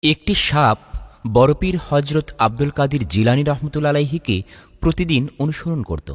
একটি সাপ বড়পীর হজরত আব্দুল কাদির জিলানী রহমতুল্লাহ আলাইহিকে প্রতিদিন অনুসরণ করত।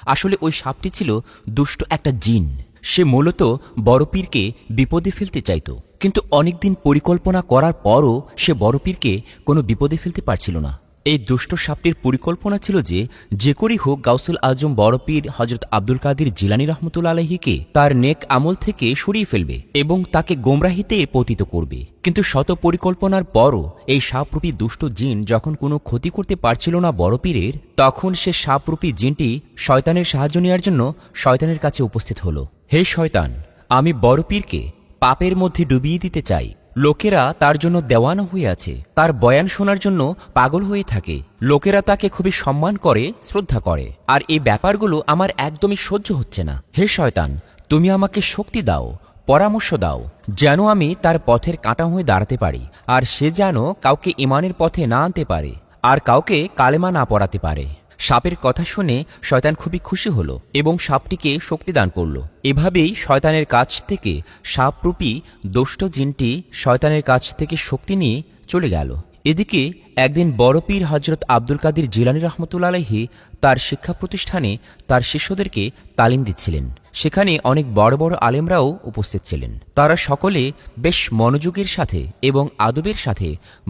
আসলে ওই সাপটি ছিল দুষ্ট একটা জিন। সে মূলত বড়পীরকে বিপদে ফেলতে চাইত, কিন্তু অনেকদিন পরিকল্পনা করার পরও সে বড়পীরকে কোনো বিপদে ফেলতে পারছিল না। এই দুষ্ট সাপটির পরিকল্পনা ছিল যে যে করেই হোক গাউসুল আজম বড়পীর হজরত আব্দুল কাদির জিলানী রহমতুল্লাহ আলাইহিকে তার নেক আমল থেকে সরিয়ে ফেলবে এবং তাকে গোমরাহিতে পতিত করবে। কিন্তু শত পরিকল্পনার পরও এই সাপরূপী দুষ্ট জিন যখন কোনো ক্ষতি করতে পারছিল না বড়পীরের, তখন সে সাপরূপী জিনটি শয়তানের সাহায্য নেওয়ার জন্য শয়তানের কাছে উপস্থিত হল। হে শয়তান, আমি বড়পীরকে পাপের মধ্যে ডুবিয়ে দিতে চাই। লোকেরা তার জন্য দেওয়ানা হয়ে আছে, তার বয়ান শোনার জন্য পাগল হয়ে থাকে। লোকেরা তাকে খুবই সম্মান করে, শ্রদ্ধা করে, আর এই ব্যাপারগুলো আমার একদমই সহ্য হচ্ছে না। হে শয়তান, তুমি আমাকে শক্তি দাও, পরামর্শ দাও, যেন আমি তার পথের কাঁটা হয়ে দাঁড়াতে পারি, আর সে যেন কাউকে ইমানের পথে না আনতে পারে আর কাউকে কালেমা না পড়াতে পারে। সাপের কথা শুনে শয়তান খুবই খুশি হল এবং সাপটিকে শক্তি দান করল। এভাবেই শয়তানের কাছ থেকে সাপরূপী দুষ্ট জিনটি শয়তানের কাছ থেকে শক্তি নিয়ে চলে গেল। এদিকে একদিন বড়পীর হজরত আব্দুল কাদির জিলানী রহমতুল্লাহ আলাইহি তার শিক্ষা প্রতিষ্ঠানে তার শিষ্যদেরকে তালিম দিচ্ছিলেন। সেখানে অনেক বড় বড় আলেমরাও উপস্থিত ছিলেন। তারা সকলে বেশ মনোযোগের সাথে এবং আদবের সাথে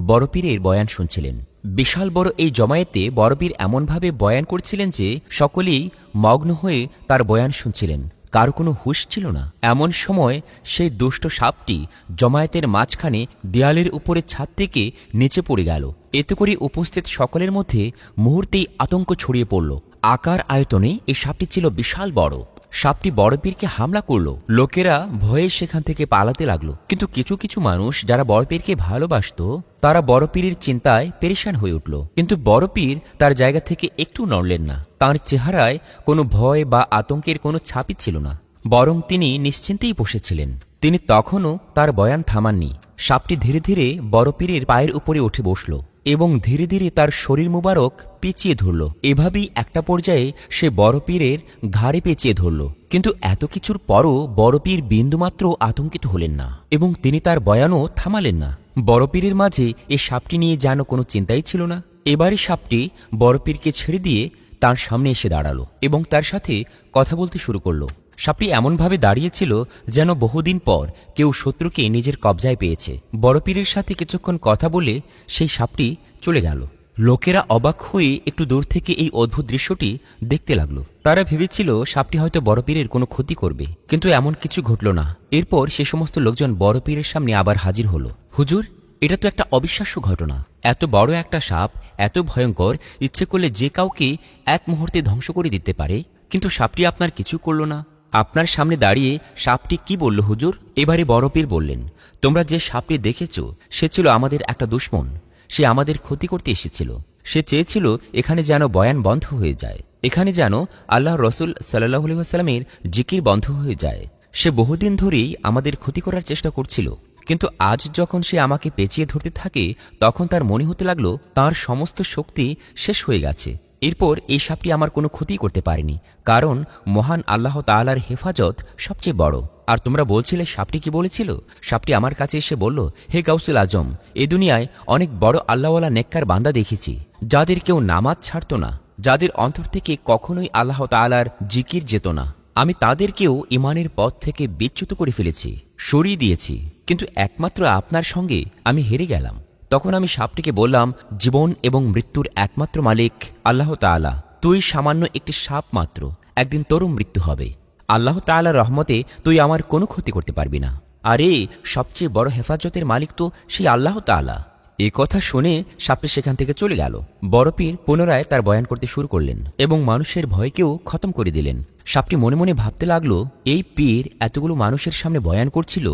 বড়পীরের বয়ান শুনছিলেন। বিশাল বড় এই জমায়েতে বড়পীর এমনভাবে বয়ান করছিলেন যে সকলেই মগ্ন হয়ে তার বয়ান শুনছিলেন, কারো কোনো হুঁশ ছিল না। এমন সময় সেই দুষ্ট সাপটি জমায়েতের মাঝখানে দেয়ালের উপরে ছাদ থেকে নিচে পড়ে গেল। এতে করে উপস্থিত সকলের মধ্যে মুহূর্তেই আতঙ্ক ছড়িয়ে পড়ল। আকার আয়তনে এই সাপটি ছিল বিশাল বড়। সাপটি বড়পীরকে হামলা করল। লোকেরা ভয়ে সেখান থেকে পালাতে লাগলো। কিন্তু কিছু কিছু মানুষ যারা বড়পীরকে ভালোবাসত, তারা বড়পীরের চিন্তায় পেরেশান হয়ে উঠল। কিন্তু বড়পীর তার জায়গা থেকে একটু নড়লেন না। তাঁর চেহারায় কোনো ভয় বা আতঙ্কের কোনো ছাপই ছিল না, বরং তিনি নিশ্চিন্তেই বসেছিলেন। তিনি তখনও তার বয়ান থামাননি। সাপটি ধীরে ধীরে বড়পীরের পায়ের উপরে উঠে বসল এবং ধীরে ধীরে তার শরীর মুবারক পেঁচিয়ে ধরল। এভাবেই একটা পর্যায়ে সে বড়পীরের ঘাড়ে পেঁচিয়ে ধরল। কিন্তু এত কিছুর পরও বড়পীর বিন্দুমাত্র আতঙ্কিত হলেন না এবং তিনি তার বয়ানও থামালেন না। বড়পীরের মাঝে এ সাপটি নিয়ে যেন কোনো চিন্তাই ছিল না। এবারে সাপটি বড়পীরকে ছেড়ে দিয়ে তার সামনে এসে দাঁড়ালো এবং তার সাথে কথা বলতে শুরু করল। সাপটি এমনভাবে দাঁড়িয়েছিল যেন বহুদিন পর কেউ শত্রুকে নিজের কবজায় পেয়েছে। বড়পীরের সাথে কিছুক্ষণ কথা বলে সেই সাপটি চলে গেল। লোকেরা অবাক হয়ে একটু দূর থেকে এই অদ্ভুত দৃশ্যটি দেখতে লাগলো। তারা ভেবেছিল সাপটি হয়তো বড়পীরের কোনো ক্ষতি করবে, কিন্তু এমন কিছু ঘটল না। এরপর সে সমস্ত লোকজন বড়পীরের সামনে আবার হাজির হলো। হুজুর, এটা তো একটা অবিশ্বাস্য ঘটনা। এত বড় একটা সাপ, এত ভয়ঙ্কর, ইচ্ছে করলে যে কাউকে এক মুহূর্তে ধ্বংস করে দিতে পারে, কিন্তু সাপটি আপনার কিছু করল না। আপনার সামনে দাঁড়িয়ে সাপটি কি বলল হুজুর? এবারে বড়পীর বললেন, তোমরা যে সাপটি দেখেছ সে ছিল আমাদের একটা দুশমন। সে আমাদের ক্ষতি করতে এসেছিল। সে চেয়েছিল এখানে যেন বয়ান বন্ধ হয়ে যায়, এখানে যেন আল্লাহ রসুল সাল্লাল্লাহু আলাইহি ওয়াসাল্লামের জিকির বন্ধ হয়ে যায়। সে বহুদিন ধরেই আমাদের ক্ষতি করার চেষ্টা করছিল, কিন্তু আজ যখন সে আমাকে পেঁচিয়ে ধরতে থাকে তখন তার মনে হতে লাগলো তার সমস্ত শক্তি শেষ হয়ে গেছে। এরপর এই সাপটি আমার কোনো ক্ষতি করতে পারেনি, কারণ মহান আল্লাহ তাআলার হেফাজত সবচেয়ে বড়। আর তোমরা বলছিলে সাপটি কি বলেছিল? সাপটি আমার কাছে এসে বলল, হে গাউসুল আজম, এ দুনিয়ায় অনেক বড় আল্লাহওয়ালা নেককার বান্দা দেখেছি, যাদের কেউ নামাজ ছাড়ত না, যাদের অন্তর থেকে কখনোই আল্লাহ তাআলার জিকির যেত না। আমি তাদেরকেও ইমানের পথ থেকে বিচ্যুত করে ফেলেছি, সরিয়ে দিয়েছি, কিন্তু একমাত্র আপনার সঙ্গে আমি হেরে গেলাম। তখন আমি সাপটিকে বললাম, জীবন এবং মৃত্যুর একমাত্র মালিক আল্লাহ তাআলা। তুই সামান্য একটি সাপ মাত্র, একদিন তোরও মৃত্যু হবে। আল্লাহ তাআলার রহমতে তুই আমার কোনো ক্ষতি করতে পারবি না। আরে সবচেয়ে বড় হেফাজতের মালিক তো সেই আল্লাহ তাআলা। এ কথা শুনে সাপটি সেখান থেকে চলে গেল। বড়পীর পুনরায় তার বয়ান করতে শুরু করলেন এবং মানুষের ভয়কেও খতম করে দিলেন। সাপটি মনে মনে ভাবতে লাগলো, এই পীর এতগুলো মানুষের সামনে বয়ান করছিল,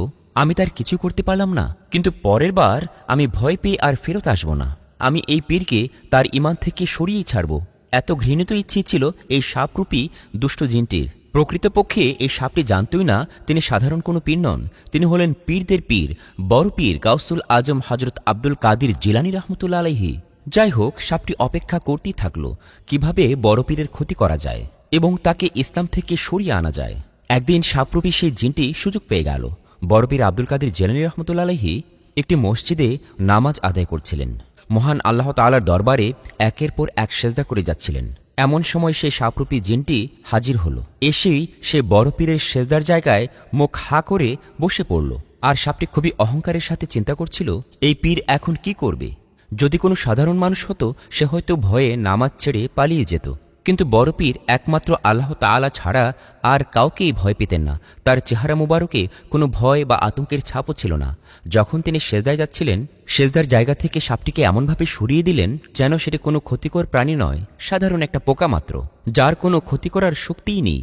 আমি তার কিছু করতে পারলাম না, কিন্তু পরের বার আমি ভয় পেয়ে আর ফেরত আসব না। আমি এই পীরকে তার ঈমান থেকে সরিয়েই ছাড়ব। এত ঘৃণিত ইচ্ছে ছিল এই সাপরূপী দুষ্ট জিনটির। প্রকৃতপক্ষে এই সাপটি জানতই না তিনি সাধারণ কোনো পীর নন, তিনি হলেন পীরদের পীর, বড় পীর গাউসুল আজম হজরত আব্দুল কাদির জিলানী রহমতুল্লাহ আলাইহি। যাই হোক, সাপটি অপেক্ষা করতেই থাকলো কিভাবে বড় পীরের ক্ষতি করা যায় এবং তাকে ইসলাম থেকে সরিয়ে আনা যায়। একদিন সাপরূপী সেই জিনটি সুযোগ পেয়ে গেল। বড় পীর আব্দুল কাদির জিলানী রহমতুল্লাহ আলাইহি একটি মসজিদে নামাজ আদায় করছিলেন। মহান আল্লাহ তাআলার দরবারে একের পর এক সেজদা করে যাচ্ছিলেন। এমন সময় সেই সাপরূপী জিনটি হাজির হল। এসেই সে বড় পীরের সেজদার জায়গায় মুখ হা করে বসে পড়ল। আর সাপটি খুবই অহংকারের সাথে চিন্তা করছিল, এই পীর এখন কি করবে। যদি কোনো সাধারণ মানুষ হতো সে হয়তো ভয়ে নামাজ ছেড়ে পালিয়ে যেত, কিন্তু বড় পীর একমাত্র আল্লাহ তাআলা ছাড়া আর কাউকেই ভয় পেতেন না। তার চেহারা মুবারকে কোনো ভয় বা আতঙ্কের ছাপও ছিল না। যখন তিনি সেজদায় যাচ্ছিলেন, সেজদার জায়গা থেকে সাপটিকে এমনভাবে সরিয়ে দিলেন যেন সেটি কোনো ক্ষতিকর প্রাণী নয়, সাধারণ একটা পোকা মাত্র, যার কোনো ক্ষতি করার শক্তিই নেই।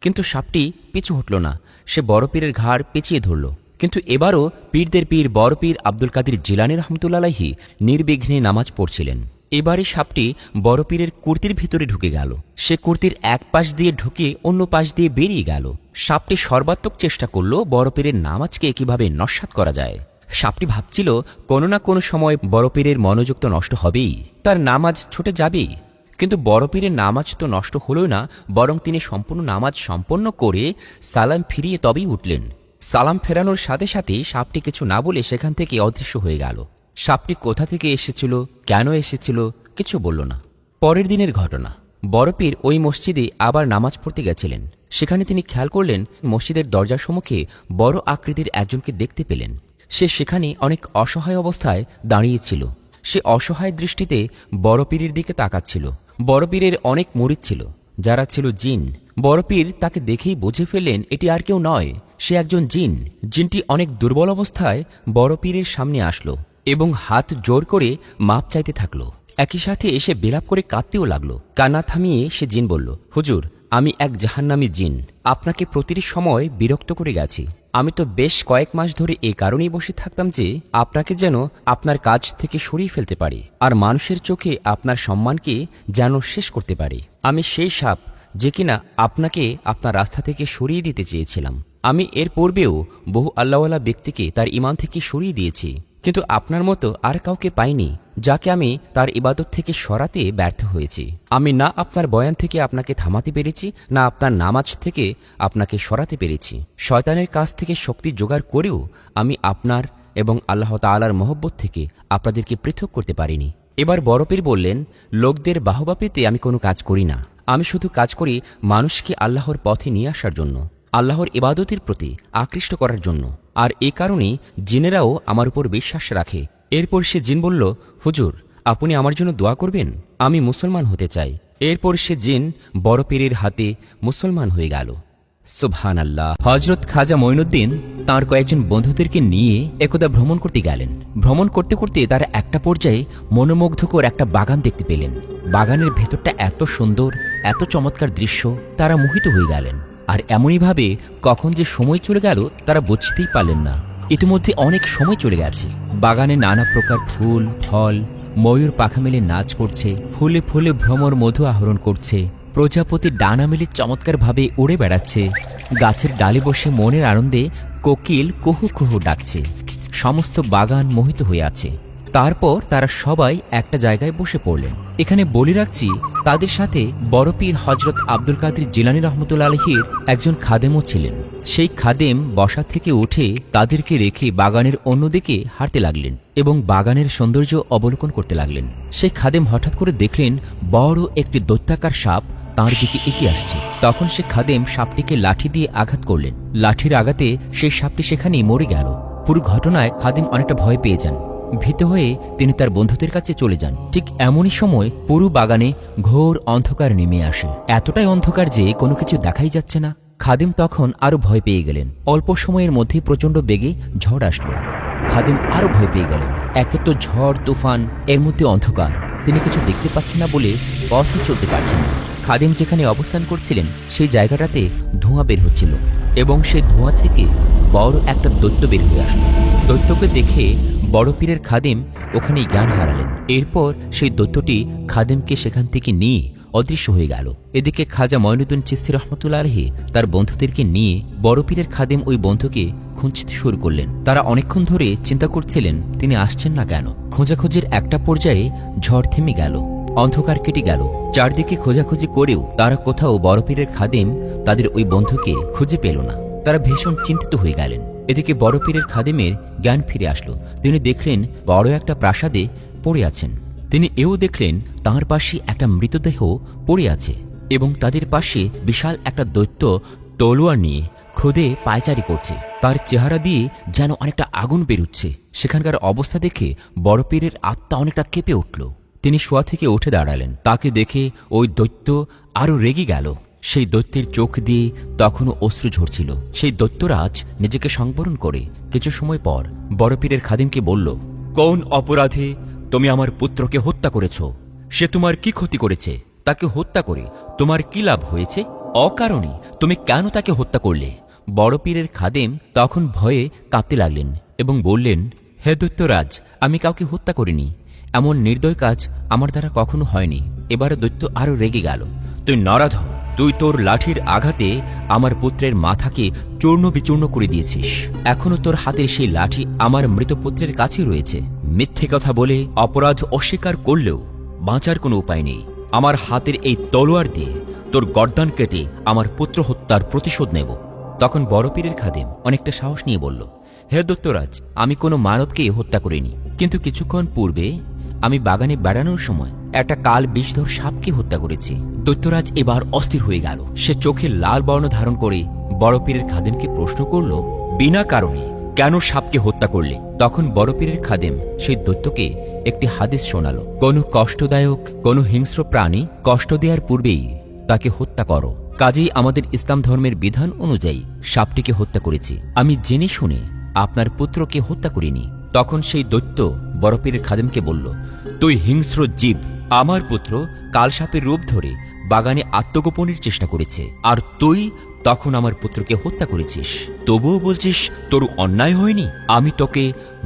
কিন্তু সাপটি পিছু হটল না, সে বড় পীরের ঘাড় পেঁচিয়ে ধরল। কিন্তু এবারও পীরদের পীর বড় পীর আব্দুল কাদের জিলানী রহমতুল্লাহ আলাইহি নির্বিঘ্নে নামাজ পড়ছিলেন। এবারে সাপটি বড় পীরের কুর্তির ভিতরে ঢুকে গেল। সে কুর্তির এক পাশ দিয়ে ঢুকে অন্য পাশ দিয়ে বেরিয়ে গেল। সাপটি সর্বাত্মক চেষ্টা করল বড় পীরের নামাজকে কিভাবে নস্যাৎ করা যায়। সাপটি ভাবছিল কোনো না কোনো সময় বড় পীরের মনোযোগ তো নষ্ট হবেই, তার নামাজ ছুটে যাবেই। কিন্তু বড় পীরের নামাজ তো নষ্ট হলো না, বরং তিনি সম্পূর্ণ নামাজ সম্পন্ন করে সালাম ফিরিয়ে তবেই উঠলেন। সালাম ফেরানোর সাথে সাথে সাপটি কিছু না বলে সেখান থেকে অদৃশ্য হয়ে গেল। সাপটি কোথা থেকে এসেছিল, কেন এসেছিল, কিছু বলল না। পরের দিনের ঘটনা, বড় পীর ওই মসজিদে আবার নামাজ পড়তে গেছিলেন। সেখানে তিনি খেয়াল করলেন মসজিদের দরজার সম্মুখে বড় আকৃতির একজনকে দেখতে পেলেন। সে সেখানে অনেক অসহায় অবস্থায় দাঁড়িয়েছিল। সে অসহায় দৃষ্টিতে বড় পীরের দিকে তাকাচ্ছিল। বড় পীরের অনেক মুরিদ ছিল, যারা ছিল জিন। বড় পীর তাকে দেখেই বুঝে ফেললেন এটি আর কেউ নয়, সে একজন জিন। জিনটি অনেক দুর্বল অবস্থায় বড় পীরের সামনে আসলো এবং হাত জোর করে মাপ চাইতে থাকলো। একই সাথে এসে বিলাপ করে কাঁদতেও লাগলো। কান্না থামিয়ে সে জিন বলল, হুজুর, আমি এক জাহান্নামী জিন, আপনাকে প্রতিটি সময় বিরক্ত করে গেছি। আমি তো বেশ কয়েক মাস ধরে এই কারণেই বসে থাকতাম যে আপনাকে যেন আপনার কাজ থেকে সরিয়ে ফেলতে পারি, আর মানুষের চোখে আপনার সম্মানকে যেন শেষ করতে পারি। আমি সেই সাপ যে কিনা আপনাকে আপনার রাস্তা থেকে সরিয়ে দিতে চেয়েছিলাম। আমি এর পূর্বেও বহু আল্লাহওয়ালা ব্যক্তিকে তার ঈমান থেকে সরিয়ে দিয়েছি, কিন্তু আপনার মতো আর কাউকে পাইনি যাকে আমি তার ইবাদত থেকে সরাতে ব্যর্থ হয়েছি। আমি না আপনার বয়ান থেকে আপনাকে থামাতে পেরেছি, না আপনার নামাজ থেকে আপনাকে সরাতে পেরেছি। শয়তানের কাছ থেকে শক্তি জোগাড় করেও আমি আপনার এবং আল্লাহ তাআলার মহব্বত থেকে আপনাদেরকে পৃথক করতে পারিনি। এবার বড় পীর বললেন, লোকদের বাহবা পেতে আমি কোনো কাজ করি না। আমি শুধু কাজ করি মানুষকে আল্লাহর পথে নিয়ে আসার জন্য, আল্লাহর ইবাদতের প্রতি আকৃষ্ট করার জন্য। আর এ কারণেই জিনেরাও আমার উপর বিশ্বাস রাখে। এরপর সে জিন বলল, হুজুর, আপনি আমার জন্য দোয়া করবেন, আমি মুসলমান হতে চাই। এরপর সে জিন বড় পীরের হাতে মুসলমান হয়ে গেল। সুবহানাল্লাহ। হযরত খাজা মঈনুদ্দিন তাঁর কয়েকজন বন্ধুদেরকে নিয়ে একদা ভ্রমণ করতে গেলেন। ভ্রমণ করতে করতে তারা একটা পর্যায়ে মনোমুগ্ধকর একটা বাগান দেখতে পেলেন। বাগানের ভেতরটা এত সুন্দর, এত চমৎকার দৃশ্য, তারা মোহিত হয়ে গেলেন। আর এমনইভাবে কখন যে সময় চলে গেল তারা বুঝতেই পারলেন না। ইতিমধ্যে অনেক সময় চলে গেছে। বাগানে নানা প্রকার ফুল, ফল, ময়ূর পাখা মেলে নাচ করছে, ফুলে ফুলে ভ্রমর মধু আহরণ করছে, প্রজাপতি ডানা মেলে চমৎকারভাবে উড়ে বেড়াচ্ছে, গাছের ডালে বসে মনের আনন্দে কোকিল কুহু কুহু ডাকছে। সমস্ত বাগান মোহিত হয়ে আছে। তারপর তারা সবাই একটা জায়গায় বসে পড়লেন। এখানে বলে রাখছি, তাদের সাথে বড় পীর হযরত আব্দুল কাদের জিলানী রহমতুল্লাহ আলাইহির একজন খাদেমও ছিলেন। সেই খাদেম বসা থেকে উঠে তাদেরকে রেখে বাগানের অন্যদিকে হাঁটতে লাগলেন এবং বাগানের সৌন্দর্য অবলোকন করতে লাগলেন। সেই খাদেম হঠাৎ করে দেখলেন বড় একটি দৈত্যাকার সাপ তাঁর দিকে এগিয়ে আসছে। তখন সে খাদেম সাপটিকে লাঠি দিয়ে আঘাত করলেন। লাঠির আঘাতে সেই সাপটি সেখানেই মরে গেল। পুরো ঘটনায় খাদেম অনেকটা ভয় পেয়ে যান। ভীত হয়ে তিনি তার বন্ধুদের কাছে চলে যান। ঠিক এমনই সময় পুরো বাগানে ঘোর অন্ধকার নেমে আসে। এতটাই অন্ধকার যে কোনো কিছু দেখাই যাচ্ছে না। খাদিম তখন আরো ভয় পেয়ে গেলেন। অল্প সময়ের মধ্যে প্রচণ্ড বেগে ঝড় আসলো। খাদিম আরো ভয় পেয়ে গেলেন। একে তো ঝড় তুফান, এর মধ্যে অন্ধকার, তিনি কিছু দেখতে পাচ্ছেন না বলে পথই চলতে পারছেন না। খাদিম যেখানে অবস্থান করছিলেন সেই জায়গাটাতে ধোঁয়া বের হচ্ছিল এবং সেই ধোঁয়া থেকে বড় একটা দৈত্য বের হয়ে আসলো। দৈত্যকে দেখে বড় পীরের খাদিম ওখানেই জ্ঞান হারালেন। এরপর সেই দৈত্যটি খাদিমকে সেখান থেকে নিয়ে অদৃশ্য হয়ে গেল। এদিকে খাজা মঈনুদ্দিন চিশতি রহমতুল্লাহ আলাইহি তার বন্ধুদেরকে নিয়ে বড় পীরের খাদিম ওই বন্ধুকে খুঁজতে শুরু করলেন। তারা অনেকক্ষণ ধরে চিন্তা করছিলেন তিনি আসছেন না কেন। খোঁজাখুঁজির একটা পর্যায়ে ঝড় থেমে গেল, অন্ধকার কেটে গেল। চারদিকে খোঁজাখুঁজি করেও তারা কোথাও বড় পীরের খাদিম তাদের ওই বন্ধুকে খুঁজে পেল না। তারা ভীষণ চিন্তিত হয়ে গেলেন। এদিকে বড় পীরের খাদেমের জ্ঞান ফিরে আসলো। তিনি দেখলেন বড় একটা প্রাসাদে পড়ে আছেন। তিনি এও দেখলেন তাঁর পাশে একটা মৃতদেহ পড়ে আছে এবং তাদের পাশে বিশাল একটা দৈত্য তলোয়ার নিয়ে ক্রোধে পায়চারি করছে। তার চেহারা দিয়ে যেন অনেকটা আগুন বেরুচ্ছে। সেখানকার অবস্থা দেখে বড় পীরের আত্মা অনেকটা কেঁপে উঠল। তিনি শোয়া থেকে উঠে দাঁড়ালেন। তাকে দেখে ওই দৈত্য আরও রেগে গেল। সেই দৈত্যের চোখ দিয়ে তখনও অশ্রু ঝরছিল। সেই দৈত্যরাজ নিজেকে সংবরণ করে কিছু সময় পর বড় পীরের খাদিমকে বলল, কোন অপরাধে তুমি আমার পুত্রকে হত্যা করেছ? সে তোমার কি ক্ষতি করেছে? তাকে হত্যা করে তোমার কি লাভ হয়েছে? অকারণে তুমি কেন তাকে হত্যা করলে? বড় পীরের খাদেম তখন ভয়ে কাঁপতে লাগলেন এবং বললেন, হে দৈত্যরাজ, আমি কাউকে হত্যা করিনি। এমন নির্দয় কাজ আমার দ্বারা কখনো হয়নি। এবারে দৈত্য আরও রেগে গেল। তুই নরাধম! তুই তোর লাঠির আঘাতে আমার পুত্রের মাথাকে চূর্ণ বিচূর্ণ করে দিয়েছিস। এখনো তোর হাতের সেই লাঠি আমার মৃত পুত্রের কাছে রয়েছে। মিথ্যে কথা বলে অপরাধ অস্বীকার করলেও বাঁচার কোনো উপায় নেই। আমার হাতের এই তলোয়ার দিয়ে তোর গর্দান কেটে আমার পুত্র হত্যার প্রতিশোধ নেব। তখন বড় পীরের খাদেম অনেকটা সাহস নিয়ে বলল, হে দৈত্যরাজ, আমি কোনো মানবকে হত্যা করিনি, কিন্তু কিছুক্ষণ পূর্বে আমি বাগানে বেড়ানোর সময় একটা কাল বিষধর সাপকে হত্যা করেছি। দৈত্যরাজ এবার অস্থির হয়ে গেল। সে চোখে লাল বর্ণ ধারণ করে বড় পীরের খাদেমকে প্রশ্ন করল, বিনা কারণে কেন সাপকে হত্যা করলে? তখন বড় পীরের খাদেম সেই দৈত্যকে একটি হাদিস শোনালো, কোনো কষ্টদায়ক কোনো হিংস্র প্রাণী কষ্ট দেওয়ার পূর্বেই তাকে হত্যা করো। কাজেই আমাদের ইসলাম ধর্মের বিধান অনুযায়ী সাপটিকে হত্যা করেছি। আমি জেনে শুনে আপনার পুত্রকে হত্যা করিনি। তখন সেই দৈত্য বড় পীরের খাদেমকে বলল, তুই হিংস্র জীব! আমার পুত্র কালসাপের রূপ ধরে বাগানে আত্মগোপনের চেষ্টা করেছে, আর তুই তখন আমার পুত্রকে হত্যা করেছিস। তবুও বলছিস তোর অন্যায় হয়নি? আমি তোকে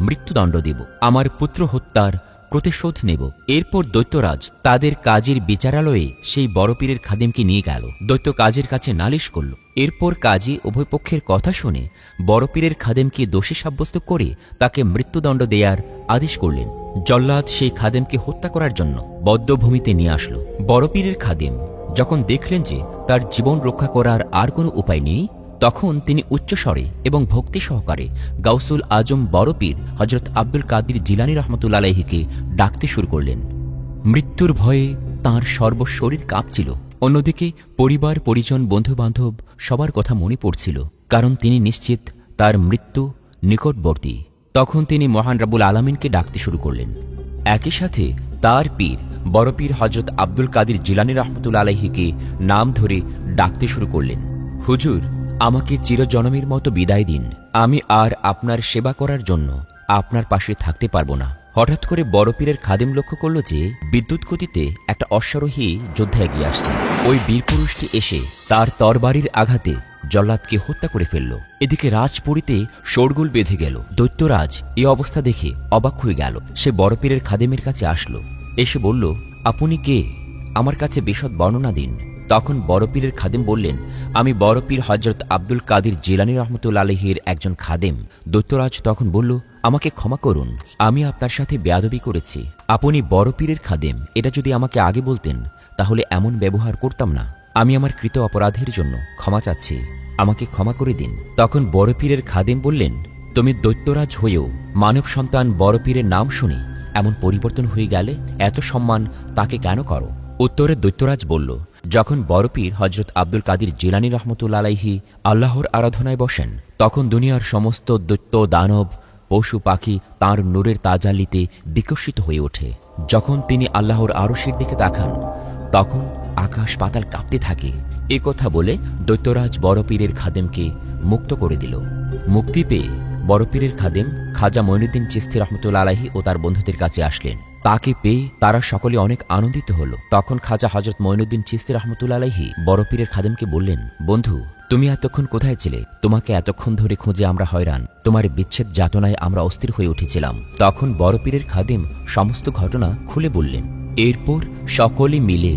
মৃত্যুদণ্ড দেব, আমার পুত্র হত্যার প্রতিশোধ নেব। এরপর দৈত্যরাজ তাদের কাজের বিচারালয়ে সেই বড় পীরের খাদেমকে নিয়ে গেল। দৈত্য কাজের কাছে নালিশ করল। এরপর কাজী উভয় পক্ষের কথা শুনে বড় পীরের খাদেমকে দোষী সাব্যস্ত করে তাকে মৃত্যুদণ্ড দেয়ার আদেশ করলেন। জল্লাদ সেই খাদেমকে হত্যা করার জন্য বদ্ধভূমিতে নিয়ে আসলো। বড় পীরের খাদেম যখন দেখলেন যে তার জীবন রক্ষা করার আর কোনো উপায় নেই, তখন তিনি উচ্চস্বরে এবং ভক্তি সহকারে গাউসুল আজম বড় পীর হজরত আব্দুল কাদির জিলানী রহমতুল্লাহ আলাইহিকে ডাকতে শুরু করলেন। মৃত্যুর ভয়ে তাঁর সর্বশরীর কাঁপছিল। অন্যদিকে পরিবার পরিজন বন্ধুবান্ধব সবার কথা মনে পড়ছিল, কারণ তিনি নিশ্চিত তার মৃত্যু নিকটবর্তী। তখন তিনি মহান রাব্বুল আলামিনকে ডাকতে শুরু করলেন। একই সাথে তার পীর বড় পীর হজরত আব্দুল কাদির জিলানী রহমতুল্লাহ আলাইহিকে নাম ধরে ডাকতে শুরু করলেন। হুজুর, আমাকে চিরজনমের মতো বিদায় দিন। আমি আর আপনার সেবা করার জন্য আপনার পাশে থাকতে পারবো না। হঠাৎ করে বড় পীরের খাদেম লক্ষ্য করল যে বিদ্যুৎ গতিতে একটা অশ্বারোহী যোদ্ধা এগিয়ে আসছে। ওই বীরপুরুষটি এসে তার তরবারির আঘাতে জল্লাদকে হত্যা করে ফেলল। এদিকে রাজপুরীতে শোরগোল বেঁধে গেল। দৈত্যরাজ এই অবস্থা দেখে অবাক হয়ে গেল। সে বড় পীরের খাদেমের কাছে আসলো, এসে বলল, আপনি কে? আমার কাছে বিশদ বর্ণনা দিন। তখন বড় পীরের খাদেম বললেন, আমি বড় পীর হজরত আব্দুল কাদির জিলানী রহমতুল্লাহ আলাইহির একজন খাদেম। দৈত্যরাজ তখন বলল, আমাকে ক্ষমা করুন, আমি আপনার সাথে বেয়াদবি করেছি। আপনি বড় পীরের খাদেম, এটা যদি আমাকে আগে বলতেন তাহলে এমন ব্যবহার করতাম না। আমি আমার কৃত অপরাধের জন্য ক্ষমা চাচ্ছি, আমাকে ক্ষমা করে দিন। তখন বড় পীরের খাদেম বললেন, তুমি দৈত্যরাজ হয়েও মানব সন্তান বড় পীরের নাম শুনে এমন পরিবর্তন হয়ে গেলে এত সম্মান তাকে কেন করো? উত্তরে দৈত্যরাজ বলল, যখন বড় পীর হজরত আব্দুল কাদির জিলানী রহমতুল্লাহ আলাইহি আল্লাহর আরাধনায় বসেন, তখন দুনিয়ার সমস্ত দৈত্য দানব পশু পাখি তাঁর নূরের তাজাল্লিতে বিকশিত হয়ে ওঠে। যখন তিনি আল্লাহর আরশের দিকে তাকান, তখন আকাশ পাতাল কাঁপতে থাকে। এ কথা বলে দৈত্যরাজ বড় পীরের খাদেমকে মুক্ত করে দিল। মুক্তি পেয়ে বড় পীরের খাদেম খাজা মঈনুদ্দিন চিশতি রহমতুল্লাহ আলাইহি ও তার বন্ধুদের কাছে আসলেন। তাকে পেয়ে তারা সকলে অনেক আনন্দিত হল। তখন খাজা হজরত মঈনুদ্দিন চিশতি রহমতুল্লাহ আলাইহি বড় পীরের খাদেমকে বললেন, বন্ধু, তুমি এতক্ষণ কোথায় ছিলে? তোমাকে এতক্ষণ ধরে খুঁজে আমরা হয়রান। তোমার বিচ্ছেদ যাতনায় আমরা অস্থির হয়ে উঠেছিলাম। তখন বড় পীরের খাদেম সমস্ত ঘটনা খুলে বললেন। এরপর সকলে মিলে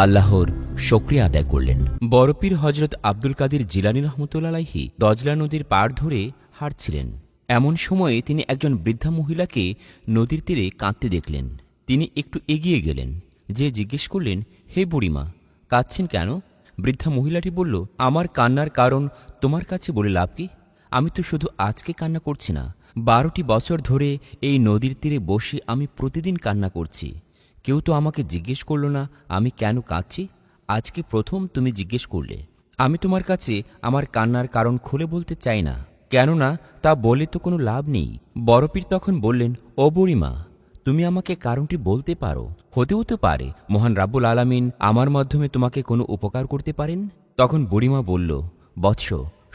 আল্লাহর শুকরিয়া আদায় করলেন। বড় পীর হজরত আব্দুল কাদির জিলানী রহমতুল্লাহ আলাইহি দজলা নদীর পাড় ধরে হাঁটছিলেন। এমন সময়ে তিনি একজন বৃদ্ধা মহিলাকে নদীর তীরে কাঁদতে দেখলেন। তিনি একটু এগিয়ে গেলেন, যে জিজ্ঞেস করলেন, হে বুড়িমা, কাঁদছেন কেন? বৃদ্ধা মহিলাটি বলল, আমার কান্নার কারণ তোমার কাছে বলে লাভ কি? আমি তো শুধু আজকে কান্না করছি না, 12টি বছর ধরে এই নদীর তীরে বসে আমি প্রতিদিন কান্না করছি। কেউ তো আমাকে জিজ্ঞেস করল না আমি কেন কাঁদছি। আজকে প্রথম তুমি জিজ্ঞেস করলে। আমি তোমার কাছে আমার কান্নার কারণ খুলে বলতে চাই না, কেননা তা বলে তো কোনো লাভ নেই। বড়পীর তখন বললেন, ও বুড়িমা, তুমি আমাকে কারণটি বলতে পারো। হতেও তো পারে মহান রাব্বুল আলামিন আমার মাধ্যমে তোমাকে কোনো উপকার করতে পারেন। তখন বুড়িমা বলল, বৎস,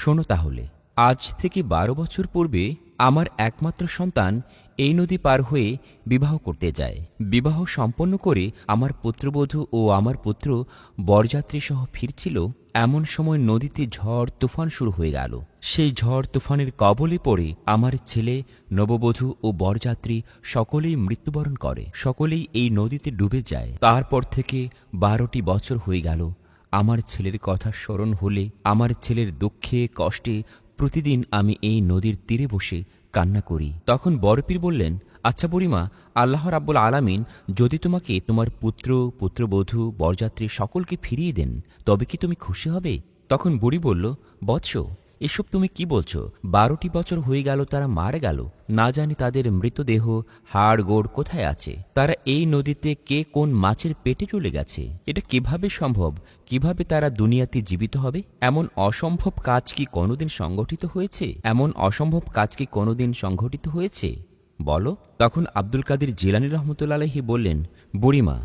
শোনো তাহলে। আজ থেকে 12 বছর পূর্বে আমার একমাত্র সন্তান এই নদী পার হয়ে বিবাহ করতে যায়। বিবাহ সম্পন্ন করে আমার পুত্রবধূ ও আমার পুত্র বরযাত্রী সহ ফিরছিল, এমন সময় নদীতে ঝড় তুফান শুরু হয়ে গেল। সেই ঝড় তুফানের কবলে পড়ে আমার ছেলে, নববধূ ও বরযাত্রী সকলেই মৃত্যুবরণ করে। সকলেই এই নদীতে ডুবে যায়। তারপর থেকে 12টি বছর হয়ে গেল। আমার ছেলের কথা স্মরণ হলে, আমার ছেলের দুঃখে কষ্টে প্রতিদিন আমি এই নদীর তীরে বসে কান্না করি। তখন বড়পীর বললেন, আচ্ছা বুড়িমা, আল্লাহ রাব্বুল আলামিন যদি তোমাকে তোমার পুত্র, পুত্রবধূ, বরযাত্রী সকলকে ফিরিয়ে দেন, তবে কি তুমি খুশি হবে? তখন বুড়ি বলল, বৎস, এসব তুমি কি বলছো? 12টি বছর হয়ে গেল তারা মারা গেল, না জানি তাদের মৃতদেহ হাড় গোড় কোথায় আছে। তারা এই নদীতে কে কোন মাছের পেটে চলে গেছে। এটা কিভাবে সম্ভব? কিভাবে তারা দুনিয়াতে জীবিত হবে? এমন অসম্ভব কাজ কি কোনোদিন সংগঠিত হয়েছে? এমন অসম্ভব কাজ কি কোনোদিন সংঘটিত হয়েছে বলো? তখন আব্দুল কাদের জিলানী রহমতুল্লাহ আলাইহি বললেন, বুড়িমা,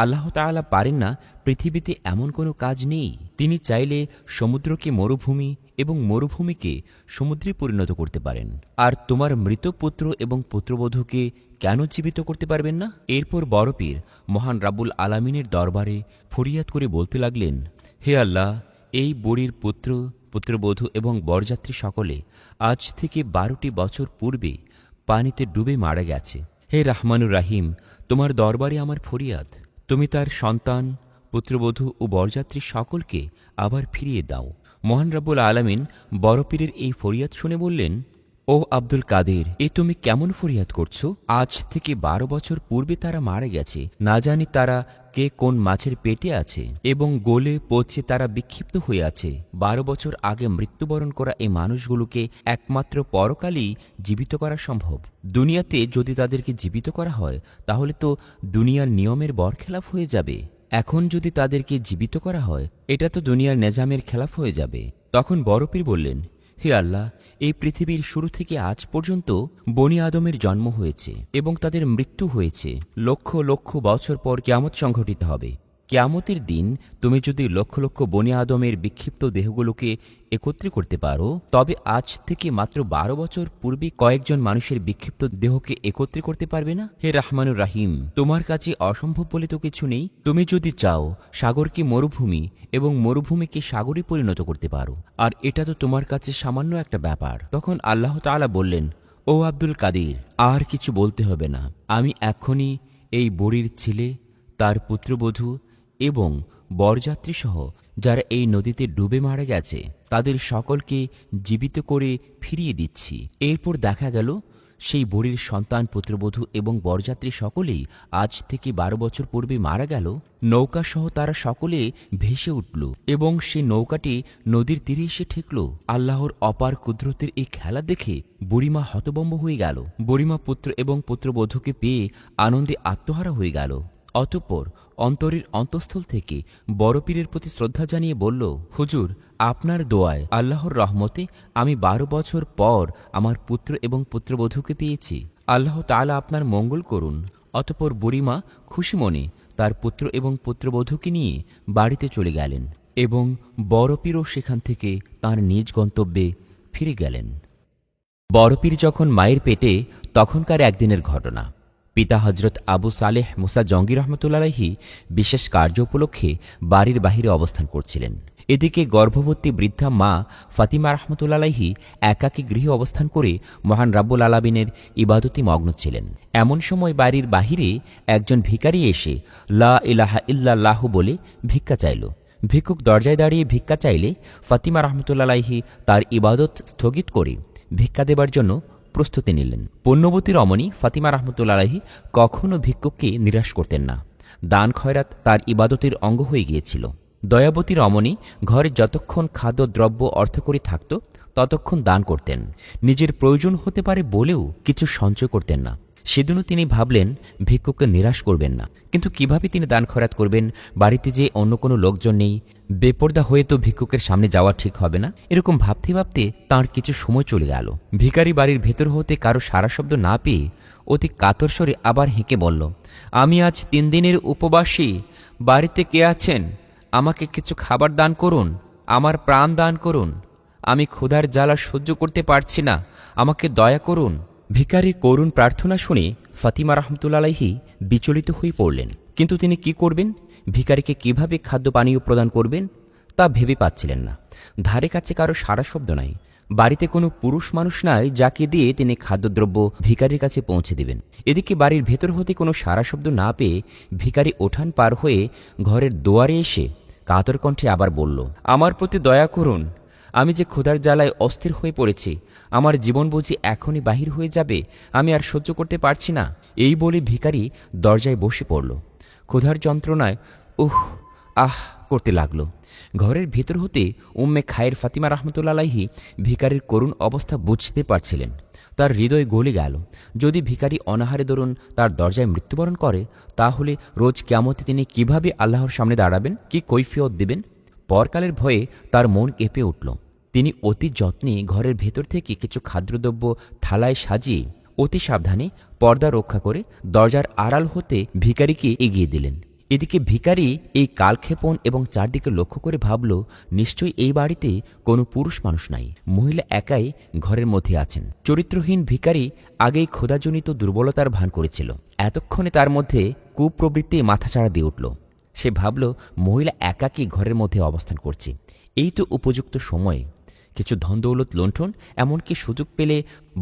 আল্লাহ তাআলা পারেন না পৃথিবীতে এমন কোনো কাজ নেই। তিনি চাইলে সমুদ্রকে মরুভূমি এবং মরুভূমিকে সমুদ্রে পরিণত করতে পারেন। আর তোমার মৃত পুত্র এবং পুত্রবধূকে কেন জীবিত করতে পারবেন না? এরপর বড়পীর মহান রাব্বুল আলামিনের দরবারে ফরিয়াদ করে বলতে লাগলেন, হে আল্লাহ, এই বুড়ির পুত্র, পুত্রবধূ এবং বরযাত্রী সকলে আজ থেকে 12টি বছর পূর্বে পানিতে ডুবে মারা গেছে। হে রাহমানুর রাহিম, তোমার দরবারে আমার ফরিয়াদ, তুমি তার সন্তান, পুত্রবধূ ও বরযাত্রী সকলকে আবার ফিরিয়ে দাও। মহান রাব্বুল আলামিন বড়পীরের এই ফরিয়াদ শুনে বললেন, ও আব্দুল কাদের, এ তুমি কেমন ফরিয়াদ করছো? আজ থেকে 12 বছর পূর্বে তারা মারা গেছে, না জানি তারা কে কোন মাছের পেটে আছে এবং গলে পচে তারা বিক্ষিপ্ত হয়ে আছে। 12 বছর আগে মৃত্যুবরণ করা এই মানুষগুলোকে একমাত্র পরকালেই জীবিত করা সম্ভব। দুনিয়াতে যদি তাদেরকে জীবিত করা হয়, তাহলে তো দুনিয়ার নিয়মের বরখেলাফ হয়ে যাবে। এখন যদি তাদেরকে জীবিত করা হয়, এটা তো দুনিয়ার নেজামের খেলাফ হয়ে যাবে। তখন বড়পীর বললেন, হে আল্লাহ, এই পৃথিবীর শুরু থেকে আজ পর্যন্ত বনি আদমের জন্ম হয়েছে এবং তাদের মৃত্যু হয়েছে। লক্ষ লক্ষ বছর পর কিয়ামত সংঘটিত হবে। কিয়ামতের দিন তুমি যদি লক্ষ লক্ষ বনি আদমের বিক্ষিপ্ত দেহগুলোকে একত্রে করতে পারো, তবে আজ থেকে মাত্র 12 বছর পূর্বে কয়েকজন মানুষের বিক্ষিপ্ত দেহকে একত্রে করতে পারবে না? হে রাহমানুর রাহিম, তোমার কাছে অসম্ভব বলে তো কিছু নেই। তুমি যদি চাও সাগরকে মরুভূমি এবং মরুভূমিকে সাগরে পরিণত করতে পারো, আর এটা তো তোমার কাছে সামান্য একটা ব্যাপার। তখন আল্লাহ তাআলা বললেন, ও আব্দুল কাদের, আর কিছু বলতে হবে না। আমি এখনই এই বুড়ির ছেলে, তার পুত্রবধূ এবং বরযাত্রী সহ যারা এই নদীতে ডুবে মারা গেছে তাদের সকলকে জীবিত করে ফিরিয়ে দিচ্ছি। এরপর দেখা গেল সেই বুড়ির সন্তান, পুত্রবধূ এবং বরযাত্রী সকলেই আজ থেকে 12 বছর পূর্বে মারা গেল। নৌকা সহ তারা সকলে ভেসে উঠল এবং সে নৌকাটি নদীর তীরে এসে ঠেকল। আল্লাহর অপার কুদরতের এই খেলা দেখে বুড়িমা হতভম্ব হয়ে গেল। বুড়িমা পুত্র এবং পুত্রবধূকে পেয়ে আনন্দে আত্মহারা হয়ে গেল। অতঃপর অন্তরের অন্তঃস্থল থেকে বড়পীরের প্রতি শ্রদ্ধা জানিয়ে বলল, হুজুর, আপনার দোয়ায় আল্লাহর রহমতে আমি 12 বছর পর আমার পুত্র এবং পুত্রবধূকে পেয়েছি। আল্লাহ তাআলা আপনার মঙ্গল করুন। অতঃপর বুড়িমা খুশি মনে তার পুত্র এবং পুত্রবধূকে নিয়ে বাড়িতে চলে গেলেন এবং বড়পীরও সেখান থেকে তাঁর নিজ গন্তব্যে ফিরে গেলেন। বড়পীর যখন মায়ের পেটে, তখনকার একদিনের ঘটনা। পিতা হজরত আবু সালেহ মুসা জঙ্গি রহমতুল্লাহ আলাইহি বিশেষ কার্য উপলক্ষে বাড়ির বাহিরে অবস্থান করছিলেন। এদিকে গর্ভবতী বৃদ্ধা মা ফাতিমা রহমতুল্লাহ আলাইহি একাকী গৃহে অবস্থান করে মহান রাব্বুল আলামিনের ইবাদতে মগ্ন ছিলেন। এমন সময় বাড়ির বাহিরে একজন ভিখারী এসে লা ইলাহা ইল্লাল্লাহু বলে ভিক্ষা চাইল। ভিক্ষুক দরজায় দাঁড়িয়ে ভিক্ষা চাইলে ফাতিমা রহমতুল্লাহ আলাইহি তার ইবাদত স্থগিত করে ভিক্ষা দেবার জন্য প্রস্তুতি নিলেন। পুণ্যবতী রমণী ফাতিমা রহমতুল্লাহ আলাইহি কখনো ভিক্ষুককে নিরাশ করতেন না। দান খয়রাত তার ইবাদতের অঙ্গ হয়ে গিয়েছিল। দয়াবতী রমণী ঘরে যতক্ষণ খাদ্য দ্রব্য অর্থকরী থাকত, ততক্ষণ দান করতেন। নিজের প্রয়োজন হতে পারে বলেও কিছু সঞ্চয় করতেন না। সেদিনও তিনি ভাবলেন ভিক্ষুককে নিরাশ করবেন না, কিন্তু কিভাবে তিনি দান খয়রাত করবেন? বাড়িতে যে অন্য কোনো লোকজন নেই, বেপরদা হয়ে তো ভিক্ষুকের সামনে যাওয়া ঠিক হবে না। এরকম ভাবতে ভাবতে তাঁর কিছু সময় চলে গেল। ভিখারি বাড়ির ভেতর হতে কারো সারা শব্দ না পেয়ে অতি কাতর স্বরে আবার হেঁকে বলল, আমি আজ 3 দিনের উপবাসী। বাড়িতে কে আছেন? আমাকে কিছু খাবার দান করুন, আমার প্রাণ দান করুন। আমি ক্ষুধার জ্বালা সহ্য করতে পারছি না, আমাকে দয়া করুন। ভিখারির করুণ প্রার্থনা শুনে ফাতিমা রহমতুল্লাহ আলাইহি বিচলিত হয়ে পড়লেন। কিন্তু তিনি কি করবেন? ভিখারিকে কিভাবে খাদ্য পানীয় প্রদান করবেন তা ভেবে পাচ্ছিলেন না। ধারে কাছে কারো সারা শব্দ নাই। বাড়িতে কোনো পুরুষ মানুষ নাই যাকে দিয়ে তিনি খাদ্যদ্রব্য ভিখারির কাছে পৌঁছে দেবেন। এদিকে বাড়ির ভেতর হতে কোনো সারা শব্দ না পেয়ে ভিখারি ওঠান পার হয়ে ঘরের দুয়ারে এসে কাতর কণ্ঠে আবার বলল, আমার প্রতি দয়া করুন, আমি যে ক্ষুধার জ্বালায় অস্থির হয়ে পড়েছি। আমার জীবন বুঝি এখনই বাহির হয়ে যাবে, আমি আর সহ্য করতে পারছি না। এই বলে ভিখারি দরজায় বসে পড়ল। ক্ষুধার যন্ত্রণায় উহ আহ করতে লাগল। ঘরের ভেতর হতে উম্মে খায়ের ফাতিমা রহমতুল্লাহ আলাইহি ভিখারির করুণ অবস্থা বুঝতে পারছিলেন। তার হৃদয় গলে গেল। যদি ভিখারি অনাহারে দরুন তার দরজায় মৃত্যুবরণ করে, তাহলে রোজ কিয়ামতে তিনি কিভাবে আল্লাহর সামনে দাঁড়াবেন, কি কৈফিয়ত দেবেন? পরকালের ভয়ে তার মন কেঁপে উঠল। তিনি অতি যত্নে ঘরের ভেতর থেকে কিছু খাদ্যদ্রব্য থালায় সাজিয়ে অতি সাবধানে পর্দা রক্ষা করে দরজার আড়াল হতে ভিখারিকে এগিয়ে দিলেন। এদিকে ভিখারি এই কালক্ষেপণ এবং চারদিকে লক্ষ্য করে ভাবল, নিশ্চয়ই এই বাড়িতে কোনো পুরুষ মানুষ নাই, মহিলা একাই ঘরের মধ্যে আছেন। চরিত্রহীন ভিখারি আগেই ক্ষুধাজনিত দুর্বলতার ভান করেছিল। এতক্ষণে তার মধ্যে কুপ্রবৃত্তি মাথাচাড়া দিয়ে উঠল। সে ভাবল, মহিলা একাকী ঘরের মধ্যে অবস্থান করছে, এই তো উপযুক্ত সময়। কিছু ধনদৌলত লুণ্ঠন, এমনকি সুযোগ পেলে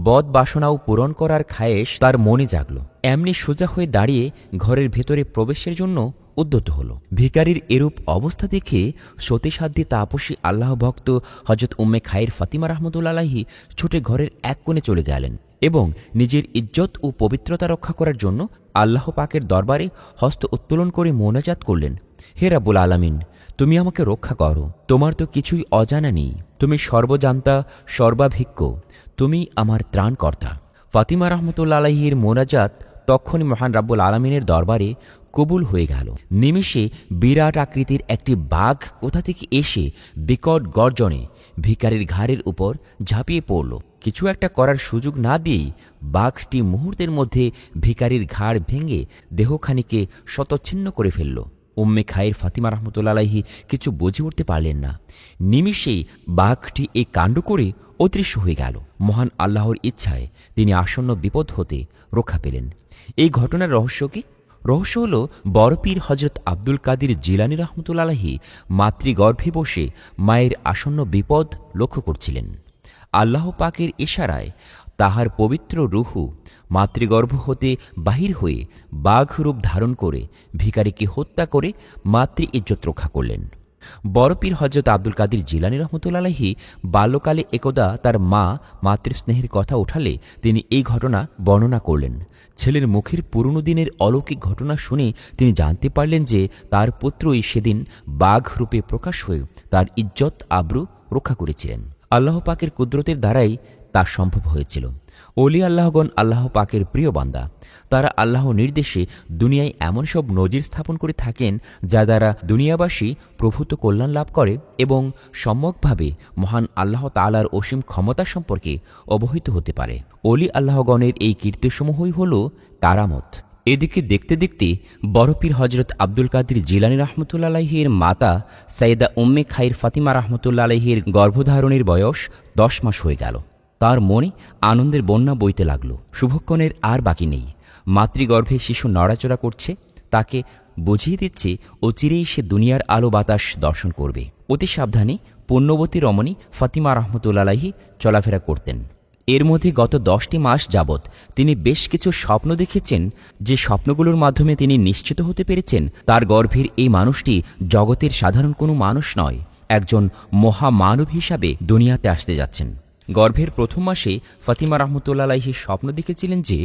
বদ বাসনাও পূরণ করার খায়েশ তার মনে জাগল। এমনি সোজা হয়ে দাঁড়িয়ে ঘরের ভেতরে প্রবেশের জন্য উদ্যত হল। ভিখারির এরূপ অবস্থা দেখে সতীসাধ্যী তাপসী আল্লাহ ভক্ত হজরত উম্মে খায়ের ফাতিমা রহমতুল্লাহ আলাইহি ছুটে ঘরের এক কোণে চলে গেলেন এবং নিজের ইজ্জত ও পবিত্রতা রক্ষা করার জন্য আল্লাহ পাকের দরবারে হস্ত উত্তোলন করে মোনাজাত করলেন, হে রাব্বুল আলামিন, তুমি আমাকে রক্ষা করো। তোমার তো কিছুই অজানা নেই, তুমি সর্বজান্তা সর্বাভিজ্ঞ, তুমি আমার ত্রাণকর্তা। ফাতিমা রহমতুল্লাহ আলাইহির মোনাজাত তখনই মহান রাব্বুল আলামিনের দরবারে কবুল হয়ে গেল। নিমেষে বিরাট আকৃতির একটি বাঘ কোথা থেকে এসে বিকট গর্জনে ভিখারির ঘাড়ের উপর ঝাঁপিয়ে পড়ল। কিছু একটা করার সুযোগ না দিয়েই বাঘটি মুহূর্তের মধ্যে ভিখারির ঘাড় ভেঙে দেহখানিকে শতচ্ছিন্ন করে ফেলল। উম্মে খায়ের ফাতিমা রহমতুল্লাহ আলাইহি কিছু বুঝে উঠতে পারলেন না। নিমিষেই বাঘটি এই কাণ্ড করে অদৃশ্য হয়ে গেল। মহান আল্লাহর ইচ্ছায় তিনি আসন্ন বিপদ হতে রক্ষা পেলেন। এই ঘটনার রহস্য কি? রহস্য হল, বড় পীর হজরত আব্দুল কাদির জিলানী রহমতুল্লাহ আলাইহি মাতৃগর্ভে বসে মায়ের আসন্ন বিপদ লক্ষ্য করছিলেন। আল্লাহ পাকের ইশারায় তাহার পবিত্র রুহু মাতৃগর্ভ হতে বাহির হয়ে বাঘ রূপ ধারণ করে ভিখারিকে হত্যা করে মাতৃ ইজ্জত রক্ষা করলেন। বড় পীর হজরত আব্দুল কাদির জিলানী রহমতুল্লাহ আলাইহি বাল্যকালে একদা তার মা মাতৃস্নেহের কথা উঠালে তিনি এই ঘটনা বর্ণনা করলেন। ছেলের মুখের পুরনো দিনের অলৌকিক ঘটনা শুনে তিনি জানতে পারলেন যে তার পুত্রই সেদিন বাঘ রূপে প্রকাশ হয়ে তার ইজ্জত আব্রু রক্ষা করেছিলেন। আল্লাহ পাকের কুদরতের দ্বারাই তা সম্ভব হয়েছিল। ওলি আল্লাহগণ আল্লাহ পাকের প্রিয় বান্দা। তারা আল্লাহ নির্দেশে দুনিয়ায় এমন সব নজির স্থাপন করে থাকেন যা দ্বারা দুনিয়াবাসী প্রভূত কল্যাণ লাভ করে এবং সম্যকভাবে মহান আল্লাহ তাআলার অসীম ক্ষমতা সম্পর্কে অবহিত হতে পারে। ওলি আল্লাহগণের এই কীর্তিসমূহই হল কারামত। এদিকে দেখতে দেখতে বড় পীর হজরত আব্দুল কাদির জিলানী রহমতুল্লাহ আলাইহির মাতা সাইয়েদা উম্মে খায়ের ফাতিমা রহমতুল্লাহ আলাইহির গর্ভধারণের বয়স 10 মাস হয়ে গেল। তার মনে আনন্দের বন্যা বইতে লাগল। শুভক্ষণের আর বাকি নেই। মাতৃগর্ভে শিশু নড়াচড়া করছে, তাকে বুঝিয়ে দিচ্ছে অচিরেই সে দুনিয়ার আলো বাতাস দর্শন করবে। অতি সাবধানে পুণ্যবতী রমণী ফাতিমা রহমতুল্লাহ আলাইহি চলাফেরা করতেন। এর মধ্যে গত 10টি মাস যাবৎ তিনি বেশ কিছু স্বপ্ন দেখেছেন, যে স্বপ্নগুলোর মাধ্যমে তিনি নিশ্চিত হতে পেরেছেন তার গর্ভের এই মানুষটি জগতের সাধারণ কোনো মানুষ নয়, একজন মহামানব হিসাবে দুনিয়াতে আসতে যাচ্ছেন। গর্ভের প্রথম মাসে ফাতিমা রহমতুল্লাহ আলাইহি স্বপ্ন দেখেছিলেন যে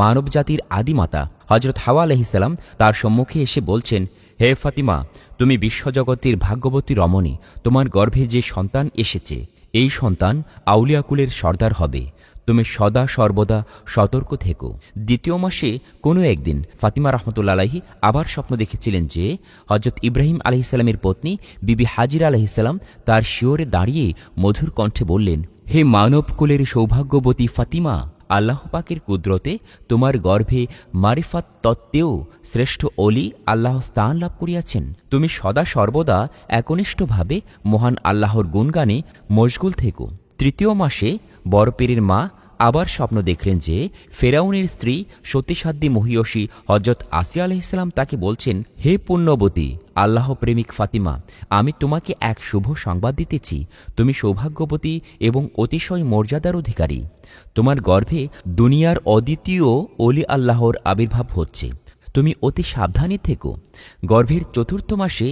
মানব জাতির আদিমাতা হজরত হাওয়া আলাইহিস সালাম তার সম্মুখে এসে বলছেন, হে ফাতিমা, তুমি বিশ্বজগতের ভাগ্যবতী রমণী। তোমার গর্ভে যে সন্তান এসেছে, এই সন্তান আউলিয়াকুলের সর্দার হবে। তুমি সদা সর্বদা সতর্ক থেকো। দ্বিতীয় মাসে কোনো একদিন ফাতিমা রহমতুল্লা আলাইহি আবার স্বপ্ন দেখেছিলেন যে হজরত ইব্রাহিম আলাইহিসসালামের পত্নী বিবি হাজিরা আলাইহিসসালাম তার শিওরে দাঁড়িয়ে মধুর কণ্ঠে বললেন, হে মানবকুলের সৌভাগ্যবতী ফাতিমা, আল্লাহ পাকের কুদরতে তোমার গর্ভে মারিফাত তত্ত্বেও শ্রেষ্ঠ অলি আল্লাহ স্থান লাভ করিয়াছেন। তুমি সদা সর্বদা একনিষ্ঠভাবে মহান আল্লাহর গুণগানে মশগুল থেকো। তৃতীয় মাসে বড় পীরের মা আবার স্বপ্ন দেখলেন যে ফেরাউনের স্ত্রী সতীসাধ্যী মহিয়সী হজরত আসিয়া আলাইহিসসালাম তাকে বলছেন, হে পুণ্যবতী আল্লাহ প্রেমিক ফাতিমা, আমি তোমাকে এক শুভ সংবাদ দিতেছি। তুমি সৌভাগ্যবতী এবং অতিশয় মর্যাদার অধিকারী। তোমার গর্ভে দুনিয়ার অদ্বিতীয় অলি আল্লাহর আবির্ভাব হচ্ছে। তুমি অতি সাবধানে থেকো। গর্ভের চতুর্থ মাসে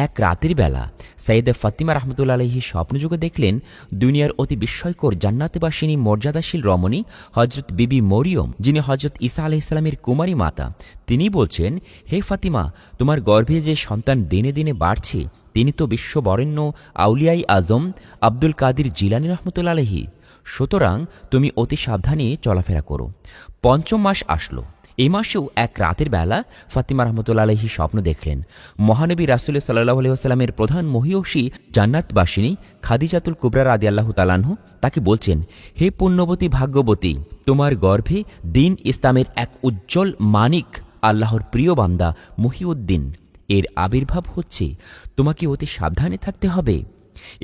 এক রাতের বেলা সাইয়েদা ফাতিমা রহমতুল্লা আলাইহি স্বপ্নযোগে দেখলেন দুনিয়ার অতি বিস্ময়কর জান্নাতবাসিনী মর্যাদাশীল রমণী হজরত বিবি মরিয়ম, যিনি হজরত ঈসা আলাইহিসসালামের কুমারী মাতা, তিনি বলছেন, হে ফাতিমা, তোমার গর্ভে যে সন্তান দিনে দিনে বাড়ছে তিনি তো বিশ্ববরেণ্য আউলিয়াই আজম আব্দুল কাদির জিলানী রহমতুল্লা আলাইহি। সুতরাং তুমি অতি সাবধানে চলাফেরা করো। পঞ্চম মাস আসলো। এই মাসেও এক রাতের বেলা ফাতিমা রহমতুল্লা আলাইহি স্বপ্ন দেখলেন মহানবী রাসূল সাল্লাল্লাহু আলাইহি ওয়াসাল্লামের প্রধান মহিয়সী জান্নাতবাসিনী খাদিজাতুল কুবরা রাদিয়াল্লাহু তাআলা আনহা তাকে বলছেন, হে পুণ্যবতী ভাগ্যবতী, তোমার গর্ভে দিন ইসলামের এক উজ্জ্বল মানিক আল্লাহর প্রিয় বান্দা মহিউদ্দিন এর আবির্ভাব হচ্ছে। তোমাকে অতি সাবধানে থাকতে হবে।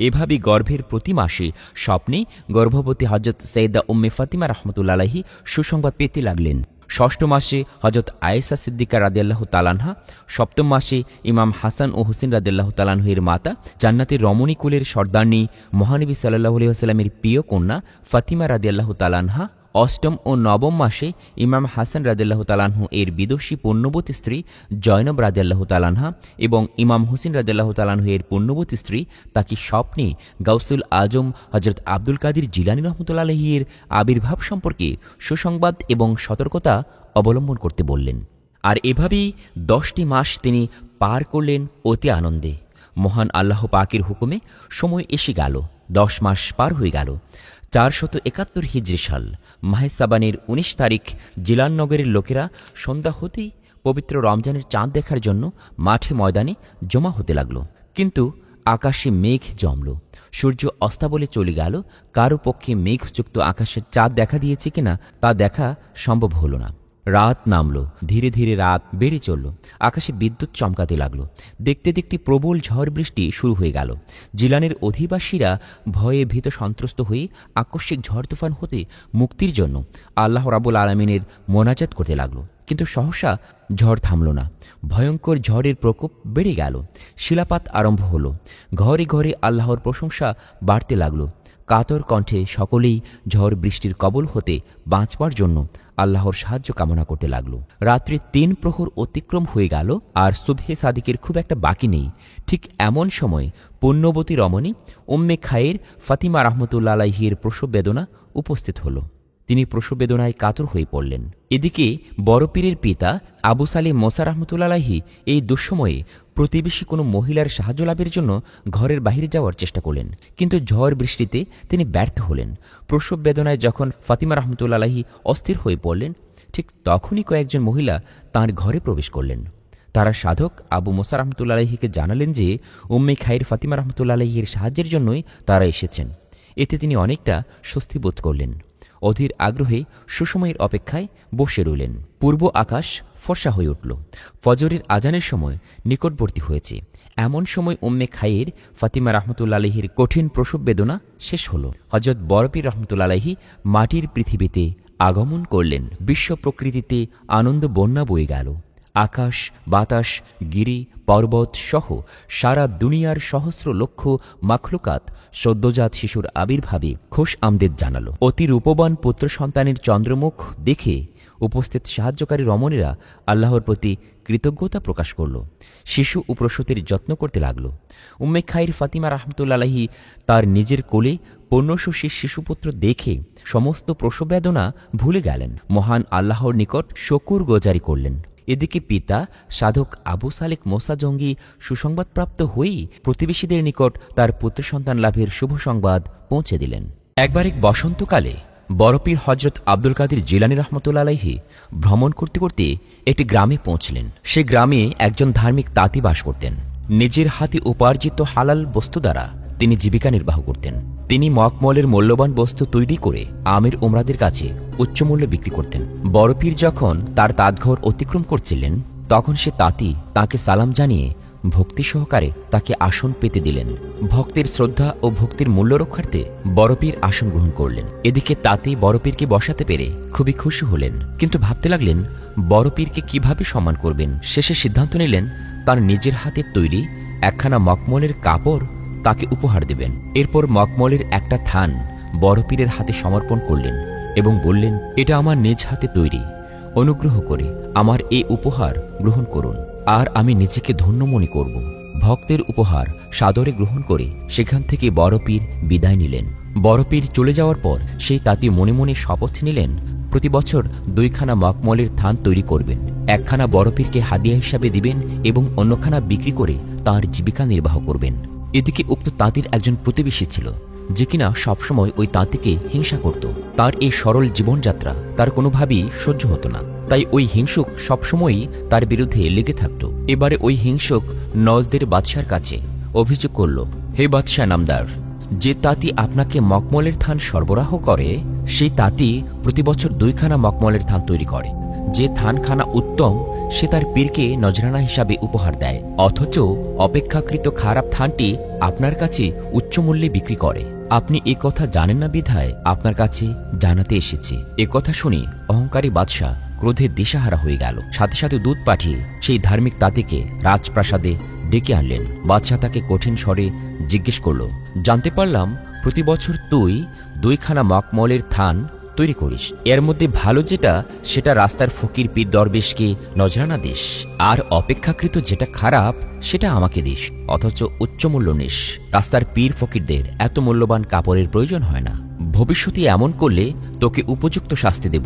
এভাবে গর্ভের প্রতি মাসে স্বপ্নে গর্ভবতী হজরত সৈয়দা উম্মে ফাতিমা রহমতুল্লা আলাইহি সুসংবাদ পেতে লাগলেন। ষষ্ঠ মাসে হজরত আয়েশা সিদ্দিকা রাদিয়াল্লাহু তাআলা আনহা, সপ্তম মাসে ইমাম হাসান ও হুসেন রাদিয়াল্লাহু তাআলা আনহুর মাতা জান্নাতের রমণী কুলের সর্দারনী মহানবী সাল্লাল্লাহু আলাইহি ওয়াসাল্লামের প্রিয় কন্যা ফাতিমা রাদিয়াল্লাহু তাআলা আনহা, অষ্টম ও নবম মাসে ইমাম হাসান রাদিয়াল্লাহু তাআলা আনহু এর বিদুষী পুণ্যবতী স্ত্রী জয়নব রাদিয়াল্লাহু তাআলা আনহা এবং ইমাম হুসেন রাদিয়াল্লাহু তাআলা আনহু এর পুণ্যবতী স্ত্রী তাকে স্বপ্নে গাউসুল আজম হযরত আব্দুল কাদির জিলানী রাহমাতুল্লাহি আলাইহি এর আবির্ভাব সম্পর্কে সুসংবাদ এবং সতর্কতা অবলম্বন করতে বললেন। আর এভাবেই 10টি মাস তিনি পার করলেন অতি আনন্দে। মহান আল্লাহ পাকের হুকুমে সময় এসে গেল। 10 মাস পার হয়ে গেল। 471 হিজরি সাল মাহে সাবানের 19 তারিখ জিলাননগরের লোকেরা সন্ধ্যা হতেই পবিত্র রমজানের চাঁদ দেখার জন্য মাঠে ময়দানে জমা হতে লাগল। কিন্তু আকাশে মেঘ জমল, সূর্য অস্তাবলে চলে গেল। কারো পক্ষে মেঘযুক্ত আকাশের চাঁদ দেখা দিয়েছে কিনা তা দেখা সম্ভব হল না। রাত নামল, ধীরে ধীরে রাত বেড়ে চলল। আকাশে বিদ্যুৎ চমকাতে লাগলো। দেখতে দেখতে প্রবল ঝড় বৃষ্টি শুরু হয়ে গেল। জিলানের অধিবাসীরা ভয়ে ভীত সন্ত্রস্ত হয়ে আকস্মিক ঝড় তুফান হতে মুক্তির জন্য আল্লাহ রাব্বুল আলামিনের মোনাজাত করতে লাগলো। কিন্তু সহসা ঝড় থামল না। ভয়ঙ্কর ঝড়ের প্রকোপ বেড়ে গেল। শিলাপাত আরম্ভ হল। ঘরে ঘরে আল্লাহর প্রশংসা বাড়তে লাগলো। কাতর কণ্ঠে সকলেই ঝড় বৃষ্টির কবল হতে বাঁচবার জন্য আল্লাহর সাহায্য কামনা করতে লাগলো। রাত্রি 3 প্রহর অতিক্রম হয়ে গেল, আর সুবহে সাদিকের খুব একটা বাকি নেই। ঠিক এমন সময় পুণ্যবতী রমণী উম্মে খায়ের ফাতিমা রহমতুল্লাহ আলাইহির প্রসব বেদনা উপস্থিত হল। তিনি প্রসব বেদনায় কাতর হয়ে পড়লেন। এদিকে বড় পীরের পিতা আবু সালেহ মোসা রহমতুল্লাহ আলাইহি এই দুঃসময়ে প্রতিবেশী কোনো মহিলার সাহায্য লাভের জন্য ঘরের বাহিরে যাওয়ার চেষ্টা করলেন, কিন্তু ঝড় বৃষ্টিতে তিনি ব্যর্থ হলেন। প্রসব বেদনায় যখন ফাতিমা রহমতুল্লাহ আলাইহি অস্থির হয়ে পড়লেন, ঠিক তখনই কয়েকজন মহিলা তাঁর ঘরে প্রবেশ করলেন। তারা সাধক আবু মোসা রহমতুল্লাহ আলাইহিকে জানালেন যে উম্মে খায়ের ফাতিমা রহমতুল্লাহ আলাইহির সাহায্যের জন্যই তারা এসেছেন। এতে তিনি অনেকটা স্বস্তি বোধ করলেন। অধীর আগ্রহে সুসময়ের অপেক্ষায় বসে রইলেন। পূর্ব আকাশ ফর্সা হয়ে উঠল। ফজরের আজানের সময় নিকটবর্তী হয়েছে। এমন সময় উম্মে খায়ের ফাতিমা রহমতুল্লাহ আলাইহির কঠিন প্রসব বেদনা শেষ হল। হযরত বড় পীর রহমতুল্লাহ আলাইহি মাটির পৃথিবীতে আগমন করলেন। বিশ্ব প্রকৃতিতে আনন্দ বন্যা বয়ে গেল। আকাশ, বাতাস, গিরি, পর্বত সহ সারা দুনিয়ার সহস্র লক্ষ মাখলুকাত সদ্যজাত শিশুর আবির্ভাবে খোশ আমদেদ জানালো। অতি রূপবান পুত্র সন্তানের চন্দ্রমুখ দেখে উপস্থিত সাহায্যকারী রমণীরা আল্লাহর প্রতি কৃতজ্ঞতা প্রকাশ করল। শিশু ও প্রসূতির যত্ন করতে লাগল। উম্মে খায়ের ফাতিমা রহমতুল্লাহ আলাইহি তার নিজের কোলে পূর্ণশোষী শিশুপুত্র দেখে সমস্ত প্রসব বেদনা ভুলে গেলেন। মহান আল্লাহর নিকট শকুর গোজারি করলেন। এদিকে পিতা সাধক আবু সালেক মোসা জঙ্গি সুসংবাদপ্রাপ্ত হয়েই প্রতিবেশীদের নিকট তার পুত্র সন্তান লাভের শুভ সংবাদ পৌঁছে দিলেন। একবার এক বসন্তকালে বড়পীর হজরত আব্দুল কাদের জিলানী রহমতুল্লাহ আলাইহি ভ্রমণ করতে করতে একটি গ্রামে পৌঁছলেন। সে গ্রামে একজন ধার্মিক তাঁতি বাস করতেন। নিজের হাতে উপার্জিত হালাল বস্তু দ্বারা তিনি জীবিকা নির্বাহ করতেন। তিনি মকমলের মূল্যবান বস্তু তৈরি করে আমির উমরাদের কাছে উচ্চ মূল্যে বিক্রি করতেন। বড়পীর যখন তার তাঁতঘর অতিক্রম করছিলেন, তখন সে তাঁতি তাকে সালাম জানিয়ে ভক্তি সহকারে তাকে আসন পেতে দিলেন। ভক্তের শ্রদ্ধা ও ভক্তির মূল্য রক্ষার্থে বড়পীর আসন গ্রহণ করলেন। এদিকে তাঁতি বড়পীরকে বসাতে পেরে খুবই খুশি হলেন, কিন্তু ভাবতে লাগলেন বড়পীরকে কিভাবে সম্মান করবেন। শেষে সিদ্ধান্ত নিলেন তার নিজের হাতের তৈরি একখানা মকমলের কাপড় তাকে উপহার দেবেন। এরপর মকমলের একটা থান বড়পীরের হাতে সমর্পণ করলেন এবং বললেন, এটা আমার নিজ হাতে তৈরি, অনুগ্রহ করে আমার এই উপহার গ্রহণ করুন, আর আমি নিজেকে ধন্য মনে করব। ভক্তের উপহার সাদরে গ্রহণ করে সেখান থেকে বড়পীর বিদায় নিলেন। বড়পীর চলে যাওয়ার পর সেই তাঁতি মনে মনে শপথ নিলেন প্রতি বছর 2খানা মকমলের থান তৈরি করবেন, একখানা বড়পীরকে হাদিয়া হিসাবে দিবেন এবং অন্যখানা বিক্রি করে তার জীবিকা নির্বাহ করবেন। এদিকে উক্ত তাঁতির একজন প্রতিবেশী ছিল, যে কিনা সবসময় ওই তাঁতিকে হিংসা করত। তার এই সরল জীবনযাত্রা তার কোনোভাবেই সহ্য হতো না, তাই ওই হিংসুক সবসময়ই তার বিরুদ্ধে লেগে থাকত। এবারে ওই হিংসুক নজদের বাদশার কাছে অভিযোগ করল, হে বাদশাহ নামদার, যে তাঁতি আপনাকে মকমলের থান সরবরাহ করে, সেই তাঁতি প্রতি বছর 2খানা মকমলের থান তৈরি করে। যে থানখানা উত্তম সে তার পীরকে নজরানা হিসাবে উপহার দেয়, অথচ অপেক্ষাকৃত খারাপ থানটি আপনার কাছে উচ্চ মূল্যে বিক্রি করে। আপনি এ কথা জানেন না বিধায় আপনার কাছে জানাতে এসেছে। এ কথা শুনে অহংকারী বাদশাহ ক্রোধে দিশাহারা হয়ে গেল। সাথে সাথে দূত পাঠিয়ে সেই ধার্মিক তাঁতিকে রাজপ্রাসাদে ডেকে আনলেন। বাদশাহ তাকে কঠিন স্বরে জিজ্ঞেস করল, জানতে পারলাম প্রতি বছর তুই 2খানা মকমলের থান তৈরি করিস, এর মধ্যে ভালো যেটা সেটা রাস্তার ফকির পীর দরবেশকে নজরানা দিস, আর অপেক্ষাকৃত যেটা খারাপ সেটা আমাকে দিস, অথচ উচ্চ মূল্য নিস। রাস্তার পীর ফকিরদের এত মূল্যবান কাপড়ের প্রয়োজন হয় না। ভবিষ্যতে এমন করলে তোকে উপযুক্ত শাস্তি দেব।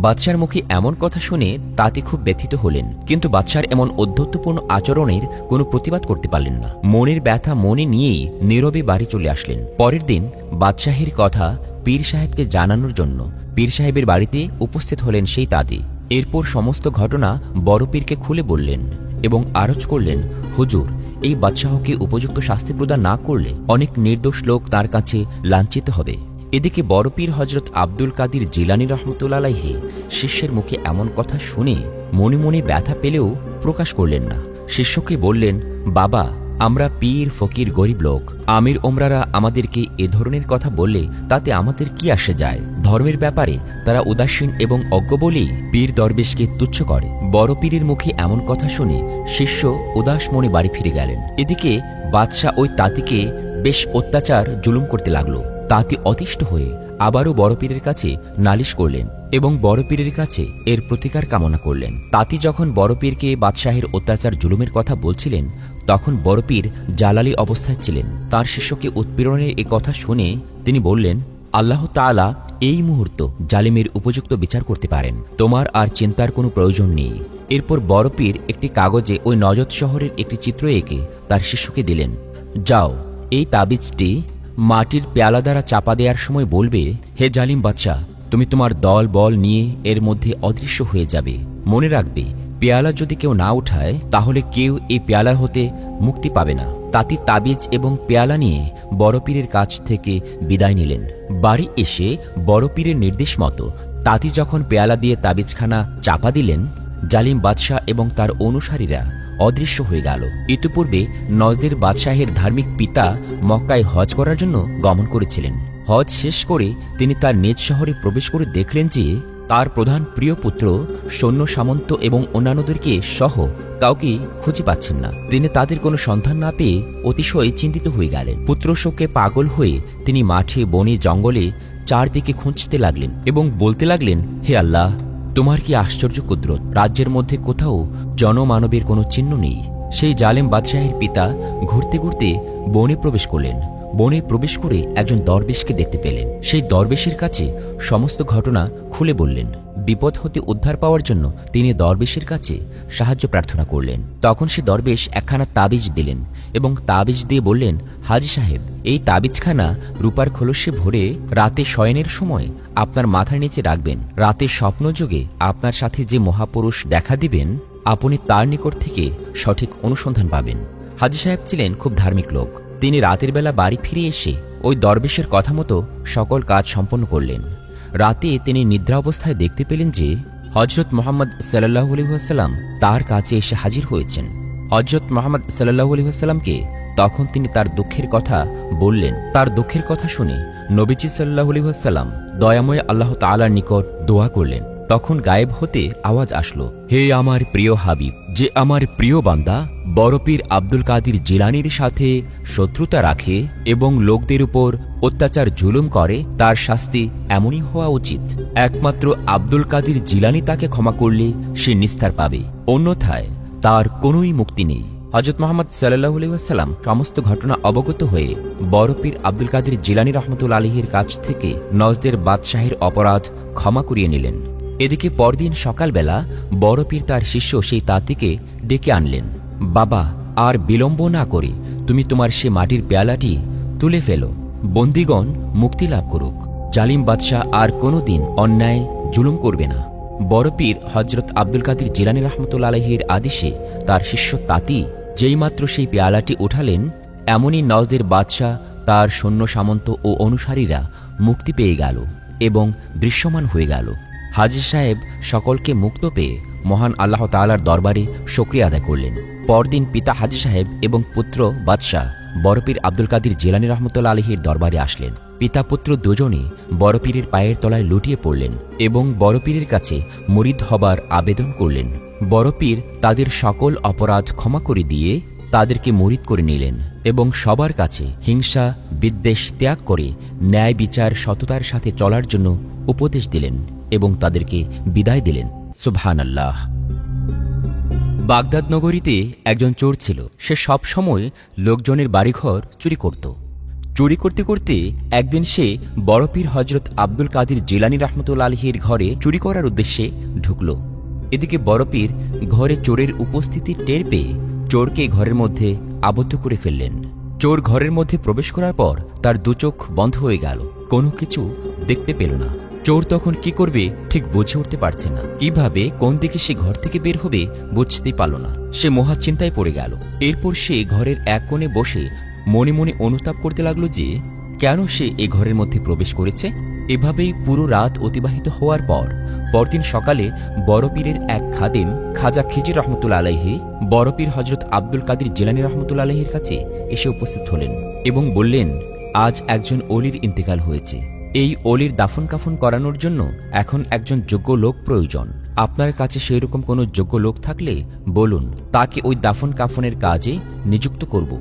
বাদশার মুখে এমন কথা শুনে তাঁতি খুব ব্যথিত হলেন, কিন্তু বাদশার এমন ঔদ্ধত্যপূর্ণ আচরণের কোনো প্রতিবাদ করতে পারলেন না। মনের ব্যথা মনে নিয়েই নীরবে বাড়ি চলে আসলেন। পরের দিন বাদশাহের কথা পীর সাহেবকে জানানোর জন্য পীর সাহেবের বাড়িতে উপস্থিত হলেন সেই তাঁতি। এরপর সমস্ত ঘটনা বড় পীরকে খুলে বললেন এবং আরজ করলেন, হুজুর, এই বাদশাহকে উপযুক্ত শাস্তি প্রদান না করলে অনেক নির্দোষ লোক তার কাছে লাঞ্ছিত হবে। এদিকে বড় পীর হজরত আব্দুল কাদের জিলানী রহমতুল্লাহ আলাইহি শিষ্যের মুখে এমন কথা শুনে মনে মনে ব্যথা পেলেও প্রকাশ করলেন না। শিষ্যকে বললেন, বাবা, আমরা পীর ফকির গরিব লোক, আমির ওমরারা আমাদেরকে এ ধরনের কথা বললে তাতে আমাদের কি আসে যায়? ধর্মের ব্যাপারে তারা উদাসীন এবং অজ্ঞ বলেই পীর দরবেশকে তুচ্ছ করে। বড় পীরের মুখে এমন কথা শুনে শিষ্য উদাস মনে বাড়ি ফিরে গেলেন। এদিকে বাদশাহ ওই তাঁতিকে বেশ অত্যাচার জুলুম করতে লাগলো। তাঁতি অতিষ্ঠ হয়ে আবারও বড় পীরের কাছে নালিশ করলেন এবং বড় পীরের কাছে এর প্রতিকার কামনা করলেন। তাঁতি যখন বড় পীরকে বাদশাহের অত্যাচার জুলুমের কথা বলছিলেন, তখন বড় পীর জালালি অবস্থায় ছিলেন। তার শিষ্যকে উৎপীড়নের এ কথা শুনে তিনি বললেন, আল্লাহ তাআলা এই মুহূর্ত জালিমের উপযুক্ত বিচার করতে পারেন, তোমার আর চিন্তার কোনো প্রয়োজন নেই। এরপর বড় পীর একটি কাগজে ওই নজদ শহরের একটি চিত্র এঁকে তার শিষ্যকে দিলেন, যাও, এই তাবিজটি মাটির পেয়ালা দ্বারা চাপা দেওয়ার সময় বলবে, হে জালিম বাদশাহ, তুমি তোমার দল বল নিয়ে এর মধ্যে অদৃশ্য হয়ে যাবে। মনে রাখবে, পেয়ালা যদি কেউ না উঠায় তাহলে কেউ এই পেয়ালা হতে মুক্তি পাবে না। তাঁতি তাবিজ এবং পেয়ালা নিয়ে বড় পীরের কাছ থেকে বিদায় নিলেন। বাড়ি এসে বড় পীরের নির্দেশ মতো তাঁতি যখন পেয়ালা দিয়ে তাবিজখানা চাপা দিলেন, জালিম বাদশাহ এবং তার অনুসারীরা অদৃশ্য হয়ে গেল। ইতিপূর্বে নজদের বাদশাহের ধার্মিক পিতা মক্কায় হজ করার জন্য গমন করেছিলেন। হজ শেষ করে তিনি তার নিজ শহরে প্রবেশ করে দেখলেন যে তার প্রধান প্রিয় পুত্র সৈন্য সামন্ত এবং অন্যান্যদেরকে সহ কাউকে খুঁজে পাচ্ছেন না। তিনি তাদের কোনো সন্ধান না পেয়ে অতিশয় চিন্তিত হয়ে গেলেন। পুত্র শোকে পাগল হয়ে তিনি মাঠে বনে জঙ্গলে চারদিকে খুঁজতে লাগলেন এবং বলতে লাগলেন, হে আল্লাহ, তোমার কি আশ্চর্য কুদরত! রাজ্যের মধ্যে কোথাও জনমানবের কোনো চিহ্ন নেই। সেই জালেম বাদশাহের পিতা ঘুরতে ঘুরতে বনে প্রবেশ করলেন। বনে প্রবেশ করে একজন দরবেশকে দেখতে পেলেন। সেই দরবেশের কাছে সমস্ত ঘটনা খুলে বললেন। বিপদ হতে উদ্ধার পাওয়ার জন্য তিনি দরবেশের কাছে সাহায্য প্রার্থনা করলেন। তখন সে দরবেশ একখানা তাবিজ দিলেন এবং তাবিজ দিয়ে বললেন, হাজী সাহেব, এই তাবিজখানা রূপার খোলসে ভরে রাতে শয়নের সময় আপনার মাথার নিচে রাখবেন। রাতে স্বপ্নযোগে আপনার সাথে যে মহাপুরুষ দেখা দিবেন, আপনি তার নিকট থেকে সঠিক অনুসন্ধান পাবেন। হাজী সাহেব ছিলেন খুব ধার্মিক লোক। তিনি রাতের বেলা বাড়ি ফিরে এসে ওই দরবেশের কথা মতো সকল কাজ সম্পন্ন করলেন। রাতে তিনি নিদ্রা অবস্থায় দেখতে পেলেন যে হজরত মোহাম্মদ সাল্লাল্লাহু আলাইহি ওয়াসাল্লাম তার কাছে এসে হাজির হয়েছেন। হজরত মোহাম্মদ সাল্লাল্লাহু আলাইহি ওয়াসাল্লামকে তখন তিনি তার দুঃখের কথা বললেন। তার দুঃখের কথা শুনে নবীজি সাল্লাল্লাহু আলাইহি ওয়াসাল্লাম দয়াময় আল্লাহ তাআলার নিকট দোয়া করলেন। তখন গায়েব হতে আওয়াজ আসলো, হে আমার প্রিয় হাবিব, যে আমার প্রিয় বান্দা বড় পীর আব্দুল কাদির জিলানীর সাথে শত্রুতা রাখে এবং লোকদের উপর অত্যাচার জুলুম করে, তার শাস্তি এমনই হওয়া উচিত। একমাত্র আব্দুল কাদির জিলানী তাকে ক্ষমা করলে সে নিস্তার পাবে, অন্যথায় তার কোনোই মুক্তি নেই। হযরত মুহাম্মদ সাল্লাল্লাহু আলাইহি ওয়াসাল্লাম সমস্ত ঘটনা অবগত হয়ে বড় পীর আব্দুল কাদির জিলানী রাহমাতুল্লাহ আলাইহির কাছ থেকে নজদের বাদশাহের অপরাধ ক্ষমা করিয়ে নিলেন। এদিকে পরদিন সকালবেলা বড় পীর তার শিষ্য সেই তাঁতিকে ডেকে আনলেন। বাবা, আর বিলম্ব না করে তুমি তোমার সে মাটির পেয়ালাটি তুলে ফেলো, বন্দীগণ মুক্তি লাভ করুক। জালিম বাদশাহ আর কোনোদিন অন্যায় জুলুম করবে না। বড় পীর হযরত আব্দুল কাদির জিলানী রাহমাতুল্লাহ আলাইহির আদেশে তার শিষ্য তাঁতি যেইমাত্র সেই পেয়ালাটি উঠালেন, এমনই নজদের বাদশাহ, তার সৈন্য সামন্ত ও অনুসারীরা মুক্তি পেয়ে গেল এবং দৃশ্যমান হয়ে গেল। হাজী সাহেব সকলকে মুক্ত পেয়ে মহান আল্লাহ তাআলার দরবারে শুকরিয়া আদায় করলেন। পরদিন পিতা হাজী সাহেব এবং পুত্র বাদশাহ বড় পীর আব্দুল কাদির জিলানী রাহমাতুল্লাহ আলাইহির দরবারে আসলেন। পিতা পুত্র দুজনে বড় পীরের পায়ের তলায় লুটিয়ে পড়লেন এবং বড় পীরের কাছে মুরিদ হবার আবেদন করলেন। বড় পীর তাদের সকল অপরাধ ক্ষমা করে দিয়ে তাদেরকে মুরিদ করে নিলেন এবং সবার কাছে হিংসা বিদ্বেষ ত্যাগ করে ন্যায় বিচার সততার সাথে চলার জন্য উপদেশ দিলেন এবং তাদেরকে বিদায় দিলেন। সুবহানাল্লাহ। বাগদাদ নগরীতে একজন চোর ছিল। সে সব সময় লোকজনের বাড়িঘর চুরি করত। চুরি করতে করতে একদিন সে বড় পীর হযরত আব্দুল কাদির জিলানী রাহমাতুল্লাহ আলাইহির ঘরে চুরি করার উদ্দেশ্যে ঢুকল। এদিকে বড় পীর ঘরে চোরের উপস্থিতি টের পেয়ে চোরকে ঘরের মধ্যে আবদ্ধ করে ফেললেন। চোর ঘরের মধ্যে প্রবেশ করার পর তার দু চোখ বন্ধ হয়ে গেল, কোনো কিছু দেখতে পেল না। চোর তখন কি করবে ঠিক বুঝে উঠতে পারছে না। কিভাবে কোন দিকে সে ঘর থেকে বের হবে বুঝতেই পারল না। সে মহা চিন্তায় পড়ে গেল। এরপর সে ঘরের এক কোণে বসে মনে মনে অনুতাপ করতে লাগলো যে কেন সে এ ঘরের মধ্যে প্রবেশ করেছে। এভাবেই পুরো রাত অতিবাহিত হওয়ার পর পরদিন সকালে বড় পীরের এক খাদেম খাজা খিজির রহমতুল্লাহ আলাইহি বড় পীর হযরত আব্দুল কাদির জিলানী রহমতুল্লাহ আলাইহির কাছে এসে উপস্থিত হলেন এবং বললেন, আজ একজন অলির ইন্তেকাল হয়েছে। এই অলির দাফন কাফন করানোর জন্য এখন একজন যোগ্য লোক প্রয়োজন। আপনার কাছে সেই রকম কোনো যোগ্য লোক থাকলে বলুন, তাকে ওই দাফন কাফনের কাজে নিযুক্ত করব।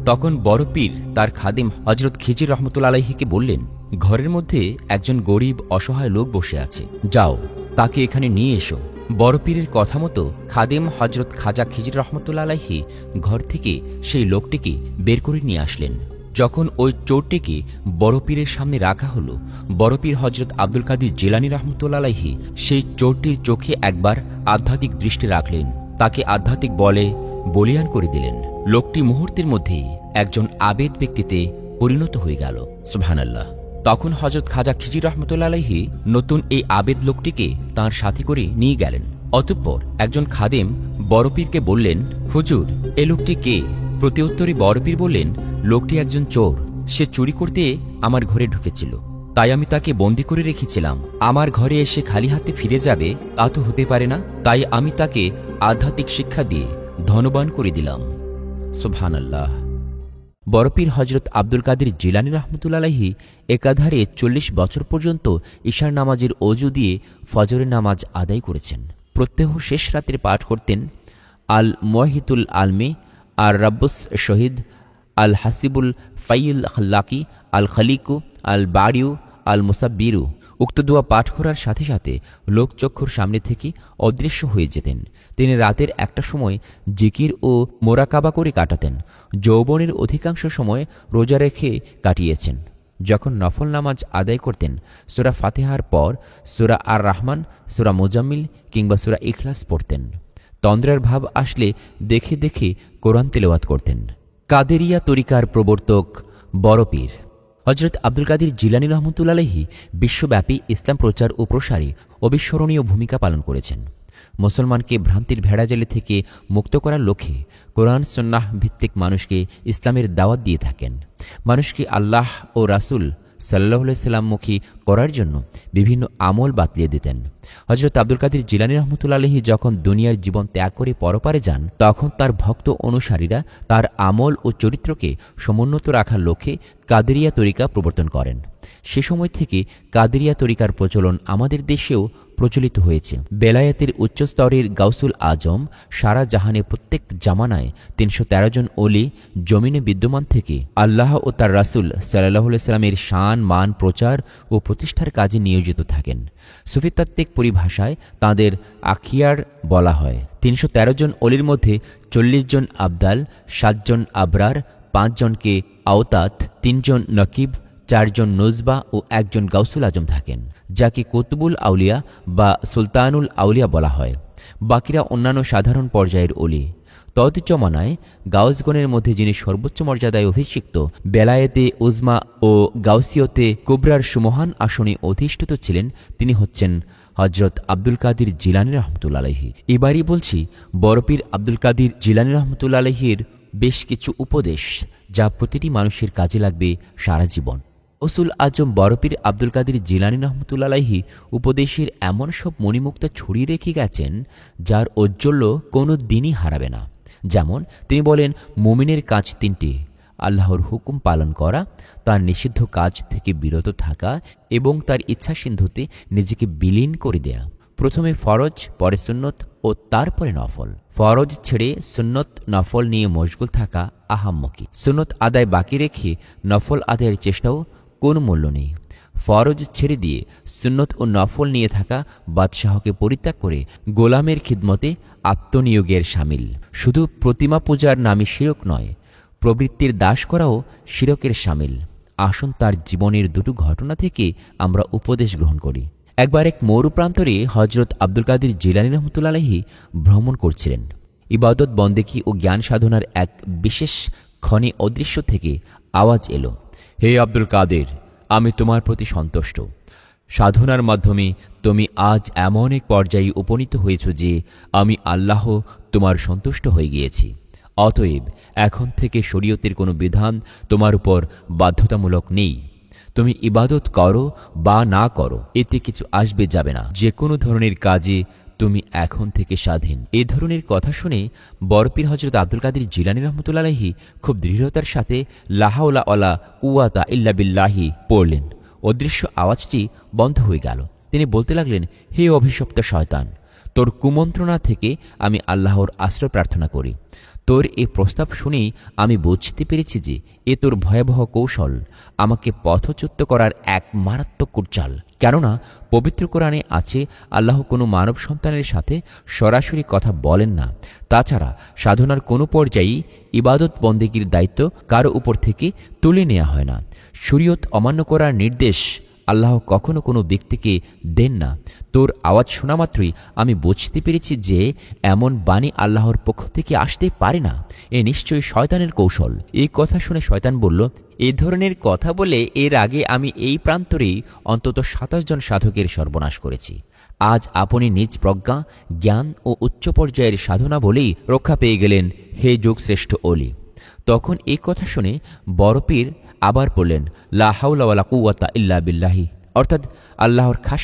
তখন বড় পীর তার খাদেম হযরত খিজির রহমতুল্লাহ আলাইহিকে বললেন, ঘরের মধ্যে একজন গরিব অসহায় লোক বসে আছে, যাও তাকে এখানে নিয়ে এসো। বড় পীরের কথা মতো খাদেম হযরত খাজা খিজির রহমতুল্লাহ আলাইহি ঘর থেকে সেই লোকটিকে বের করে নিয়ে আসলেন। যখন ওই চোরটিকে বড় পীরের সামনে রাখা হলো, বড় পীর হযরত আব্দুল কাদির জিলানী রাহমাতুল্লাহ আলাইহি সেই চোরটির চোখে একবার আধ্যাত্মিক দৃষ্টি রাখলেন, তাকে আধ্যাত্মিক বলে বলিয়ান করে দিলেন। লোকটি মুহূর্তের মধ্যেই একজন আবেদ ব্যক্তিতে পরিণত হয়ে গেল। সুবহানাল্লাহ। তখন হযরত খাজা খিজির রহমতুল্লাহ আলাইহি নতুন এই আবেদ লোকটিকে তাঁর সাথে করে নিয়ে গেলেন। অতঃপর একজন খাদেম বড় পীরকে বললেন, হুজুর, এ লোকটি কে? প্রত্যুত্তরে বড় পীর বললেন, লোকটি একজন চোর। সে চুরি করতে আমার ঘরে ঢুকেছিল, তাই আমি তাকে বন্দী করে রেখেছিলাম। আমার ঘরে এসে খালি হাতে ফিরে যাবে তা তো হতে পারে না, তাই আমি তাকে আধ্যাত্মিক শিক্ষা দিয়ে ধনবান করে দিলাম। সুবহানাল্লাহ। বড় পীর হযরত আব্দুল কাদির জিলানী রাহমাতুল্লাহ আলাইহি একাধারে 40 বছর পর্যন্ত ঈশার নামাজের অজু দিয়ে ফজরের নামাজ আদায় করেছেন। প্রত্যহ শেষ রাতের পাঠ করতেন আল মুওয়াহিতুল আলমী, আর রাব্বুস শহীদ, আল হাসিবুল ফাইল খাল্লাকি, আল খালিকু, আল বাড়িউ, আল মুসাব্বিরু। উক্ত দোয়া পাঠ করার সাথে সাথে লোকচক্ষুর সামনে থেকে অদৃশ্য হয়ে যেতেন। তিনি রাতের একটা সময় জিকির ও মোরাকাবা করে কাটাতেন। যৌবনের অধিকাংশ সময় রোজা রেখে কাটিয়েছেন। যখন নফল নামাজ আদায় করতেন সূরা ফাতিহার পর সূরা আর রহমান, সূরা মুজাম্মিল কিংবা সূরা ইখলাস পড়তেন। তন্দ্রার ভাব আসলে দেখে দেখে কোরআন তেলাওয়াত করতেন। কাদেরিয়া তরিকার প্রবর্তক বড় পীর হযরত আব্দুল কাদির জিলানী রহমতুল্লাহ আলাইহি বিশ্বব্যাপী ইসলাম প্রচার ও প্রসারে অবিস্মরণীয় ভূমিকা পালন করেছেন। মুসলমানকে ভ্রান্তির ভেড়াজালি থেকে মুক্ত করার লক্ষ্যে কোরআন সুন্নাহ ভিত্তিক মানুষকে ইসলামের দাওয়াত দিয়ে থাকেন। মানুষকে আল্লাহ ও রাসূল সাল্লাল্লাহু আলাইহি সাল্লামমুখী করার জন্য বিভিন্ন আমল বাতলিয়ে দিতেন। হযরত আব্দুল কাদির জিলানী রহমতুল্লাহ আলাইহি যখন দুনিয়ার জীবন ত্যাগ করে পরপারে যান, তখন তার ভক্ত অনুসারীরা তার আমল ও চরিত্রকে সমুন্নত রাখার লক্ষ্যে কাদেরিয়া তরিকা প্রবর্তন করেন। সে সময় থেকে কাদেরিয়া তরিকার প্রচলন আমাদের দেশেও প্রচলিত হয়েছে। বেলায়েতের উচ্চস্তরের গাউসুল আজম সারা জাহানে প্রত্যেক জামানায় ৩১৩ জন ওলি জমিনে বিদ্যমান থেকে আল্লাহ ও তার রাসূল সাল্লাল্লাহু আলাইহি সাল্লামের শান মান প্রচার ও প্রতিষ্ঠার কাজে নিয়োজিত থাকেন। সুফিতাত্ত্বিক পরিভাষায় তাঁদের আখিয়ার বলা হয়। ৩১৩ জন অলির মধ্যে ৪০ জন আবদাল, ৭ জন আবরার, ৫ জনকে আওতাত, ৩ জন নকিব, ৪ জন নজবা ও ১ জন গাউসুল আজম থাকেন, যাকে কুতুবুল আউলিয়া বা সুলতানুল আউলিয়া বলা হয়। বাকিরা অন্যান্য সাধারণ পর্যায়ের অলি। তৎজমানায় গাউসগণের মধ্যে যিনি সর্বোচ্চ মর্যাদায় অভিষিক্ত, বেলায়েতে উজমা ও গাউসিয়তে কুবরার সুমহান আসনে অধিষ্ঠিত ছিলেন, তিনি হচ্ছেন হযরত আব্দুল কাদির জিলানী রহমতুল্লাহ আলাইহি। এবারই বলছি বড়পীর আব্দুল কাদির জিলানী রহমতুল্লাহ আলাইহির বেশ কিছু উপদেশ, যা প্রতিটি মানুষের কাজে লাগবে সারা জীবন। গৌসুল আজম বড়পীর আব্দুল কাদির জিলানী রহমতুল্লাহ আলাইহি উপদেশের এমন সব মণিমুক্তা ছড়িয়ে রেখে গেছেন, যার ঔজ্জ্বল্য কোনো দিনই হারাবে না। যেমন তিনি বলেন, মুমিনের কাজ তিনটি: আল্লাহর হুকুম পালন করা, তার নিষিদ্ধ কাজ থেকে বিরত থাকা এবং তার ইচ্ছাসিন্ধুতে নিজেকে বিলীন করে দেয়া। প্রথমে ফরজ, পরে সুন্নত ও তারপরে নফল। ফরজ ছেড়ে সুন্নত নফল নিয়ে মশগুল থাকা আহাম্মকি। সুন্নত আদায় বাকি রেখে নফল আদায়ের চেষ্টাও কোনো মূল্য নেই। ফরজ ছেড়ে দিয়ে সুন্নত ও নফল নিয়ে থাকা বাদশাহকে পরিত্যাগ করে গোলামের খিদমতে আত্মনিয়োগের শামিল। শুধু প্রতিমা পূজার নামে শিরক নয়, প্রবৃত্তির দাস করাও শিরকের শামিল। আসুন তার জীবনের দুটো ঘটনা থেকে আমরা উপদেশ গ্রহণ করি। একবার এক মরু প্রান্তরে হযরত আব্দুল কাদির জিলানী রহমতুল্লাহ আলাইহি ভ্রমণ করছিলেন। ইবাদত বন্দেগী ও জ্ঞান সাধনার এক বিশেষ ক্ষণে অদৃশ্য থেকে আওয়াজ এলো, হে আব্দুল কাদের, আমি তোমার প্রতি সন্তুষ্ট। সাধনার মাধ্যমে তুমি আজ এমন এক পর্যায়ে উপনীত হয়েছ যে আমি আল্লাহ তোমার সন্তুষ্ট হয়ে গিয়েছি। অতএব এখন থেকে শরীয়তের কোনো বিধান তোমার উপর বাধ্যতামূলক নেই। তুমি ইবাদত করো বা না করো, এতে কিছু আসবে যাবে না। যে কোনো ধরনের কাজে তুমি এখন থেকে স্বাধীন। এ ধরনের কথা শুনে বড়পীর হযরত আব্দুল কাদির জিলানী রহমতুল্লাহ আলাইহি খুব দৃঢ়তার সাথে লা হাওলা ওয়ালা কুওয়াতা ইল্লা বিল্লাহি পড়লেন। অদৃশ্য আওয়াজটি বন্ধ হয়ে গেল। তিনি বলতে লাগলেন, হে অভিশপ্ত শয়তান, তোর কুমন্ত্রণা থেকে আমি আল্লাহর আশ্রয় প্রার্থনা করি। তোর এ প্রস্তাব শুনেই আমি বুঝতে পেরেছি যে এ তোর ভয়াবহ কৌশল, আমাকে পথচ্যুত করার এক মারাত্মক কুটচাল। কেননা পবিত্র কোরআনে আছে, আল্লাহ কোনো মানব সন্তানের সাথে সরাসরি কথা বলেন না। তাছাড়া সাধনার কোনো পর্যায়েই ইবাদত বন্দেগীর দায়িত্ব কারো উপর থেকে তুলে নেওয়া হয় না। শরীয়ত অমান্য করার নির্দেশ আল্লাহ কখনো কোনো ব্যক্তিকে দেন না। তোর আওয়াজ শোনা মাত্রই আমি বুঝতে পেরেছি যে এমন বাণী আল্লাহর পক্ষ থেকে আসতে পারে না। এ নিশ্চয়ই শয়তানের কৌশল। এই কথা শুনে শয়তান বলল, এ ধরনের কথা বলে এর আগে আমি এই প্রান্তরেই অন্তত ২৭ জন সাধকের সর্বনাশ করেছি। আজ আপনি নিজ প্রজ্ঞা, জ্ঞান ও উচ্চ পর্যায়ের সাধনা বলেই রক্ষা পেয়ে গেলেন, হে যুগশ্রেষ্ঠ অলি। তখন এই কথা শুনে বড়পীর আবার বললেন, লা হাওলা ওয়ালা কুওয়াতা ইল্লা বিল্লাহি, অর্থাৎ আল্লাহর খাস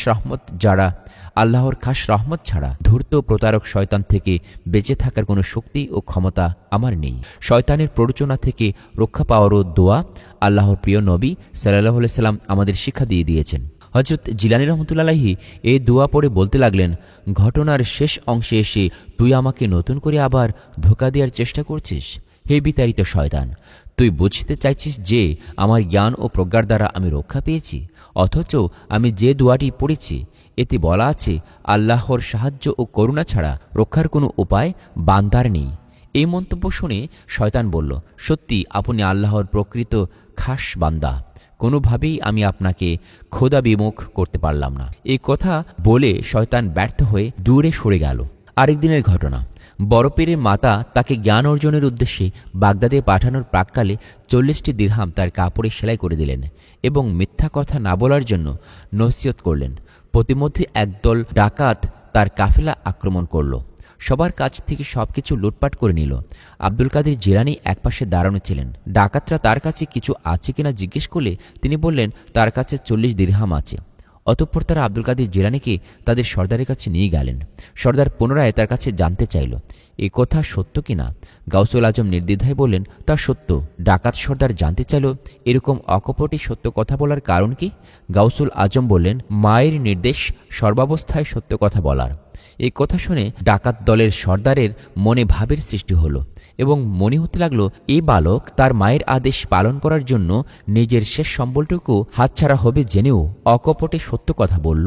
রহমত ছাড়া ধূর্ত প্রতারক শয়তান থেকে বেঁচে থাকার কোনো শক্তি ও ক্ষমতা আমার নেই। শয়তানের প্ররোচনা থেকে রক্ষা পাওয়ারও দোয়া আল্লাহর প্রিয় নবী সাল্লাল্লাহু আলাইহি সাল্লাম আমাদের শিক্ষা দিয়ে দিয়েছেন। হযরত জিলানী রহমতুল্লাহ আলাইহি এই দোয়া পড়ে বলতে লাগলেন, ঘটনার শেষ অংশে এসে তুই আমাকে নতুন করে আবার ধোঁকা দেওয়ার চেষ্টা করছিস। হে বিতাড়িত শয়তান, তুই বুঝতে চাইছিস যে আমার জ্ঞান ও প্রজ্ঞার দ্বারা আমি রক্ষা পেয়েছি, অথচ আমি যে দোয়াটি পড়েছি এতে বলা আছে আল্লাহর সাহায্য ও করুণা ছাড়া রক্ষার কোনো উপায় বান্দার নেই। এই মন্তব্য শুনে শয়তান বলল, সত্যি আপনি আল্লাহর প্রকৃত খাস বান্দা, কোনোভাবেই আমি আপনাকে খোদা বিমুখ করতে পারলাম না। এই কথা বলে শয়তান ব্যর্থ হয়ে দূরে সরে গেল। আরেকদিনের ঘটনা, বড় পীরের মাতা তাকে জ্ঞান অর্জনের উদ্দেশ্যে বাগদাদে পাঠানোর প্রাক্কালে 40টি দিরহাম তার কাপড়ে সেলাই করে দিলেন এবং মিথ্যা কথা না বলার জন্য নসিহত করলেন। প্রতিমধ্যে একদল ডাকাত তার কাফেলা আক্রমণ করল, সবার কাছ থেকে সবকিছু লুটপাট করে নিল। আব্দুল কাদের জিলানী একপাশে দাঁড়ানো ছিলেন। ডাকাতরা তার কাছে কিছু আছে কিনা জিজ্ঞেস করলে তিনি বললেন তার কাছে 40 দিরহাম আছে। অতঃপর তারা আব্দুল কাদের জিলানীকে তাদের সর্দারের কাছে নিয়ে গেলেন। সর্দার পুনরায় তার কাছে জানতে চাইল এ কথা সত্য কিনা। গাউসুল আজম নির্দ্বিধায় বললেন তা সত্য। ডাকাত সর্দার জানতে চাইল এরকম অকপটে সত্য কথা বলার কারণ কি। গাউসুল আজম বললেন মায়ের নির্দেশ সর্বাবস্থায় সত্য কথা বলার। এই কথা শুনে ডাকাত দলের সর্দারের মনে ভাবের সৃষ্টি হল এবং মনে হতে লাগলো এই বালক তার মায়ের আদেশ পালন করার জন্য নিজের শেষ সম্বলটুকু হাতছাড়া হবে জেনেও অকপটে সত্য কথা বলল।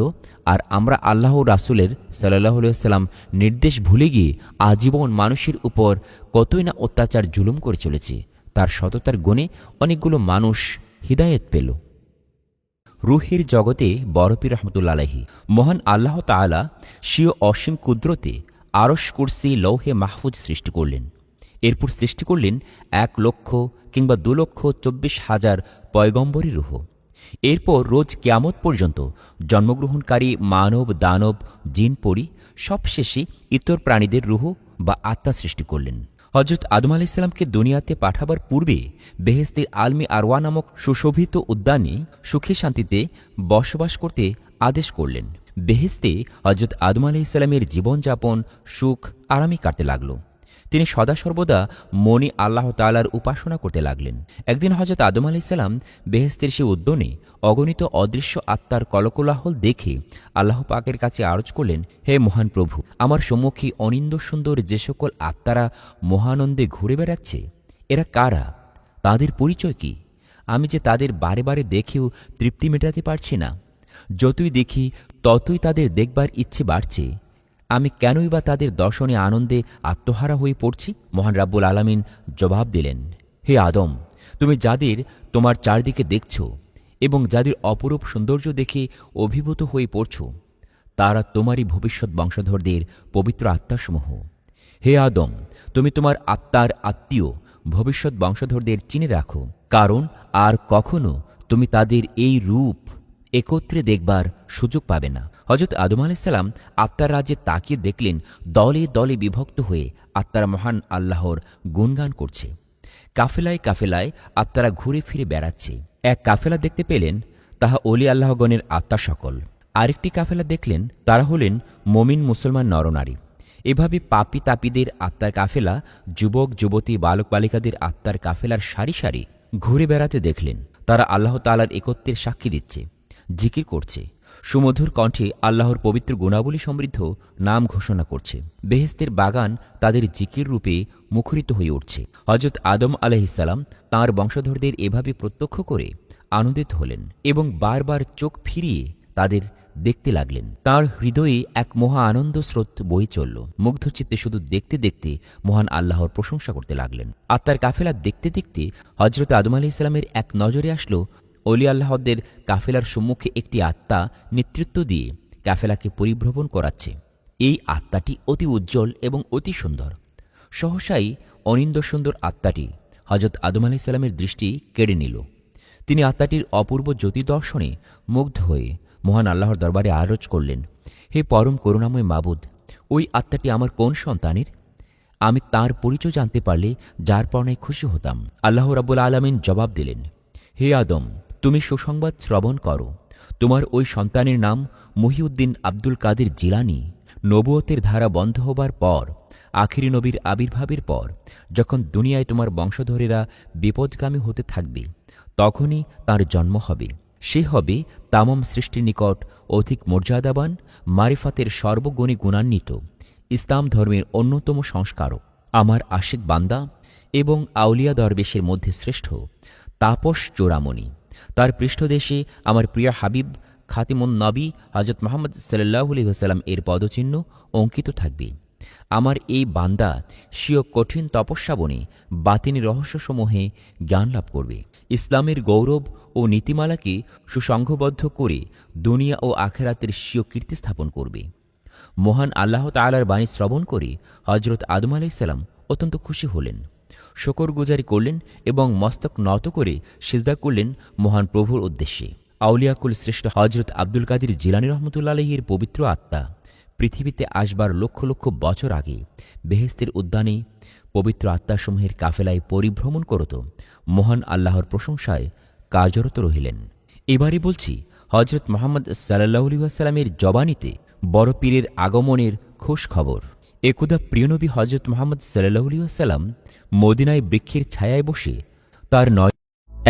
আর আমরা আল্লাহ রাসূলের সাল্লাল্লাহু আলাইহি ওয়াসাল্লাম নির্দেশ ভুলে গিয়ে আজীবন মানুষের উপর কতই না অত্যাচার জুলুম করে চলেছি। তার সততার গুণে অনেকগুলো মানুষ হিদায়েত পেল। রুহের জগতে বড় পীর রহমতুল্লাহ আলাইহি মহান আল্লাহ তাআলা স্বীয় অসীম কুদরতে আরশ কুরসি লৌহে মাহফুজ সৃষ্টি করলেন। এরপর সৃষ্টি করলেন 1,00,000 কিংবা 2,24,000 পয়গম্বরী রুহ। এরপর রোজ কিয়ামত পর্যন্ত জন্মগ্রহণকারী মানব দানব জিন পরি সবশেষে ইতর প্রাণীদের রুহ বা আত্মা সৃষ্টি করলেন। হজরত আদম আলাইহিসসালামকে দুনিয়াতে পাঠাবার পূর্বে বেহেশতের আলমি আরওয়া নামক সুশোভিত উদ্যানে সুখে শান্তিতে বসবাস করতে আদেশ করলেন। বেহেশতে হজরত আদম আলাইহিসসালামের জীবনযাপন সুখ আরামে কাটতে লাগল। তিনি সদা সর্বদা মনে আল্লাহ তাআলার উপাসনা করতে লাগলেন। একদিন হজরত আদম আলাইহিসসালাম বেহেশতের সে উদ্যানে অগণিত অদৃশ্য আত্মার কলকোলাহল দেখে আল্লাহ পাকের কাছে আরজ করলেন, হে মহান প্রভু, আমার সম্মুখে অনিন্দ সুন্দর যে সকল আত্মারা মহানন্দে ঘুরে বেড়াচ্ছে, এরা কারা? তাদের পরিচয় কি? আমি যে তাদের বারে বারে দেখেও তৃপ্তি মেটাতে পারছি না। যতই দেখি ততই তাদের দেখবার ইচ্ছে বাড়ছে। আমি কেনই বা তাদের দর্শনে আনন্দে আত্মহারা হয়ে পড়ছি? মহান রাব্বুল আলামিন জবাব দিলেন, হে আদম, তুমি যাদের তোমার চারদিকে দেখছ এবং যাদের অপরূপ সৌন্দর্য দেখে অভিভূত হয়ে পড়ছ, তারা তোমারই ভবিষ্যৎ বংশধরদের পবিত্র আত্মাসমূহ। হে আদম, তুমি তোমার আত্মার আত্মীয় ভবিষ্যৎ বংশধরদের চিনে রাখো, কারণ আর কখনো তুমি তাদের এই রূপ একত্রে দেখবার সুযোগ পাবে না। হজরত আদম আলাইহিসসালাম আত্মার রাজ্যে তাকিয়ে দেখলেন দলে দলে বিভক্ত হয়ে আত্মারা মহান আল্লাহর গুণগান করছে। কাফেলায় কাফেলায় আত্মারা ঘুরে ফিরে বেড়াচ্ছে। এক কাফেলা দেখতে পেলেন, তাহা অলি আল্লাহগণের আত্মা সকল। আরেকটি কাফেলা দেখলেন, তারা হলেন মমিন মুসলমান নরনারী। এভাবে পাপী তাপীদের আত্মার কাফেলা, যুবক যুবতী বালক বালিকাদের আত্মার কাফেলার সারি সারি ঘুরে বেড়াতে দেখলেন। তারা আল্লাহ তাআলার একত্বের সাক্ষী দিচ্ছে, জিকির করছে, সুমধুর কণ্ঠে আল্লাহর পবিত্র গুণাবলী সমৃদ্ধ নাম ঘোষণা করছে। বেহেশতের বাগান তাদের জিকির রূপে মুখরিত হয়ে উঠছে। হজরত আদম আলাইহিসসালাম তাঁর বংশধরদের এভাবে প্রত্যক্ষ করে আনন্দিত হলেন এবং বারবার চোখ ফিরিয়ে তাদের দেখতে লাগলেন। তাঁর হৃদয়ে এক মহা আনন্দ স্রোত বয়ে চলল। মুগ্ধচিত্তে শুধু দেখতে দেখতে মহান আল্লাহর প্রশংসা করতে লাগলেন। আত্মার কাফেলা দেখতে দেখতে হজরত আদম আলাইহিসসালামের এক নজরে আসলো অলি আল্লাহদের কাফেলার সম্মুখে একটি আত্মা নেতৃত্ব দিয়ে কাফেলাকে পরিভ্রমণ করাচ্ছে। এই আত্মাটি অতি উজ্জ্বল এবং অতি সুন্দর। সহসাই অনিন্দ সুন্দর আত্মাটি হজরত আদম আলাইহিসসালামের দৃষ্টি কেড়ে নিল। তিনি আত্মাটির অপূর্ব জ্যোতি দর্শনে মুগ্ধ হয়ে মহান আল্লাহর দরবারে আরজ করলেন, হে পরম করুণাময় মাবুদ, ওই আত্মাটি আমার কোন সন্তানের? আমি তার পরিচয় জানতে পারলে যার পরনায় খুশি হতাম। আল্লাহ রাব্বুল আলামিন জবাব দিলেন, হে আদম, তুমি সুসংবাদ শ্রবণ করো। তোমার ওই সন্তানের নাম মহিউদ্দিন আব্দুল কাদের জিলানী। নবুয়তের ধারা বন্ধ হবার পর, আখিরি নবীর আবির্ভাবের পর, যখন দুনিয়ায় তোমার বংশধরেরা বিপদগামী হতে থাকবে, তখনই তার জন্ম হবে। সে হবে তামাম সৃষ্টির নিকট অধিক মর্যাদাবান, মারিফাতের সর্বগুণে গুণান্বিত, ইসলাম ধর্মের অন্যতম সংস্কারক, আমার আশিক বান্দা এবং আউলিয়া দরবেশের মধ্যে শ্রেষ্ঠ, তাপস চূড়ামণি। তার পৃষ্ঠদেশে আমার প্রিয় হাবিব খাতিমুন নবী হযরত মুহাম্মদ সাল্লাল্লাহু আলাইহি ওয়াসাল্লাম এর পদচিহ্ন অঙ্কিত থাকবে। আমার এই বান্দা স্বীয় কঠিন তপস্যাবনে বাতিনি রহস্যসমূহে জ্ঞান লাভ করবে, ইসলামের গৌরব ও নীতিমালাকে সুসংঘবদ্ধ করে দুনিয়া ও আখেরাতের স্বীয় কীর্তি স্থাপন করবে। মহান আল্লাহ তাআলার বাণী শ্রবণ করে হজরত আদম আলাইহিসসালাম অত্যন্ত খুশি হলেন, শকরগুজারি করলেন এবং মস্তক নত করে সিজদা করলেন মহান প্রভুর উদ্দেশ্যে। আউলিয়াকুল শ্রেষ্ঠ হজরত আব্দুল কাদির জিলানী রহমতুল্লাহ আলাইহির পবিত্র আত্মা পৃথিবীতে আসবার লক্ষ লক্ষ বছর আগে বেহেশতের উদ্যানে পবিত্র আত্মাসমূহের কাফেলায় পরিভ্রমণ করত মহান আল্লাহর প্রশংসায় কার্যরত রহিলেন। এবারে বলছি হজরত মোহাম্মদ সাল্লাল্লাহু আলাইহি ওয়াসাল্লামের জবানিতে বড় পীরের আগমনের খোঁজ খবর। একদা প্রিয়নবী হজরত মোহাম্মদ সাল্লাল্লাহু আলাইহি ওয়াসাল্লাম মদিনায় বৃক্ষের ছায়ায় বসে তার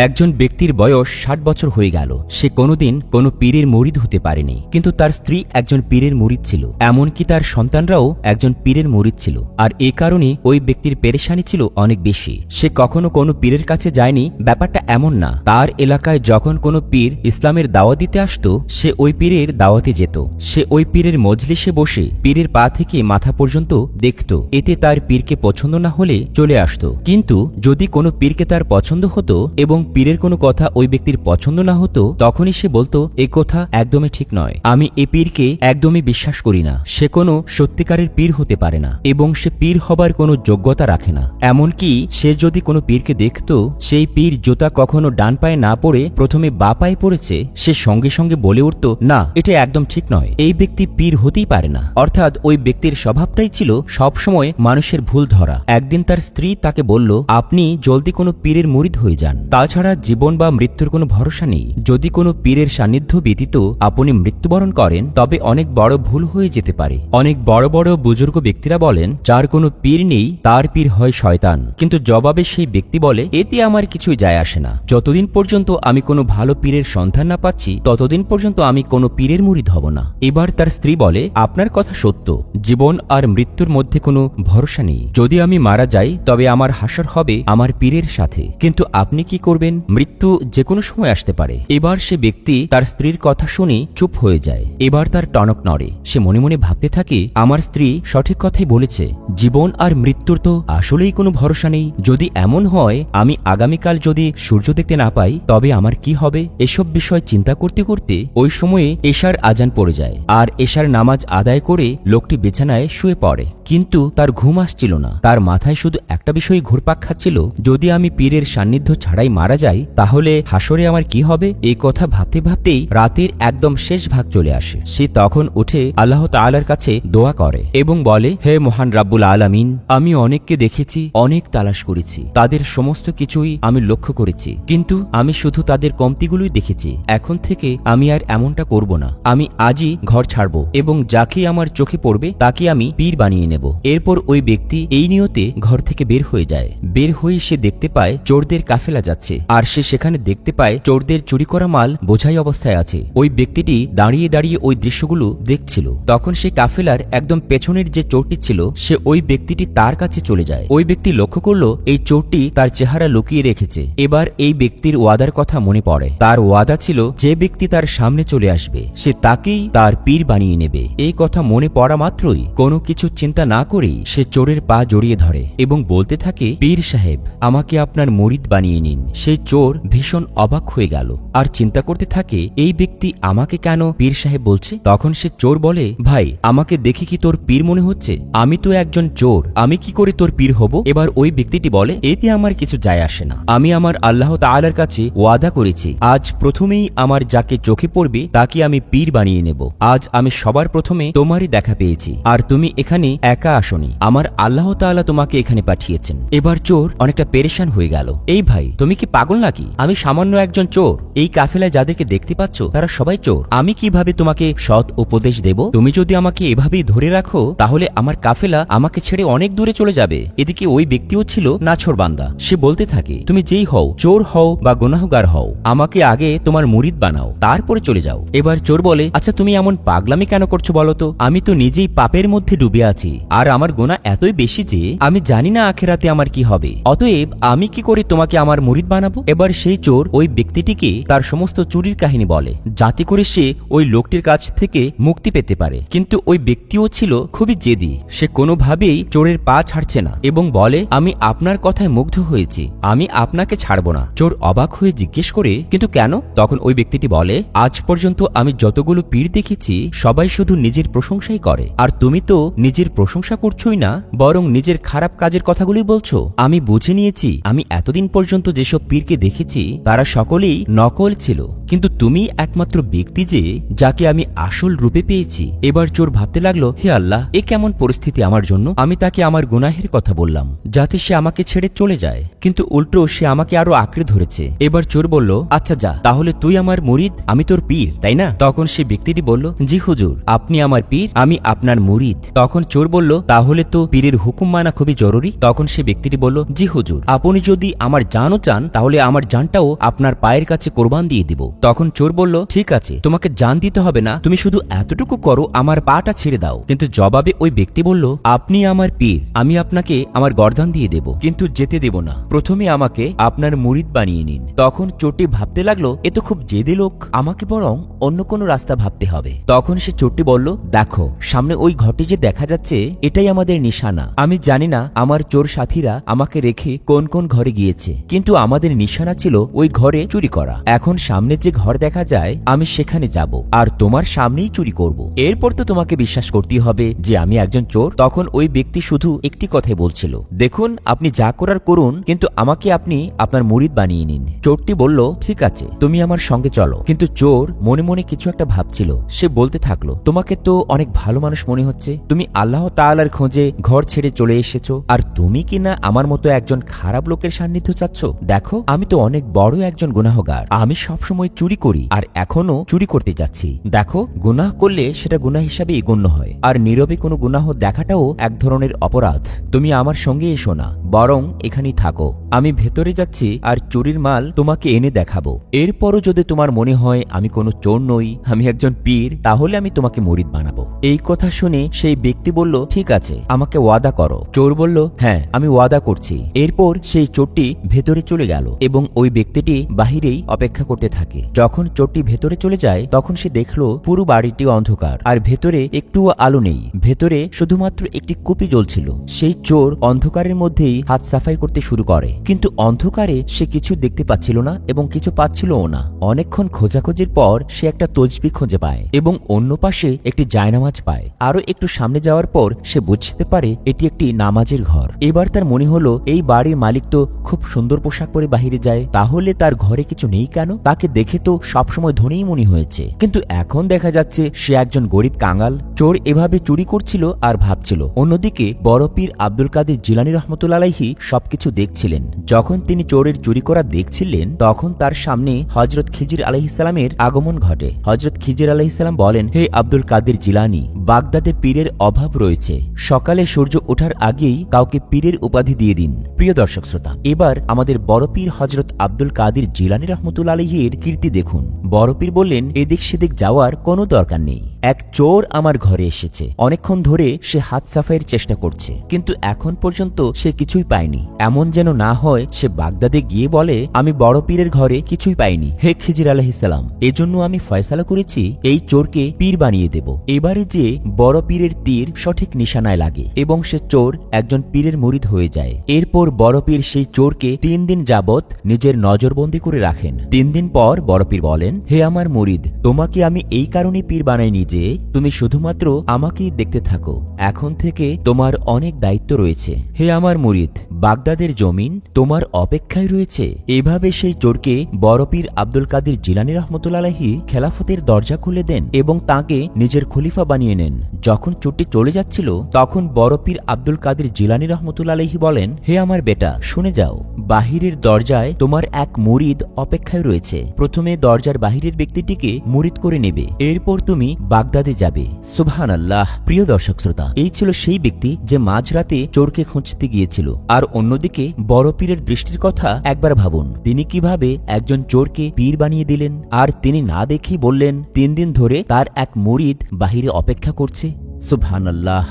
একজন ব্যক্তির বয়স ৬০ বছর হয়ে গেল। সে কোনোদিন কোনো পীরের মুরিদ হতে পারেনি, কিন্তু তার স্ত্রী একজন পীরের মুরিদ ছিল, এমনকি তার সন্তানরাও একজন পীরের মুরিদ ছিল। আর এ কারণে ওই ব্যক্তির পেরেশানি ছিল অনেক বেশি। সে কখনো কোনো পীরের কাছে যায়নি, ব্যাপারটা এমন না। তার এলাকায় যখন কোনো পীর ইসলামের দাওয়াত দিতে আসতো, সে ওই পীরের দাওয়াতে যেত। সে ওই পীরের মজলিসে বসে পীরের পা থেকে মাথা পর্যন্ত দেখত। এতে তার পীরকে পছন্দ না হলে চলে আসতো, কিন্তু যদি কোনো পীরকে তার পছন্দ হতো এবং পীরের কোনো কথা ওই ব্যক্তির পছন্দ না হতো, তখনই সে বলতো, এই কথা একদমই ঠিক নয়, আমি এ পীরকে একদমই বিশ্বাস করি না, সে কোনো সত্যিকারের পীর হতে পারে না এবং সে পীর হবার কোনো যোগ্যতা রাখে না। এমনকি সে যদি কোনো পীরকে দেখত, সেই পীর জুতা কখনো ডান পায়ে না পড়ে প্রথমে বা পায়ে পড়েছে, সে সঙ্গে সঙ্গে বলে উঠত, না, এটা একদম ঠিক নয়, এই ব্যক্তি পীর হতেই পারে না। অর্থাৎ ওই ব্যক্তির স্বভাবটাই ছিল সবসময় মানুষের ভুল ধরা। একদিন তার স্ত্রী তাকে বলল, আপনি জলদি কোনো পীরের মুরিদ হয়ে যান, তাছাড়া জীবন বা মৃত্যুর কোনো ভরসা নেই। যদি কোনো পীরের সান্নিধ্য ব্যতীত আপনি মৃত্যুবরণ করেন, তবে অনেক বড় ভুল হয়ে যেতে পারে। অনেক বড় বড় বুজুর্গ ব্যক্তিরা বলেন, যার কোনো পীর নেই তার পীর হয় শয়তান, কিন্তু জবাবে সেই ব্যক্তি বলে, এতে আমার কিছুই যায় আসে না, যতদিন পর্যন্ত আমি কোনো ভালো পীরের সন্ধান না পাচ্ছি ততদিন পর্যন্ত আমি কোনো পীরের মুরিদ হব না। এবার তার স্ত্রী বলে, আপনার কথা সত্য, জীবন আর মৃত্যুর মধ্যে কোনো ভরসা নেই, যদি আমি মারা যাই তবে আমার হাসর হবে আমার পীরের সাথে, কিন্তু আপনি কি করবেন? মৃত্যু যে কোনো সময় আসতে পারে। এবার সে ব্যক্তি তার স্ত্রীর কথা শুনে চুপ হয়ে যায়। এবার তার টনক নড়ে। সে মনে মনে ভাবতে থাকে, আমার স্ত্রী সঠিক কথাই বলেছে, জীবন আর মৃত্যুর তো আসলেই কোনো ভরসা নেই। যদি এমন হয় আমি আগামীকাল যদি সূর্য দেখতে না পাই তবে আমার কি হবে? এসব বিষয় চিন্তা করতে করতে ওই সময়ে এশার আজান পড়ে যায়। আর এশার নামাজ আদায় করে লোকটি বিছানায় শুয়ে পড়ে, কিন্তু তার ঘুম আসছিল না। তার মাথায় শুধু একটা বিষয় ঘুরপাক খাচ্ছিল, যদি আমি পীরের সান্নিধ্য ছাড়াই মারা যাই তাহলে হাসরে আমার কি হবে? এই কথা ভাবতে ভাবতেই রাতের একদম শেষ ভাগ চলে আসে। সে তখন উঠে আল্লাহ তাআলার কাছে দোয়া করে এবং বলে, হে মহান রাব্বুল আলামিন, আমি অনেককে দেখেছি, অনেক তালাশ করেছি, তাদের সমস্ত কিছুই আমি লক্ষ্য করেছি, কিন্তু আমি শুধু তাদের কমতিগুলোই দেখেছি। এখন থেকে আমি আর এমনটা করব না। আমি আজই ঘর ছাড়ব এবং যাকে আমার চোখে পড়বে তাকে আমি পীর বানিয়ে নেব। এরপর ওই ব্যক্তি এই নিয়তে ঘর থেকে বের হয়ে যায়। বের হয়ে সে দেখতে পায় চোরদের কাফেলা যাচ্ছে, আর সে সেখানে দেখতে পায় চোরদের চুরি করা মাল বোঝাই অবস্থায় আছে। ওই ব্যক্তিটি দাঁড়িয়ে দাঁড়িয়ে ওই দৃশ্যগুলো দেখছিল। তখন সে কাফেলার একদম পেছনের যে চোরটি ছিল, সে ওই ব্যক্তিটি তার কাছে চলে যায়। ওই ব্যক্তি লক্ষ্য করল এই চোরটি তার চেহারা লুকিয়ে রেখেছে। এবার এই ব্যক্তির ওয়াদার কথা মনে পড়ে। তার ওয়াদা ছিল, যে ব্যক্তি তার সামনে চলে আসবে সে তাকেই তার পীর বানিয়ে নেবে। এই কথা মনে পড়া মাত্রই কোনো কিছু চিন্তা না করেই সে চোরের পা জড়িয়ে ধরে এবং বলতে থাকে, পীর সাহেব, আমাকে আপনার মুরিদ বানিয়ে নিন। সেই চোর ভীষণ অবাক হয়ে গেল আর চিন্তা করতে থাকে, এই ব্যক্তি আমাকে কেন পীর সাহেব বলছে? তখন সে চোর বলে, ভাই, আমাকে দেখে কি তোর পীর মনে হচ্ছে? আমি তো একজন চোর, আমি কি করে তোর পীর হব? এবার ওই ব্যক্তিটি বলে, এতে আমার কিছু যায় আসে না, আমি আমার আল্লাহ তাআলার কাছে ওয়াদা করেছি, আজ প্রথমেই আমার যাকে চোখে পড়বে তাকে আমি পীর বানিয়ে নেব। আজ আমি সবার প্রথমে তোমারই দেখা পেয়েছি, আর তুমি এখানে একা আসনি, আমার আল্লাহ তাআলা তোমাকে এখানে পাঠিয়েছেন। এবার চোর অনেকটা পেরেশান হয়ে গেল। এই ভাই, তুমি কি পাগল নাকি? আমি সামান্য একজন চোর। এই কাফেলায় যাদেরকে দেখতে পাচ্ছ তারা সবাই চোর। আমি কিভাবে তোমাকে সৎ উপদেশ দেব? তুমি যদি আমাকে এভাবেই ধরে রাখো তাহলে আমার কাফেলা আমাকে ছেড়ে অনেক দূরে চলে যাবে। এদিকে ওই ব্যক্তিও ছিল নাছোড়বান্দা। সে বলতে থাকে, তুমি যেই হও, চোর হও বা গুনাহগার হও, আমাকে আগে তোমার মুরিদ বানাও, তারপরে চলে যাও। এবার চোর বলে, আচ্ছা তুমি এমন পাগলামি কেন করছো বলো তো? আমি তো নিজেই পাপের মধ্যে ডুবে আছি, আর আমার গুনাহ এতই বেশি যে আমি জানি না আখেরাতে আমার কি হবে। অতএব আমি কি করে তোমাকে আমার মুরিদ বানাবো? বানাবো। এবার সেই চোর ওই ব্যক্তিটিকে তার সমস্ত চুরির কাহিনী বলে, যাতে করে সে ওই লোকটির কাছ থেকে মুক্তি পেতে পারে। কিন্তু ওই ব্যক্তিও ছিল খুবই জেদি, সে কোনোভাবেই চোরের পা ছাড়ছে না এবং বলে, আমি আপনার কথায় মুগ্ধ হয়েছি, আমি আপনাকে ছাড়ব না। চোর অবাক হয়ে জিজ্ঞেস করে, কিন্তু কেন? তখন ওই ব্যক্তিটি বলে, আজ পর্যন্ত আমি যতগুলো পীর দেখেছি সবাই শুধু নিজের প্রশংসাই করে, আর তুমি তো নিজের প্রশংসা করছোই না, বরং নিজের খারাপ কাজের কথাগুলোই বলছো। আমি বুঝে নিয়েছি, আমি এতদিন পর্যন্ত যেসব পীরকে দেখেছি তারা সকলেই নকল ছিল, কিন্তু তুমি একমাত্র ব্যক্তি যে যাকে আমি আসল রূপে পেয়েছি। এবার চোর ভাবতে লাগলো, হে আল্লাহ, এ কেমন পরিস্থিতি আমার জন্য। আমি তাকে আমার গুনাহের কথা বললাম যাতে সে আমাকে ছেড়ে চলে যায়, কিন্তু উল্টো সে আমাকে আরো আঁকড়ে ধরেছে। এবার চোর বলল, আচ্ছা যা, তাহলে তুই আমার মুরিদ, আমি তোর পীর, তাই না? তখন সে ব্যক্তিটি বলল, জি হুজুর, আপনি আমার পীর, আমি আপনার মুরিদ। তখন চোর বলল, তাহলে তো পীরের হুকুম মানা খুবই জরুরি। তখন সে ব্যক্তিটি বলল, জি হুজুর, আপনি যদি আমার জানও চান তাহলে আমার জানটাও আপনার পায়ের কাছে কোরবান দিয়ে দিব। তখন চোর বলল, ঠিক আছে, তোমাকে জান দিতে হবে না, তুমি শুধু এতটুকু করো, আমার পাটা ছেড়ে দাও। কিন্তু জবাবে ওই ব্যক্তি বলল, আপনি আমার পীর, আমি আপনাকে আমার গর্দান দিয়ে দেব, কিন্তু যেতে দেব না, প্রথমে আমাকে আপনার মুরিদ বানিয়ে নিন। তখন চোরটি ভাবতে লাগলো, এ তো খুব জেদি লোক, আমাকে বরং অন্য কোনো রাস্তা ভাবতে হবে। তখন সে চোরটি বলল, দেখো সামনে ওই ঘরটি যে দেখা যাচ্ছে এটাই আমাদের নিশানা। আমি জানি না আমার চোর সাথীরা আমাকে রেখে কোন কোন ঘরে গিয়েছে, কিন্তু আমাদের নিশানা ছিল ওই ঘরে চুরি করা। এখন সামনে যে ঘর দেখা যায় আমি সেখানে যাব আর তোমার সামনেই চুরি করব। এরপর তো তোমাকে বিশ্বাস করতেই হবে যে আমি একজন চোর। তখন ওই ব্যক্তি শুধু একটি কথাই বলছিল, দেখুন আপনি যা করার করুন, কিন্তু আমাকে আপনি আপনার মুরিদ বানিয়ে নিন। চোরটি বলল, ঠিক আছে, তুমি আমার সঙ্গে চলো। কিন্তু চোর মনে মনে কিছু একটা ভাবছিল। সে বলতে থাকলো, তোমাকে তো অনেক ভালো মানুষ মনে হচ্ছে, তুমি আল্লাহ তাআলার খোঁজে ঘর ছেড়ে চলে এসেছো, আর তুমি কিনা আমার মতো একজন খারাপ লোকের সান্নিধ্য চাচ্ছ। দেখো আমি তো অনেক বড় একজন গুনাহগার, আমি সবসময় চুরি করি আর এখনো চুরি করতে যাচ্ছি। দেখো গুনাহ করলে সেটা গুনাহ হিসাবেই গণ্য হয়, আর নীরবে কোনো গুনাহ দেখাটাও এক ধরনের অপরাধ। তুমি আমার সঙ্গে এসো না, বরং এখানেই থাকো, আমি ভেতরে যাচ্ছি আর চুরির মাল তোমাকে এনে দেখাবো। এরপরও যদি তোমার মনে হয় আমি কোনো চোর নই, আমি একজন পীর, তাহলে আমি তোমাকে মুরিদ বানাবো। এই কথা শুনে সেই ব্যক্তি বলল, ঠিক আছে, আমাকে ওয়াদা করো। চোর বলল, হ্যাঁ আমি ওয়াদা করছি। এরপর সেই চোরটি ভেতরে চলে গেল এবং ওই ব্যক্তিটি বাহিরেই অপেক্ষা করতে থাকে। যখন চোরটি ভেতরে চলে যায় তখন সে দেখলো পুরো বাড়িটি অন্ধকার আর ভেতরে একটুও আলো নেই, ভেতরে শুধুমাত্র একটি কুপি জ্বলছিল। সেই চোর অন্ধকারের মধ্যেই হাত সাফাই করতে শুরু করে, কিন্তু অন্ধকারে সে কিছু দেখতে পাচ্ছিল না এবং কিছু পাচ্ছিলও না। অনেকক্ষণ খোঁজাখুঁজির পর সে একটা তসবিহ খুঁজে পায় এবং অন্য পাশে একটি জায়নামাজ পায়। আরো একটু সামনে যাওয়ার পর সে বুঝতে পারে এটি একটি নামাজের ঘর। এবার তার মনে হলো এই বাড়ির মালিক তো খুব সুন্দর পোশাক পরে বাহিরে যায়, তাহলে তার ঘরে কিছু নেই কেন? তাকে দেখে তো সবসময় ধনীই মনে হয়েছে, কিন্তু এখন দেখা যাচ্ছে সে একজন গরিব কাঙাল। চোর এভাবে চুরি করছিল আর ভাবছিল। অন্যদিকে বড় পীর আব্দুল কাদের জিলানী রহমতুল্লাহ আলাইহি সবকিছু দেখছিলেন। যখন তিনি চোরের চুরি করা দেখছিলেন তখন তার সামনে হযরত খিজির আলাইহিসসালামের আগমন ঘটে। হযরত খিজির আলাইহিসসালাম বলেন, হে আব্দুল কাদের জিলানী, বাগদাদে পীরের অভাব রয়েছে, সকালে সূর্য ওঠার আগেই কাউকে পীরের উপাধি দিয়ে দিন। প্রিয় দর্শক শ্রোতা, এবার আমাদের বড় পীর হযরত আব্দুল কাদের জিলানী রহমতুল্লাহ আলাইহির কীর্তি দেখুন। বড় পীর বললেন, এদিক সেদিক যাওয়ার কোনো দরকার নেই, এক চোর আমার ঘরে এসেছে, অনেকক্ষণ ধরে সে হাত সাফাইয়ের চেষ্টা করছে, কিন্তু এখন পর্যন্ত সে কিছুই পায়নি। এমন যেন না হয় সে বাগদাদে গিয়ে বলে, আমি বড় পীরের ঘরে কিছুই পাইনি। হে খিজির আলাইহিসসালাম, এজন্য আমি ফয়সালা করেছি এই চোরকে পীর বানিয়ে দেব। এবারে যে বড় পীরের তীর সঠিক নিশানায় লাগে এবং সে চোর একজন পীরের মুরিদ হয়ে যায়। এরপর বড় পীর সেই চোরকে 3 দিন যাবৎ নিজের নজরবন্দি করে রাখেন। 3 দিন পর বড় পীর বলেন, হে আমার মুরিদ, তোমাকে আমি এই কারণে পীর বানাইনি যে তুমি শুধুমাত্র আমাকেই দেখতে থাকো, এখন থেকে তোমার অনেক দায়িত্ব রয়েছে। হে আমার মুরিদ, বাগদাদের জমিন তোমার অপেক্ষায় রয়েছে। এভাবে সেই চোরকে বড় পীর আব্দুল কাদের জিলানী রহমতুল্লাহ আলাইহি খেলাফতের দরজা খুলে দেন এবং তাকে নিজের খলিফা বানিয়ে নেন। যখন চোরটি চলে যাচ্ছিল তখন বড় পীর আব্দুল কাদের জিলানী রহমতুল্লাহ আলাইহি বলেন, হে আমার বেটা, শুনে যাও, বাহিরের দরজায় তোমার এক মুরিদ অপেক্ষায় রয়েছে। প্রথমে দরজার বাহিরের ব্যক্তিটিকে মুরিদ করে নেবে, এরপর তুমি বাগদাদে যাবে। সুবহানাল্লাহ। প্রিয় দর্শক শ্রোতা, এই ছিল সেই ব্যক্তি যে মাঝরাতে চোরকে খুঁজতে গিয়েছিল। আর অন্যদিকে বড় পীরের দৃষ্টির কথা একবার ভাবুন, তিনি কিভাবে একজন চোরকে পীর বানিয়ে দিলেন, আর তিনি না দেখেই বললেন 3 দিন ধরে তার এক মুরিদ বাহিরে অপেক্ষা করছে। সুবহানাল্লাহ।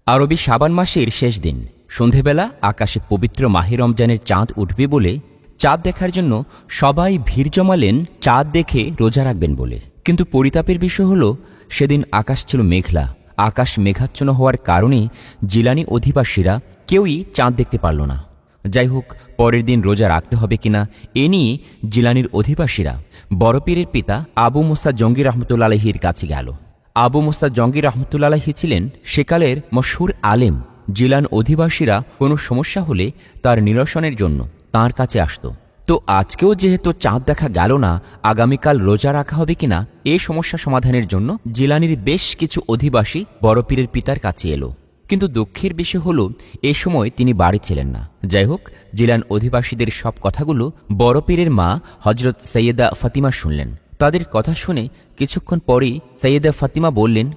আরবি শাবান মাসের শেষ দিন সন্ধেবেলা আকাশে পবিত্র মাহে রমজানের চাঁদ উঠবে বলে চাঁদ দেখার জন্য সবাই ভিড় জমালেন চাঁদ দেখে রোজা রাখবেন বলে। কিন্তু পরিতাপের বিষয় হলো সেদিন আকাশ ছিল মেঘলা। আকাশ মেঘাচ্ছন্ন হওয়ার কারণে জিলানি অধিবাসীরা কেউই চাঁদ দেখতে পারল না। যাই হোক, পরের দিন রোজা রাখতে হবে কিনা এ নিয়ে জিলানির অধিবাসীরা বড় পীরের পিতা আবু মুসা জঙ্গি রহমতুল্লাহ আলাইহির কাছে গেল। আবু মুসা জঙ্গি রহমতুল্লাহ আলাইহি ছিলেন সেকালের মশহুর আলেম। জিলান অধিবাসীরা কোনো সমস্যা হলে তার নিরসনের জন্য তাঁর কাছে আসত। তো আজকেও যেহেতু চাঁদ দেখা গেল না, আগামীকাল রোজা রাখা হবে কিনা এই সমস্যা সমাধানের জন্য জিলানির বেশ কিছু অধিবাসী বড় পীরের পিতার কাছে এলো। কিন্তু দুঃখের বিষয় হলো এ সময় তিনি বাড়ি ছিলেন না। যাই হোক, জিলান অধিবাসীদের সব কথাগুলো বড় পীরের মা হজরত সৈয়দা ফাতিমা শুনলেন। তাদের কথা শুনে কিছুক্ষণ পরেই সৈয়দা ফাতিমা বললেন,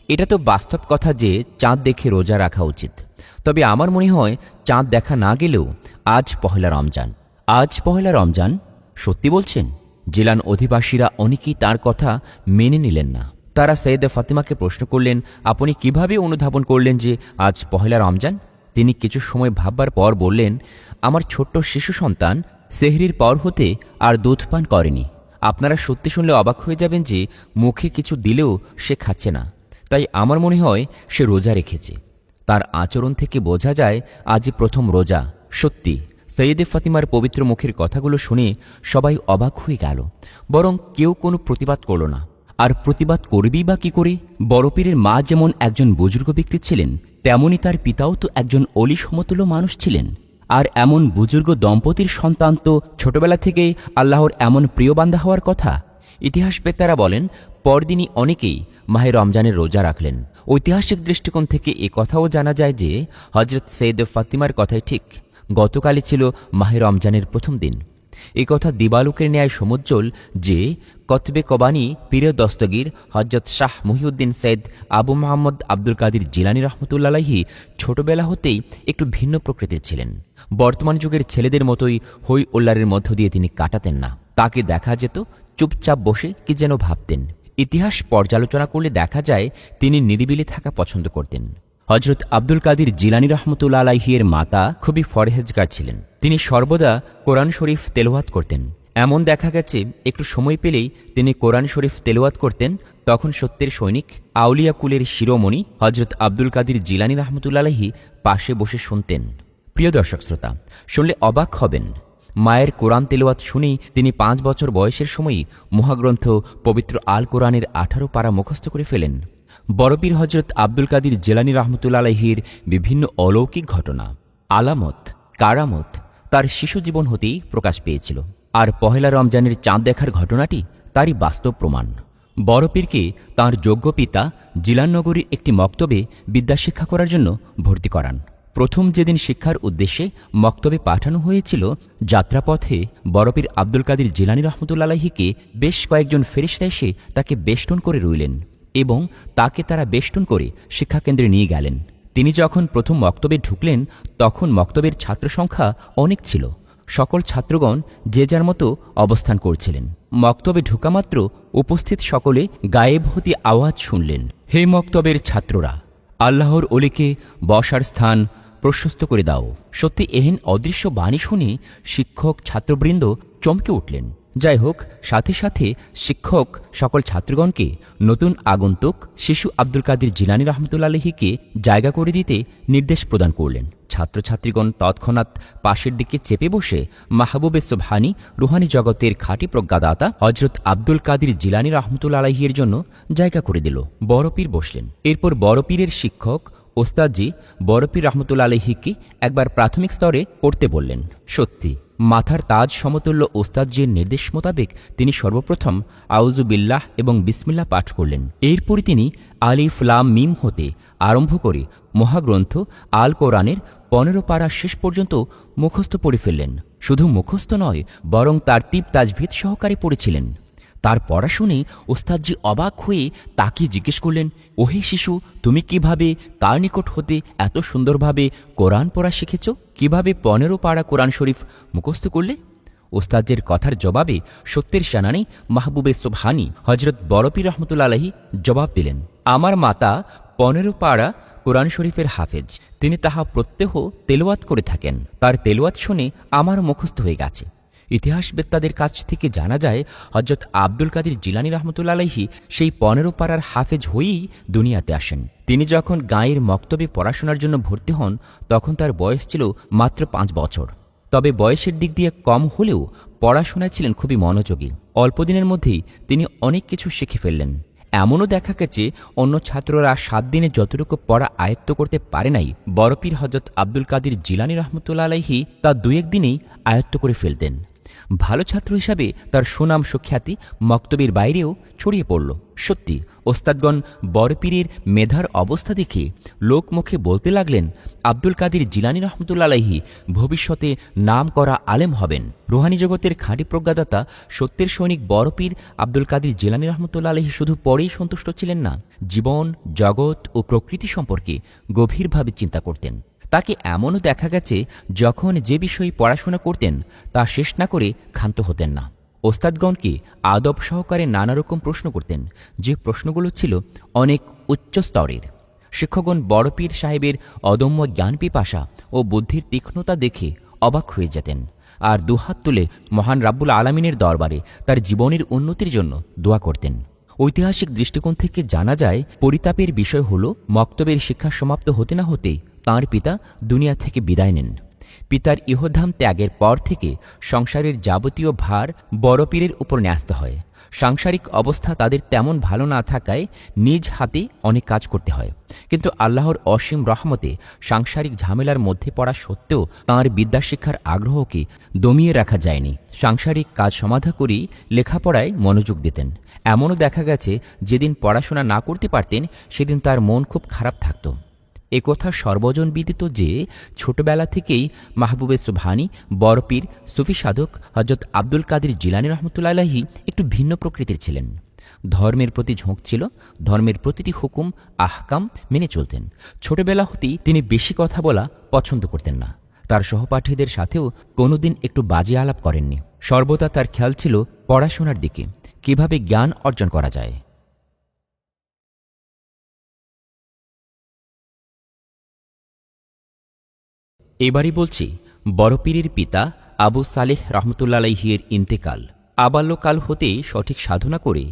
এটা তো বাস্তব কথা যে চাঁদ দেখে রোজা রাখা উচিত, তবে আমার মনে হয় চাঁদ দেখা না গেলেও আজ পহেলা রমজান। আজ পহেলা রমজান? সত্যি বলছেন? জিলান অধিবাসীরা অনেকেই তার কথা মেনে নিলেন না। তারা সৈয়দা ফাতিমাকে প্রশ্ন করলেন, আপনি কিভাবে অনুধাবন করলেন যে আজ পহেলা রমজান? তিনি কিছু সময় ভাববার পর বললেন, আমার ছোট্ট শিশু সন্তান সেহরির পর হতে আর দুধ পান করেনি। আপনারা সত্যি শুনলে অবাক হয়ে যাবেন যে মুখে কিছু দিলেও সে খাচ্ছে না, তাই আমার মনে হয় সে রোজা রেখেছে। তার আচরণ থেকে বোঝা যায় আজই প্রথম রোজা। সত্যি সৈয়দে ফাতিমার পবিত্র মুখের কথাগুলো শুনে সবাই অবাক হয়ে গেল, বরং কেউ কোনো প্রতিবাদ করল না। আর প্রতিবাদ করবেই বা কি করে? বড় পীরের মা যেমন একজন বুজুর্গ ব্যক্তি ছিলেন, তেমনি তার পিতাও তো একজন অলি সমতুল্য মানুষ ছিলেন। আর এমন বুজুর্গ দম্পতির সন্তান তো ছোটবেলা থেকেই আল্লাহর এমন প্রিয় বান্দা হওয়ার কথা। ইতিহাসবেত্তারা বলেন, পরদিনই অনেকেই মাহে রমজানের রোজা রাখলেন। ঐতিহাসিক দৃষ্টিকোণ থেকে এ কথাও জানা যায় যে হজরত সৈয়দা ফাতিমার কথাই ঠিক, গতকালই ছিল মাহে রমজানের প্রথম দিন। এ কথা দিবালুকের ন্যায় সমুজ্জ্বল যে কতবে কবানি পীরে দস্তগীর হজরত শাহ মহিউদ্দিন সৈয়দ আবু মোহাম্মদ আব্দুল কাদির জিলানী রহমতুল্লাহ আলাইহি ছোটবেলা হতেই একটু ভিন্ন প্রকৃতির ছিলেন। বর্তমান যুগের ছেলেদের মতোই হই উল্লারের মধ্য দিয়ে তিনি কাটাতেন না। তাকে দেখা যেত চুপচাপ বসে কি যেন ভাবতেন। ইতিহাস পর্যালোচনা করলে দেখা যায় তিনি নিরিবিলি থাকা পছন্দ করতেন। হজরত আব্দুল কাদির জিলানী রহমতুল্লাহ আলাইহির মাতা খুবই ফরহেজগার ছিলেন। তিনি সর্বদা কোরআন শরীফ তেলাওয়াত করতেন। এমন দেখা গেছে একটু সময় পেলেই তিনি কোরআন শরীফ তেলাওয়াত করতেন। তখন সত্যের সৈনিক আউলিয়া কুলের শিরোমণি হজরত আব্দুল কাদির জিলানী রহমতুল্লাহ আলাইহি পাশে বসে শুনতেন। প্রিয় দর্শক শ্রোতা, শুনলে অবাক হবেন, মায়ের কোরআন তেলাওয়াত শুনেই তিনি 5 বছর বয়সের সময়ই মহাগ্রন্থ পবিত্র আল কোরআনের 18 পারা মুখস্থ করে ফেলেন। বড়পীর হজরত আব্দুল কাদির জিলানী রহমতুল্লাহ আলাইহির বিভিন্ন অলৌকিক ঘটনা, আলামত, কারামত তার শিশু জীবন হতেই প্রকাশ পেয়েছিল। আর পহেলা রমজানের চাঁদ দেখার ঘটনাটি তারই বাস্তব প্রমাণ। বড়পীরকে তাঁর যোগ্য পিতা জিলাননগরীর একটি মক্তবে বিদ্যাশিক্ষা করার জন্য ভর্তি করান। প্রথম যেদিন শিক্ষার উদ্দেশ্যে মক্তবে পাঠানো হয়েছিল, যাত্রাপথে বড়পীর আব্দুল কাদির জিলানী রহমতুল্লাহ আলাইহিকে বেশ কয়েকজন ফেরেশতা এসে তাকে বেষ্টন করে রইলেন এবং তাকে তারা বেষ্টন করে শিক্ষাকেন্দ্রে নিয়ে গেলেন। তিনি যখন প্রথম মক্তবে ঢুকলেন, তখন মক্তবের ছাত্র সংখ্যা অনেক ছিল। সকল ছাত্রগণ যে যার মতো অবস্থান করছিলেন। মক্তবে ঢোকামাত্র উপস্থিত সকলে গায়েব হতে আওয়াজ শুনলেন, হে মক্তবের ছাত্ররা, আল্লাহর অলিকে বসার স্থান প্রশস্ত করে দাও। সত্যি এহেন অদৃশ্য বাণী শুনে শিক্ষক ছাত্রবৃন্দ চমকে উঠলেন। যাই হোক, সাথে সাথে শিক্ষক সকল ছাত্রগণকে নতুন আগন্তুক শিশু আব্দুল কাদির জিলানী রহমতুল্লাহ আলাইহিকে জায়গা করে দিতে নির্দেশ প্রদান করলেন। ছাত্রছাত্রীগণ তৎক্ষণাৎ পাশের দিকে চেপে বসে মাহবুবে সুবহানী রুহানি জগতের খাঁটি প্রজ্ঞাদাতা হজরত আব্দুল কাদির জিলানী রহমতুল্লাহ আলাইহির জন্য জায়গা করে দিল। বড়পীর বসলেন। এরপর বড়পীরের শিক্ষক ওস্তাদজি বড়পীর রহমতুল্লাহ আলাইহিকে একবার প্রাথমিক স্তরে পড়তে বললেন। সত্যি মাথার তাজ সমতুল্য ওস্তাদজির নির্দেশ মোতাবেক তিনি সর্বপ্রথম আউযু বিল্লাহ এবং বিসমিল্লাহ পাঠ করলেন। এরপরই তিনি আলিফ লাম মিম হতে আরম্ভ করে মহাগ্রন্থ আল কোরআনের 15 পারা শেষ পর্যন্ত মুখস্থ পড়ে ফেললেন। শুধু মুখস্থ নয়, বরং তারতিব তাজভিদ সহকারে পড়েছিলেন। তার পড়া শুনে ওস্তাদজি অবাক হয়ে তাকে জিজ্ঞেস করলেন, ওহে শিশু, তুমি কিভাবে তার নিকট হতে এত সুন্দরভাবে কোরআন পড়া শিখেছ? কিভাবে 15 পারা কোরআন শরীফ মুখস্থ করলে? ওস্তাদের কথার জবাবে সত্যের সেনানী মাহবুবে সুবহানী হজরত বড়পীর রহমতুল্লাহ আলাইহি জবাব দিলেন, আমার মাতা 15 পারা কোরআন শরীফের হাফেজ। তিনি তাহা প্রত্যহ তেলাওয়াত করে থাকেন। তার তেলাওয়াত শুনে আমার মুখস্থ হয়ে গেছে। ইতিহাসবেত্তাদের কাছ থেকে জানা যায় হযরত আব্দুল কাদের জিলানী রহমতুল্লাহ আলাইহি সেই ১৫ পাড়ার হাফেজ হয়েই দুনিয়াতে আসেন। তিনি যখন গাঁয়ের মক্তবে পড়াশোনার জন্য ভর্তি হন তখন তার বয়স ছিল মাত্র ৫ বছর। তবে বয়সের দিক দিয়ে কম হলেও পড়াশোনায় ছিলেন খুবই মনোযোগী। অল্পদিনের মধ্যেই তিনি অনেক কিছু শিখে ফেললেন। এমনও দেখা গেছে অন্য ছাত্ররা ৭ দিনে যতটুকু পড়া আয়ত্ত করতে পারে নাই, বড়পীর হযরত আব্দুল কাদের জিলানী রহমতুল্লাহ আলাইহি তা ২-১ দিনেই আয়ত্ত করে ফেলতেন। ভালো ছাত্র হিসাবে তার সুনাম সুখ্যাতি মক্তবের বাইরেও ছড়িয়ে পড়ল। সত্যি ওস্তাদগণ বড়পীরের মেধার অবস্থা দেখে লোকমুখে বলতে লাগলেন, আব্দুল কাদের জিলানী রহমতুল্লাহ আলাইহি ভবিষ্যতে নাম করা আলেম হবেন। রুহানি জগতের খাঁটি প্রজ্ঞাদাতা সত্যের সৈনিক বড়পীর আব্দুল কাদের জিলানী রহমতুল্লাহ আলাইহি শুধু পড়েই সন্তুষ্ট ছিলেন না, জীবন, জগৎ ও প্রকৃতি সম্পর্কে গভীরভাবে চিন্তা করতেন। তাকে এমনও দেখা গেছে যখন যে বিষয়ে পড়াশোনা করতেন তা শেষ না করে ক্ষান্ত হতেন না। ওস্তাদগণকে আদব সহকারে নানা রকম প্রশ্ন করতেন, যে প্রশ্নগুলো ছিল অনেক উচ্চ স্তরের। শিক্ষকগণ বড়পীর সাহেবের অদম্য জ্ঞান পিপাসা ও বুদ্ধির তীক্ষ্ণতা দেখে অবাক হয়ে যেতেন আর দুহাত তুলে মহান রাব্বুল আলামিনের দরবারে তার জীবনের উন্নতির জন্য দোয়া করতেন। ঐতিহাসিক দৃষ্টিকোণ থেকে জানা যায়, পরিতাপের বিষয় হল মক্তবের শিক্ষা সমাপ্ত হতে না হতেই তাঁর পিতা দুনিয়া থেকে বিদায় নেন। পিতার ইহধাম ত্যাগের পর থেকে সংসারের যাবতীয় ভার বড়পীরের উপর ন্যস্ত হয়। সাংসারিক অবস্থা তাদের তেমন ভালো না থাকায় নিজ হাতে অনেক কাজ করতে হয়, কিন্তু আল্লাহর অসীম রহমতে সাংসারিক ঝামেলার মধ্যে পড়া সত্ত্বেও তাঁর বিদ্যাশিক্ষার আগ্রহকে দমিয়ে রাখা যায়নি। সাংসারিক কাজ সমাধা করেই লেখাপড়ায় মনোযোগ দিতেন। এমনও দেখা গেছে যেদিন পড়াশোনা না করতে পারতেন সেদিন তার মন খুব খারাপ থাকত। একথা সর্বজন বিদিত যে ছোটবেলা থেকেই মাহবুবে সুবহানী বড়পীর সুফি সাধক হযরত আব্দুল কাদের জিলানী রহমতুল্লাহ আলাইহি একটু ভিন্ন প্রকৃতির ছিলেন। ধর্মের প্রতি ঝোঁক ছিল, ধর্মের প্রতিটি হুকুম আহকাম মেনে চলতেন। ছোটবেলা হতেই তিনি বেশি কথা বলা পছন্দ করতেন না। তার সহপাঠীদের সাথেও কোনোদিন একটু বাজে আলাপ করেননি। সর্বদা তার খেয়াল ছিল পড়াশোনার দিকে, কিভাবে জ্ঞান অর্জন করা যায়। এবারই বলছি বড়পীরের পিতা আবু সালেহ রহমতুল্লাহ আলাইহির ইন্তেকাল। আবাল্যকাল হতে সঠিক সাধনা করে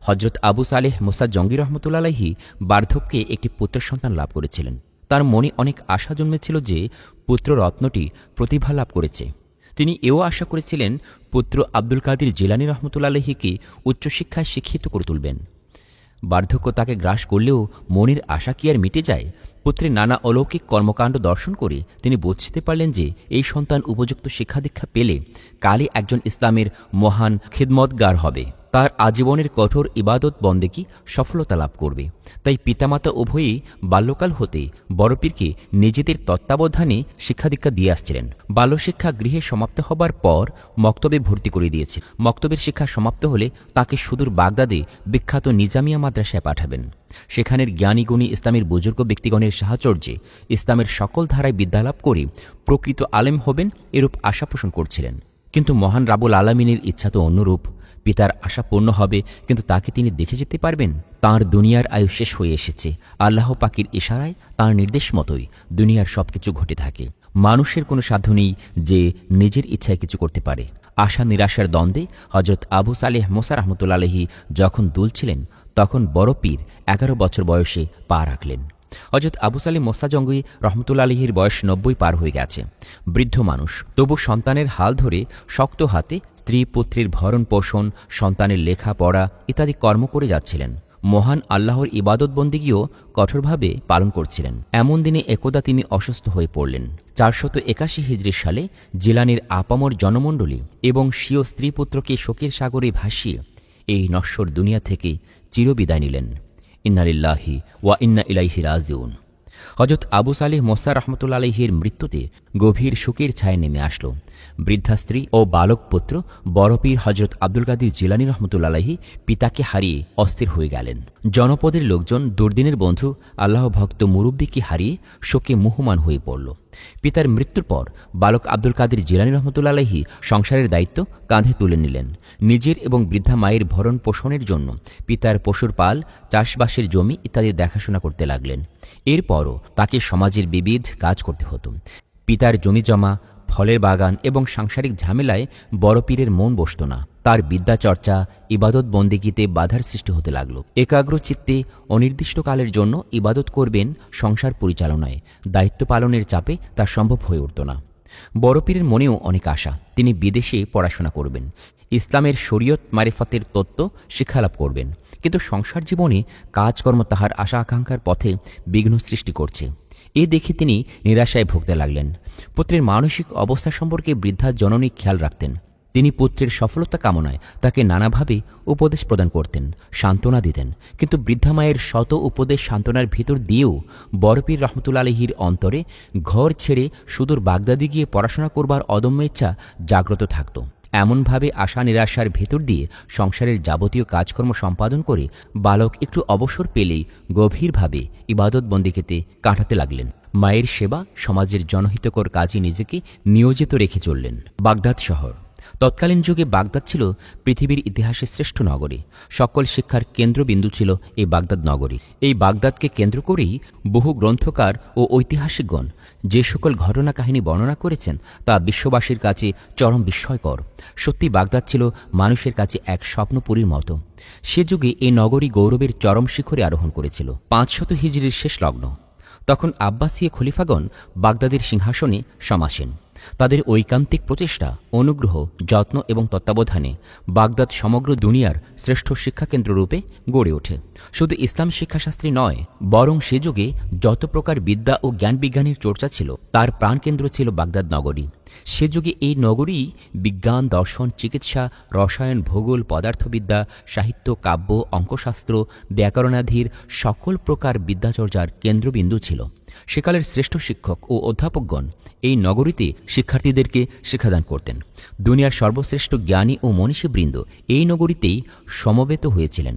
হযরত আবু সালেহ মুসা জঙ্গি রহমতুল্লাহ আলাইহি বার্ধক্যে একটি পুত্র সন্তান লাভ করেছিলেন। তার মনে অনেক আশা জন্মেছিল যে পুত্র রত্নটি প্রতিভা লাভ করেছে। তিনি এও আশা করেছিলেন পুত্র আব্দুল কাদের জিলানী রহমতুল্লাহ আলাইহিকে উচ্চশিক্ষায় শিক্ষিত করে তুলবেন। বার্ধক্য তাকে গ্রাস করলেও মনের আশা কি আর মিটে যায়? পুত্রের নানা অলৌকিক কর্মকাণ্ড দর্শন করে তিনি বুঝতে পারলেন যে এই সন্তান উপযুক্ত শিক্ষাদীক্ষা পেলে কালই একজন ইসলামের মহান খিদমতগার হবে, তার আজীবনের কঠোর ইবাদত বন্দেগী সফলতা লাভ করবে। তাই পিতামাতা উভয়েই বাল্যকাল হতে বড়পীরকে নিজেদের তত্ত্বাবধানে শিক্ষাদীক্ষা দিয়ে আসছিলেন। বাল্যশিক্ষা গৃহে সমাপ্ত হবার পর মক্তবে ভর্তি করে দিয়েছে। মক্তবের শিক্ষা সমাপ্ত হলে তাকে সুদূর বাগদাদে বিখ্যাত নিজামিয়া মাদ্রাসায় পাঠাবেন। সেখানের জ্ঞানীগুণী ইসলামের বুজুর্গ ব্যক্তিগণের সাহচর্যে ইসলামের সকল ধারায় বিদ্যালাভ করে প্রকৃত আলেম হবেন এরূপ আশা পোষণ করছিলেন। কিন্তু মহান রাব্বুল আলামিনের ইচ্ছা তো অন্যরূপ। পিতার আশা পূর্ণ হবে, কিন্তু তাকে তিনি দেখে যেতে পারবেন? তাঁর দুনিয়ার আয়ু শেষ হয়ে এসেছে। আল্লাহ পাকের ইশারায় তাঁর নির্দেশ মতোই দুনিয়ার সবকিছু ঘটে থাকে। মানুষের কোনো সাধ্য নেই যে নিজের ইচ্ছায় কিছু করতে পারে। আশা নিরাশার দ্বন্দ্বে হযরত আবু সালেহ মুসা রহমতুল্লাহ আলাইহি যখন দুলছিলেন তখন বড়পীর ১১ বছর বয়সে পা রাখলেন। হযরত আবু সালেহ মুসা জঙ্গি রহমতুল্লাহ আলাইহির বয়স ৯০ পার হয়ে গেছে। বৃদ্ধ মানুষ, তবু সন্তানের হাল ধরে শক্ত হাতে স্ত্রী পুত্রের ভরণ পোষণ, সন্তানের লেখাপড়া ইত্যাদি কর্ম করে যাচ্ছিলেন। মহান আল্লাহর ইবাদত বন্দেগীও কঠোরভাবে পালন করছিলেন। এমন দিনে একদা তিনি অসুস্থ হয়ে পড়লেন। ৪৮১ হিজরি সালে জিলানীর আপামর জনমণ্ডলী এবং স্বীয় স্ত্রী পুত্রকে শোকের সাগরে ভাসিয়ে এই নশ্বর দুনিয়া থেকে চিরবিদায় নিলেন। ইন্না লিল্লাহি ওয়া ইন্না ইলাইহি রাজিউন। হযরত আবু সালেহ মুসা রহমতুল্লাহ আলাইহির মৃত্যুতে গভীর শোকের ছায়া নেমে আসলো। বৃদ্ধা স্ত্রী ও বালক পুত্র বড়পীর হযরত আব্দুল কাদের জিলানী রহমতুল্লাহ আলাইহি পিতাকে হারিয়ে অস্থির হয়ে গেলেন। জনপদের লোকজন দুর্দিনের বন্ধু আল্লাহ ভক্ত মুরব্বীকে হারিয়ে শোকে মুহ্যমান হয়ে পড়ল। পিতার মৃত্যুর পর বালক আব্দুল কাদের জিলানী রহমতুল্লাহ আলাইহি সংসারের দায়িত্ব কাঁধে তুলে নিলেন। নিজের এবং বৃদ্ধা মায়ের ভরণ পোষণের জন্য পিতার পশুর পাল, চাষবাসের জমি ইত্যাদি দেখাশোনা করতে লাগলেন। এরপরও তাকে সমাজের বিবিধ কাজ করতে হতো। পিতার জমি জমা, ফলের বাগান এবং সাংসারিক ঝামেলায় বড় পীরের মন বসত না। তার বিদ্যাচর্চা, ইবাদত বন্দেগীতে বাধার সৃষ্টি হতে লাগল। একাগ্র চিত্তে অনির্দিষ্টকালের জন্য ইবাদত করবেন সংসার পরিচালনায়, দায়িত্ব পালনের চাপে তা সম্ভব হয়ে উঠত না। বড় পীরের মনেও অনেক আশা, তিনি বিদেশে পড়াশোনা করবেন, ইসলামের শরীয়ত মারিফতের তত্ত্ব শিক্ষালাভ করবেন, কিন্তু সংসার জীবনে কাজকর্ম তাহার আশা আকাঙ্ক্ষার পথে বিঘ্ন সৃষ্টি করছে। এ দেখে তিনি নিরাশায় ভুগতে লাগলেন। পুত্রের মানসিক অবস্থা সম্পর্কে বৃদ্ধা জননী খেয়াল রাখতেন। তিনি পুত্রের সফলতা কামনায় তাকে নানাভাবে উপদেশ প্রদান করতেন, সান্ত্বনা দিতেন, কিন্তু বৃদ্ধা মায়ের শত উপদেশ সান্ত্বনার ভিতর দিয়েও বড় পীর রহমতুল্লাহ আলাইহির অন্তরে ঘর ছেড়ে সুদূর বাগদাদি গিয়ে পড়াশোনা করবার অদম্য ইচ্ছা জাগ্রত থাকত। এমনভাবে আশা নিরাশার ভেতর দিয়ে সংসারের যাবতীয় কাজকর্ম সম্পাদন করে বালক একটু অবসর পেলেই গভীরভাবে ইবাদত বন্দেগীতে কাটাতে লাগলেন। মায়ের সেবা, সমাজের জনহিতকর কাজে নিজেকে নিয়োজিত রেখে চললেন। বাগদাদ শহর। তৎকালীন যুগে বাগদাদ ছিল পৃথিবীর ইতিহাসে শ্রেষ্ঠ নগরী। সকল শিক্ষার কেন্দ্রবিন্দু ছিল এই বাগদাদ নগরী। এই বাগদাদকে কেন্দ্র করেই বহু গ্রন্থকার ও ঐতিহাসিকগণ যে সকল ঘটনা কাহিনী বর্ণনা করেছেন তা বিশ্ববাসীর কাছে চরম বিস্ময়কর। সত্যি বাগদাদ ছিল মানুষের কাছে এক স্বপ্নপুরীর মতো। সে যুগে এই নগরী গৌরবের চরম শিখরে আরোহণ করেছিল। 500 হিজরির শেষ লগ্ন। তখন আব্বাসীয় খলিফাগণ বাগদাদের সিংহাসনে সমাসীন। তাদের ঐকান্তিক প্রচেষ্টা, অনুগ্রহ, যত্ন এবং তত্ত্বাবধানে বাগদাদ সমগ্র দুনিয়ার শ্রেষ্ঠ শিক্ষাকেন্দ্ররূপে গড়ে ওঠে। শুধু ইসলাম শিক্ষাশাস্ত্রী নয়, বরং সে যুগে যত প্রকার বিদ্যা ও জ্ঞান বিজ্ঞানের চর্চা ছিল তার প্রাণকেন্দ্র ছিল বাগদাদ নগরী। সে যুগে এই নগরীই বিজ্ঞান, দর্শন, চিকিৎসা, রসায়ন, ভূগোল, পদার্থবিদ্যা, সাহিত্য, কাব্য, অঙ্কশাস্ত্র, ব্যাকরণাদির সকল প্রকার বিদ্যাচর্চার কেন্দ্রবিন্দু ছিল। সেকালের শ্রেষ্ঠ শিক্ষক ও অধ্যাপকগণ এই নগরীতে শিক্ষার্থীদেরকে শিক্ষাদান করতেন। দুনিয়ার সর্বশ্রেষ্ঠ জ্ঞানী ও মনীষীবৃন্দ এই নগরীতেই সমবেত হয়েছিলেন।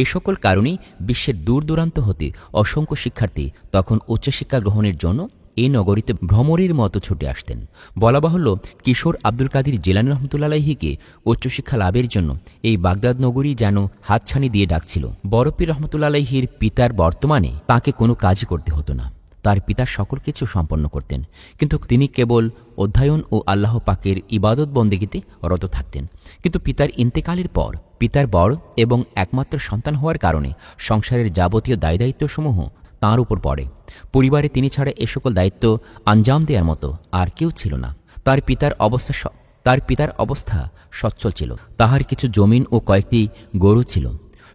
এ সকল কারণেই বিশ্বের দূর দূরান্ত হতে অসংখ্য শিক্ষার্থী তখন উচ্চশিক্ষা গ্রহণের জন্য এই নগরীতে ভ্রমরের মতো ছুটে আসতেন। বলা বাহুল্য, কিশোর আব্দুল কাদির জিলানী রহমতুল্লাহ আলাইহিকে উচ্চশিক্ষা লাভের জন্য এই বাগদাদ নগরী যেন হাতছানি দিয়ে ডাকছিল। বড় পীর রহমতুল্লাহ আলাইহির পিতার বর্তমানে তাকে কোনো কাজই করতে হতো না। তার পিতা সকল কিছু সম্পন্ন করতেন, কিন্তু তিনি কেবল অধ্যয়ন ও আল্লাহ পাকের ইবাদত বন্দেগীতে রত থাকতেন। কিন্তু পিতার ইন্তেকালের পর পিতার বড় এবং একমাত্র সন্তান হওয়ার কারণে সংসারের যাবতীয় দায়দায়িত্বসমূহ তাঁর উপর পড়ে। পরিবারে তিনি ছাড়া এ সকল দায়িত্ব আঞ্জাম দেওয়ার মতো আর কেউ ছিল না। তার পিতার অবস্থা সচ্ছল ছিল। তাহার কিছু জমিন ও কয়েকটি গরু ছিল।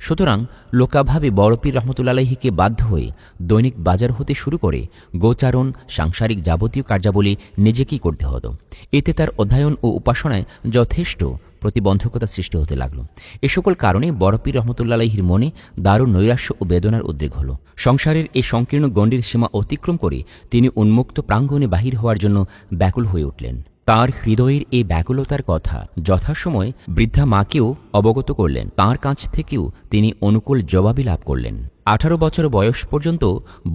সুতরাং লোকাভাবে বড় পীর রহমতুল্লাহ আলাইহিকে বাধ্য হয়ে দৈনিক বাজার হতে শুরু করে গোচারণ, সাংসারিক যাবতীয় কার্যাবলী নিজেকেই করতে হতো। এতে তার অধ্যয়ন ও উপাসনায় যথেষ্ট প্রতিবন্ধকতা সৃষ্টি হতে লাগল। এ সকল কারণে বড় পীর রহমতুল্লাহ আলাইহির মনে দারুণ নৈরাশ্য ও বেদনার উদ্রেক হল। সংসারের এই সংকীর্ণ গণ্ডির সীমা অতিক্রম করে তিনি উন্মুক্ত প্রাঙ্গণে বাহির হওয়ার জন্য ব্যাকুল হয়ে উঠলেন। তাঁর হৃদয়ের এই ব্যাকুলতার কথা যথাসময়ে বৃদ্ধা মাকেও অবগত করলেন। তাঁর কাছ থেকেও তিনি অনুকূল জবাবই লাভ করলেন। 18 বছর বয়স পর্যন্ত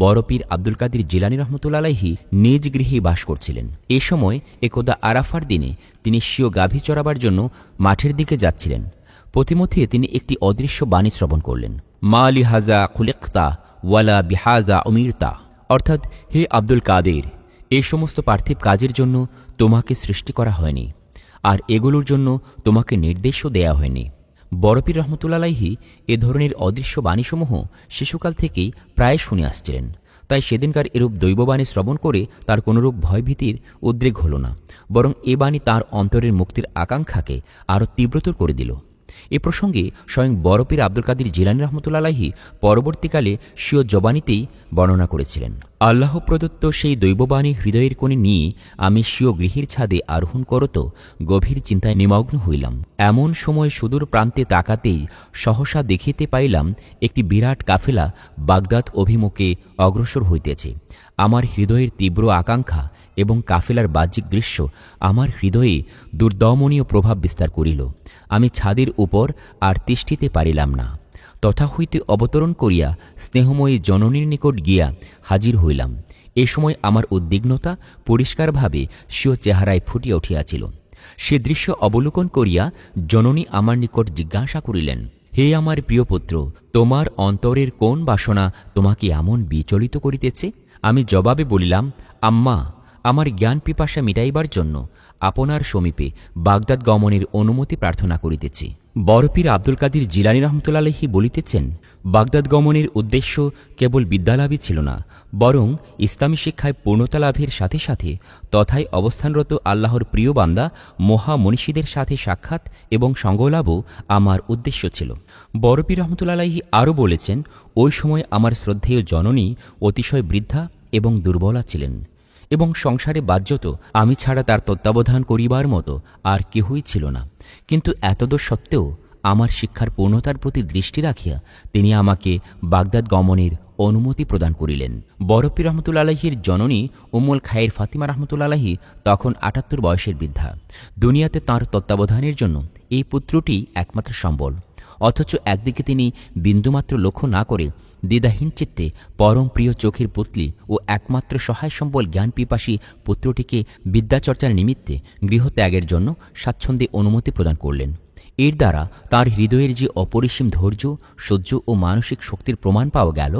বড় পীর আব্দুল কাদির জিলানী রহমতুল্লাহ আলাইহি নিজ গৃহে বাস করছিলেন। এ সময় একদা আরাফার দিনে তিনি স্বীয় গাভী চরাবার জন্য মাঠের দিকে যাচ্ছিলেন। পথিমধ্যে তিনি একটি অদৃশ্য বাণী শ্রবণ করলেন। মা লিহাজা খুলিকতা ওয়ালা বিহাজা উমিরতা, অর্থাৎ, হে আব্দুল কাদের, এই সমস্ত পার্থিব কাজের জন্য তোমাকে সৃষ্টি করা হয়নি, আর এগুলোর জন্য তোমাকে নির্দেশও দেয়া হয়নি। বড় পীর রহমতুল্লাহ আলাইহি এ ধরনের অদৃশ্য বাণীসমূহ শিশুকাল থেকেই প্রায় শুনে আসছিলেন। তাই সেদিনকার এরূপ দৈববাণী শ্রবণ করে তার কোনরূপ ভয়ভীতির উদ্রেক হল না, বরং এ বাণী তাঁর অন্তরের মুক্তির আকাঙ্ক্ষাকে আরও তীব্রতর করে দিল। এ প্রসঙ্গে স্বয়ং বড় পীর আব্দুল কাদির জিলানী রহমতুল্লাহ আলাইহি পরবর্তীকালে স্বীয় জবানিতেই বর্ণনা করেছিলেন। আল্লাহ প্রদত্ত সেই দৈববাণী হৃদয়ের কোণে নিয়ে আমি স্বীয় গৃহের ছাদে আরোহণ করত গভীর চিন্তায় নিমগ্ন হইলাম। এমন সময় সুদূর প্রান্তে তাকাতেই সহসা দেখিতে পাইলাম একটি বিরাট কাফেলা বাগদাদ অভিমুখে অগ্রসর হইতেছে। আমার হৃদয়ের তীব্র আকাঙ্ক্ষা এবং কাফেলার বাহ্যিক দৃশ্য আমার হৃদয়ে দুর্দমনীয় প্রভাব বিস্তার করিল। আমি ছাদের উপর আর তিষ্ঠিতে পারিলাম না। তথা হইতে অবতরণ করিয়া স্নেহময়ী জননীর নিকট গিয়া হাজির হইলাম। এ সময় আমার উদ্বিগ্নতা পরিষ্কারভাবে স্বীয় চেহারায় ফুটিয়া উঠিয়াছিল। সে দৃশ্য অবলোকন করিয়া জননী আমার নিকট জিজ্ঞাসা করিলেন, হে আমার প্রিয় পুত্র, তোমার অন্তরের কোন বাসনা তোমাকে এমন বিচলিত করিতেছে? আমি জবাবে বলিলাম, আম্মা, আমার জ্ঞান পিপাসা মিটাইবার জন্য আপনার সমীপে বাগদাদ গমনের অনুমতি প্রার্থনা করিতেছি। বড় পীর আব্দুল কাদির জিলানী রহমতুল্লাহ আলাইহি বলিতেছেন, বাগদাদ গমনের উদ্দেশ্য কেবল বিদ্যালাভই ছিল না, বরং ইসলামী শিক্ষায় পূর্ণতা লাভের সাথে সাথে তথায় অবস্থানরত আল্লাহর প্রিয় বান্দা মহামনীষীদের সাথে সাক্ষাৎ এবং সঙ্গলাভও আমার উদ্দেশ্য ছিল। বড় পীর রহমতুল্লাহ আলাইহি আরও বলেছেন, ওই সময় আমার শ্রদ্ধেয় জননী অতিশয় বৃদ্ধা এবং দুর্বলা ছিলেন এবং সংসারে বাহ্যত আমি ছাড়া তার তত্ত্বাবধান করিবার মতো আর কেহই ছিল না। কিন্তু এতদূর সত্ত্বেও আমার শিক্ষার পূর্ণতার প্রতি দৃষ্টি রাখিয়া তিনি আমাকে বাগদাদ গমনের অনুমতি প্রদান করিলেন। বড় পীর রহমতুল্লাহ আলাইহির জননী উম্মুল খায়ের ফাতিমা রহমতুল্লাহ আলাইহি তখন ৭৮ বয়সের বৃদ্ধা। দুনিয়াতে তাঁর তত্ত্বাবধানের জন্য এই পুত্রটি একমাত্র সম্বল। অথচ একদিকে তিনি বিন্দুমাত্র লক্ষ্য না করে দ্বিধাহীন চিত্তে পরম প্রিয় চোখের পুতলি ও একমাত্র সহায় সম্বল জ্ঞান পিপাসী পুত্রটিকে বিদ্যাচর্চার নিমিত্তে গৃহত্যাগের জন্য স্বাচ্ছন্দ্যে অনুমতি প্রদান করলেন। এর দ্বারা তাঁর হৃদয়ের যে অপরিসীম ধৈর্য, সহ্য ও মানসিক শক্তির প্রমাণ পাওয়া গেল,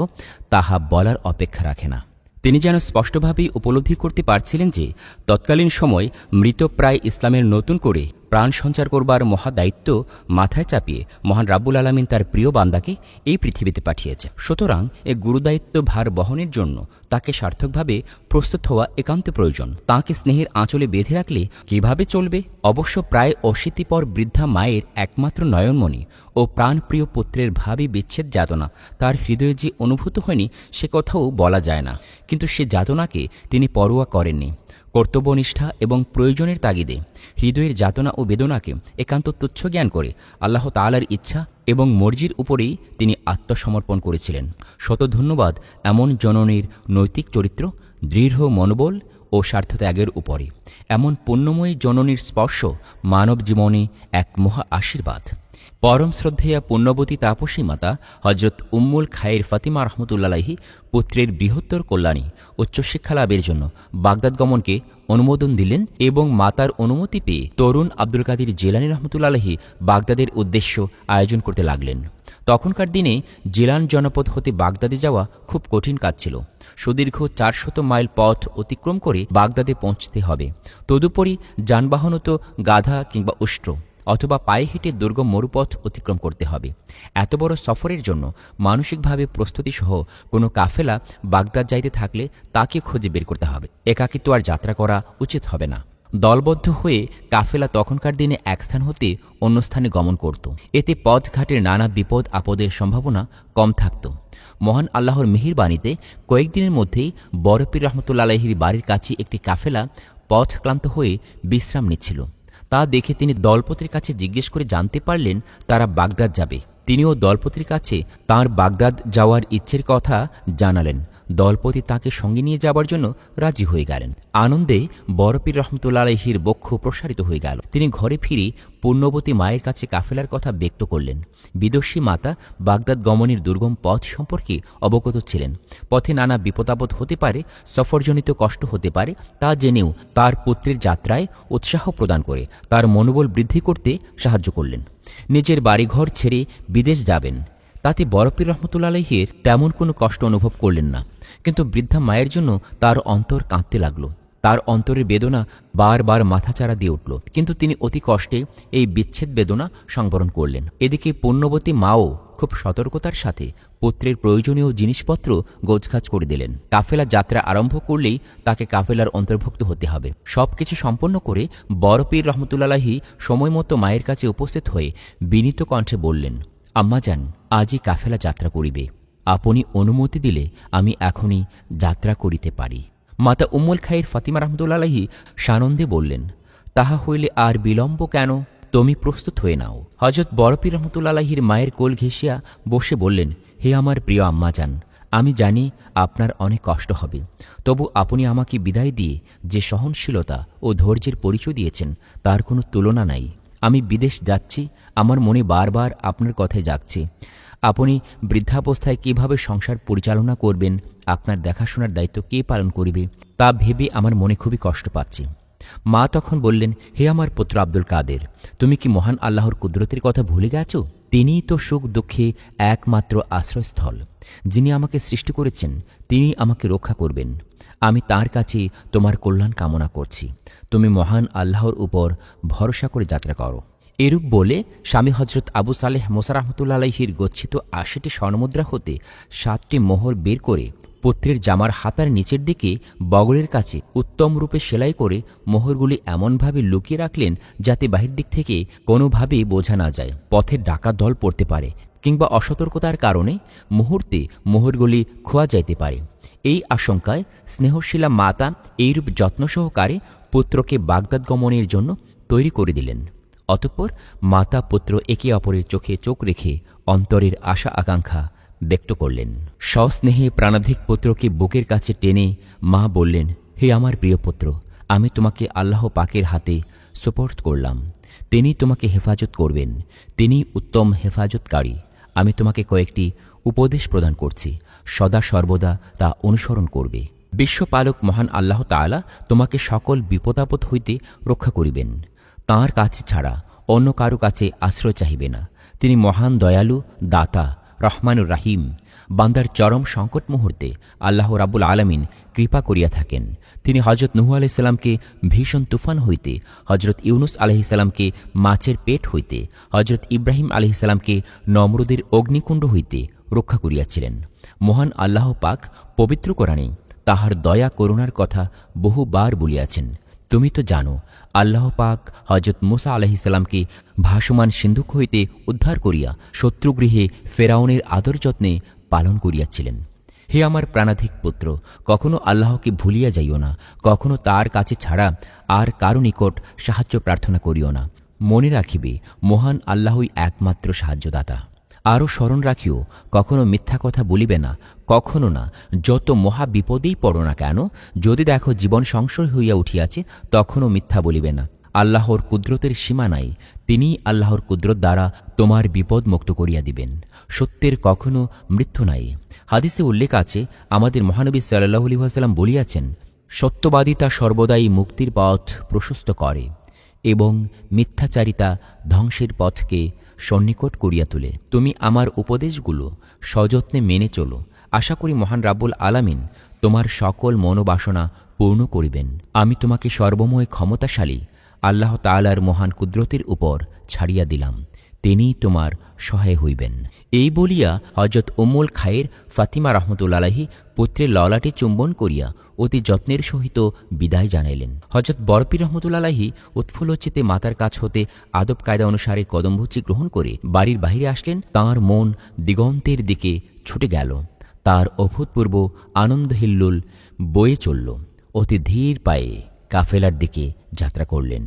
তাহা বলার অপেক্ষা রাখে না। তিনি যেন স্পষ্টভাবেই উপলব্ধি করতে পারছিলেন যে তৎকালীন সময় মৃতপ্রায় ইসলামের নতুন করে প্রাণ সঞ্চার করবার মহাদায়িত্ব মাথায় চাপিয়ে মহান রাব্বুল আলামিন তার প্রিয় বান্দাকে এই পৃথিবীতে পাঠিয়েছে। সুতরাং এ গুরুদায়িত্ব ভার বহনের জন্য তাকে সার্থকভাবে প্রস্তুত হওয়া একান্ত প্রয়োজন। তাঁকে স্নেহের আঁচলে বেঁধে রাখলে কিভাবে চলবে? অবশ্য প্রায় অশীতিপর বৃদ্ধা মায়ের একমাত্র নয়নমণি ও প্রাণপ্রিয় পুত্রের ভাবী বিচ্ছেদ যাতনা তার হৃদয়ে যে অনুভূত হয়নি সে কথাও বলা যায় না। কিন্তু সে যাতনাকে তিনি পরোয়া করেননি। কর্তব্যনিষ্ঠা এবং প্রয়োজনের তাগিদে হৃদয়ের যাতনা ও বেদনাকে একান্ত তুচ্ছ জ্ঞান করে আল্লাহ তাআলার ইচ্ছা এবং মর্জির উপরেই তিনি আত্মসমর্পণ করেছিলেন। শত ধন্যবাদ এমন জননীর নৈতিক চরিত্র, দৃঢ় মনোবল ও স্বার্থত্যাগের উপরে। এমন পুণ্যময়ী জননীর স্পর্শ মানব জীবনে এক মহা আশীর্বাদ। পরম শ্রদ্ধেয়া পুণ্যবতী তাপসী মাতা হজরত উম্মুল খায়ের ফাতিমা রহমতুল্লাহ আলাইহি পুত্রের বৃহত্তর কল্যাণী উচ্চশিক্ষা লাভের জন্য বাগদাদ গমনকে অনুমোদন দিলেন এবং মাতার অনুমতি পেয়ে তরুণ আব্দুল কাদির জিলানী রহমতুল্লাহ আলাইহি বাগদাদের উদ্দেশ্য আয়োজন করতে লাগলেন। তখনকার দিনে জিলান জনপদ হতে বাগদাদে যাওয়া খুব কঠিন কাজ ছিল। সুদীর্ঘ ৪০০ মাইল পথ অতিক্রম করে বাগদাদে পৌঁছতে হবে। তদুপরি যানবাহনও তো গাধা কিংবা উষ্ট্র অথবা পায়ে হেঁটে দুর্গম মরুপথ অতিক্রম করতে হবে। এত বড় সফরের জন্য মানসিকভাবে প্রস্তুতিসহ কোনো কাফেলা বাগদাদ যাইতে থাকলে তাকে খুঁজে বের করতে হবে। একাকিত্ব আর যাত্রা করা উচিত হবে না। দলবদ্ধ হয়ে কাফেলা তখনকার দিনে এক স্থান হতে অন্য স্থানে গমন করত। এতে পথঘাটের নানা বিপদ আপদের সম্ভাবনা কম থাকত। মহান আল্লাহর মেহেরবাণীতে কয়েকদিনের মধ্যেই বড় পীর রহমতুল্লাহ আলাইহির বাড়ির কাছে একটি কাফেলা পথ ক্লান্ত হয়ে বিশ্রাম নিচ্ছিল। তা দেখে তিনি দলপতির কাছে জিজ্ঞেস করে জানতে পারলেন তারা বাগদাদ যাবে। তিনিও দলপতির কাছে তাঁর বাগদাদ যাওয়ার ইচ্ছের কথা জানালেন। দলপতি তাকে সঙ্গে নিয়ে যাবার জন্য রাজি হয়ে গেলেন। আনন্দে বড় পীর রহমতুল্লাহ আলাইহির বক্ষ প্রসারিত হয়ে গেল। তিনি ঘরে ফিরে পুণ্যবতী মায়ের কাছে কাফেলার কথা ব্যক্ত করলেন। বিদস্যী মাতা বাগদাদ গমনের দুর্গম পথ সম্পর্কে অবগত ছিলেন। পথে নানা বিপদাপদ হতে পারে, সফরজনিত কষ্ট হতে পারে, তা জেনেও তার পুত্রের যাত্রায় উৎসাহ প্রদান করে তার মনোবল বৃদ্ধি করতে সাহায্য করলেন। নিজের বাড়িঘর ছেড়ে বিদেশ যাবেন, তাতে বড় পীর রহমতুল্লাহ আলাইহির তেমন কোনো কষ্ট অনুভব করলেন না। কিন্তু বৃদ্ধা মায়ের জন্য তার অন্তর কাঁদতে লাগল। তার অন্তরের বেদনা বারবার মাথাচাড়া দিয়ে উঠল। কিন্তু তিনি অতি কষ্টে এই বিচ্ছেদ বেদনা সংবরণ করলেন। এদিকে পুণ্যবতী মাও খুব সতর্কতার সাথে পুত্রের প্রয়োজনীয় জিনিসপত্র গোছগাছ করে দিলেন। কাফেলা যাত্রা আরম্ভ করলেই তাকে কাফেলার অন্তর্ভুক্ত হতে হবে। সবকিছু সম্পন্ন করে বড় পীর রহমতুল্লাহ আলাইহি সময়মতো মায়ের কাছে উপস্থিত হয়ে বিনীত কণ্ঠে বললেন, আম্মাজান, আজই কাফেলা যাত্রা করিবে। আপনি অনুমতি দিলে আমি এখনই যাত্রা করিতে পারি। মাতা উম্মুল খায়ের ফাতিমা রহমতুল্লাহ আলাইহি সানন্দে বললেন, তাহা হইলে আর বিলম্ব কেন? তুমি প্রস্তুত হয়ে নাও। হযরত বড় পীর রহমতুল্লাহ আলাইহির মায়ের কোল ঘেঁষিয়া বসে বললেন, হে আমার প্রিয় আম্মাজান, আমি জানি আপনার অনেক কষ্ট হবে, তবু আপনি আমাকে বিদায় দিয়ে যে সহনশীলতা ও ধৈর্যের পরিচয় দিয়েছেন তার কোনো তুলনা নাই। আমি বিদেশ যাচ্ছি, আমার মনে বারবার আপনার কথায় জাগছে। আপনি বৃদ্ধাবস্থায় কিভাবে সংসার পরিচালনা করবেন, আপনার দেখাশোনার দায়িত্ব কে পালন করিবে, তা ভেবে আমার মনে খুবই কষ্ট পাচ্ছি। মা তখন বললেন, হে আমার পুত্র আব্দুল কাদের, তুমি কি মহান আল্লাহর কুদরতের কথা ভুলে গেছ? তিনিই তো সুখ দুঃখে একমাত্র আশ্রয়স্থল। যিনি আমাকে সৃষ্টি করেছেন তিনি আমাকে রক্ষা করবেন। আমি তার কাছে তোমার কল্যাণ কামনা করছি। তুমি মহান আল্লাহর উপর ভরসা করে যাত্রা করো। এরূপ বলে স্বামী হজরত আবু সালেহ মুসা রাহমাতুল্লাহ আলাইহির গচ্ছিত ৮০টি স্বর্ণমুদ্রা হতে ৭টি মোহর বের করে পুত্রের জামার হাতার নিচের দিকে বগলের কাছে উত্তম রূপে সেলাই করে মোহরগুলি এমনভাবে লুকিয়ে রাখলেন যাতে বাহির দিক থেকে কোনোভাবেই বোঝা না যায়। পথে ডাকাত দল পড়তে পারে কিংবা অসতর্কতার কারণে মুহূর্তে মোহরগুলি খোয়া যাইতে পারে। এই আশঙ্কায় স্নেহশীলা মাতা এইরূপ যত্ন সহকারে পুত্রকে বাগদাদ গমনের জন্য তৈরি করে দিলেন। অতঃপর মাতা পুত্র একে অপরের চোখে চোখ রেখে অন্তরের আশা আকাঙ্ক্ষা ব্যক্ত করলেন। সস্নেহে প্রাণাধিক পুত্রকে বুকের কাছে টেনে মা বললেন, হে আমার প্রিয় পুত্র, আমি তোমাকে আল্লাহ পাকের হাতে সুপর্দ করলাম। তিনি তোমাকে হেফাজত করবেন, তিনি উত্তম হেফাজতকারী। আমি তোমাকে কয়েকটি উপদেশ প্রদান করছি, সদা সর্বদা তা অনুসরণ করবে। বিশ্বপালক মহান আল্লাহ তাআলা তোমাকে সকল বিপদাপদ হইতে রক্ষা করিবেন। তাঁর কাছে ছাড়া অন্য কারো কাছে আশ্রয় চাহিবে না। তিনি মহান দয়ালু, দাতা, রহমানুর রাহিম। বান্দার চরম সংকট মুহূর্তে আল্লাহ রাব্বুল আলামিন কৃপা করিয়া থাকেন। তিনি হজরত নূহ আলাইহিস সালামকে ভীষণ তুফান হইতে, হজরত ইউনুস আলাইহিস সালামকে মাছের পেট হইতে, হজরত ইব্রাহিম আলাইহিস সালামকে নমরুদের অগ্নিকুণ্ড হইতে রক্ষা করিয়াছিলেন। মহান আল্লাহ পাক পবিত্র কোরআনে তাহার দয়া করুণার কথা বহুবার বলিয়াছেন। তুমি তো জানো, আল্লাহ পাক হজরত মুসা আলাইহিস সালামকে ভাসমান সিন্ধুক হইতে উদ্ধার করিয়া শত্রুগৃহে ফেরাউনের আদর যত্নে পালন করিয়াছিলেন। হে আমার প্রাণাধিক পুত্র, কখনো আল্লাহকে ভুলিয়া যাইও না, কখনো তার কাছে ছাড়া আর কারো নিকট সাহায্য প্রার্থনা করিও না। মনে রাখিবে, মহান আল্লাহই একমাত্র সাহায্যদাতা। আরও স্মরণ রাখিও, কখনো মিথ্যা কথা বলিবে না, কখনো না। যত মহা বিপদেই পড়ো না কেন, যদি দেখো জীবন সংশয় হইয়া উঠিয়াছে, তখনও মিথ্যা বলিবে না। আল্লাহর কুদরতের সীমা নাই, তিনিই আল্লাহর কুদরত দ্বারা তোমার বিপদ মুক্ত করিয়া দিবেন। সত্যের কখনো মৃত্যু নাই। হাদিসে উল্লেখ আছে, আমাদের মহানবী সাল্লাল্লাহু আলাইহি ওয়াসাল্লাম বলিয়াছেন, সত্যবাদিতা সর্বদাই মুক্তির পথ প্রশস্ত করে এবং মিথ্যাচারিতা ধ্বংসের পথকে সন্নিকট করিয়া তোলে। তুমি আমার উপদেশগুলো সযত্নে মেনে চলো। আশা করি মহান রাব্বুল আলামিন তোমার সকল মনোবাসনা পূর্ণ করিবেন। আমি তোমাকে সর্বময় ক্ষমতাশালী আল্লাহ তাআলার মহান কুদরতের উপর ছাড়িয়া দিলাম, তিনিই তোমার সহায় হইবেন। এই বলিয়া হযরত উম্মুল খায়ের ফাতিমা রাহমাতুল্লাহি আলাইহি পুত্রের ললাটে চুম্বন করিয়া অতি যত্নের সহিত বিদায় জানাইলেন। হযরত বরপীর রাহমাতুল্লাহি আলাইহি উৎফুল্লচিত্তে মাতার কাছ হতে আদব কায়দা অনুসারে কদমভুচি গ্রহণ করে বাড়ির বাহিরে আসলেন। তাঁর মন দিগন্তের দিকে ছুটে গেল। তার অভূতপূর্ব আনন্দ হিল্লোল বয়ে চলল। অতি ধীর পায়ে কাফেলার দিকে যাত্রা করলেন।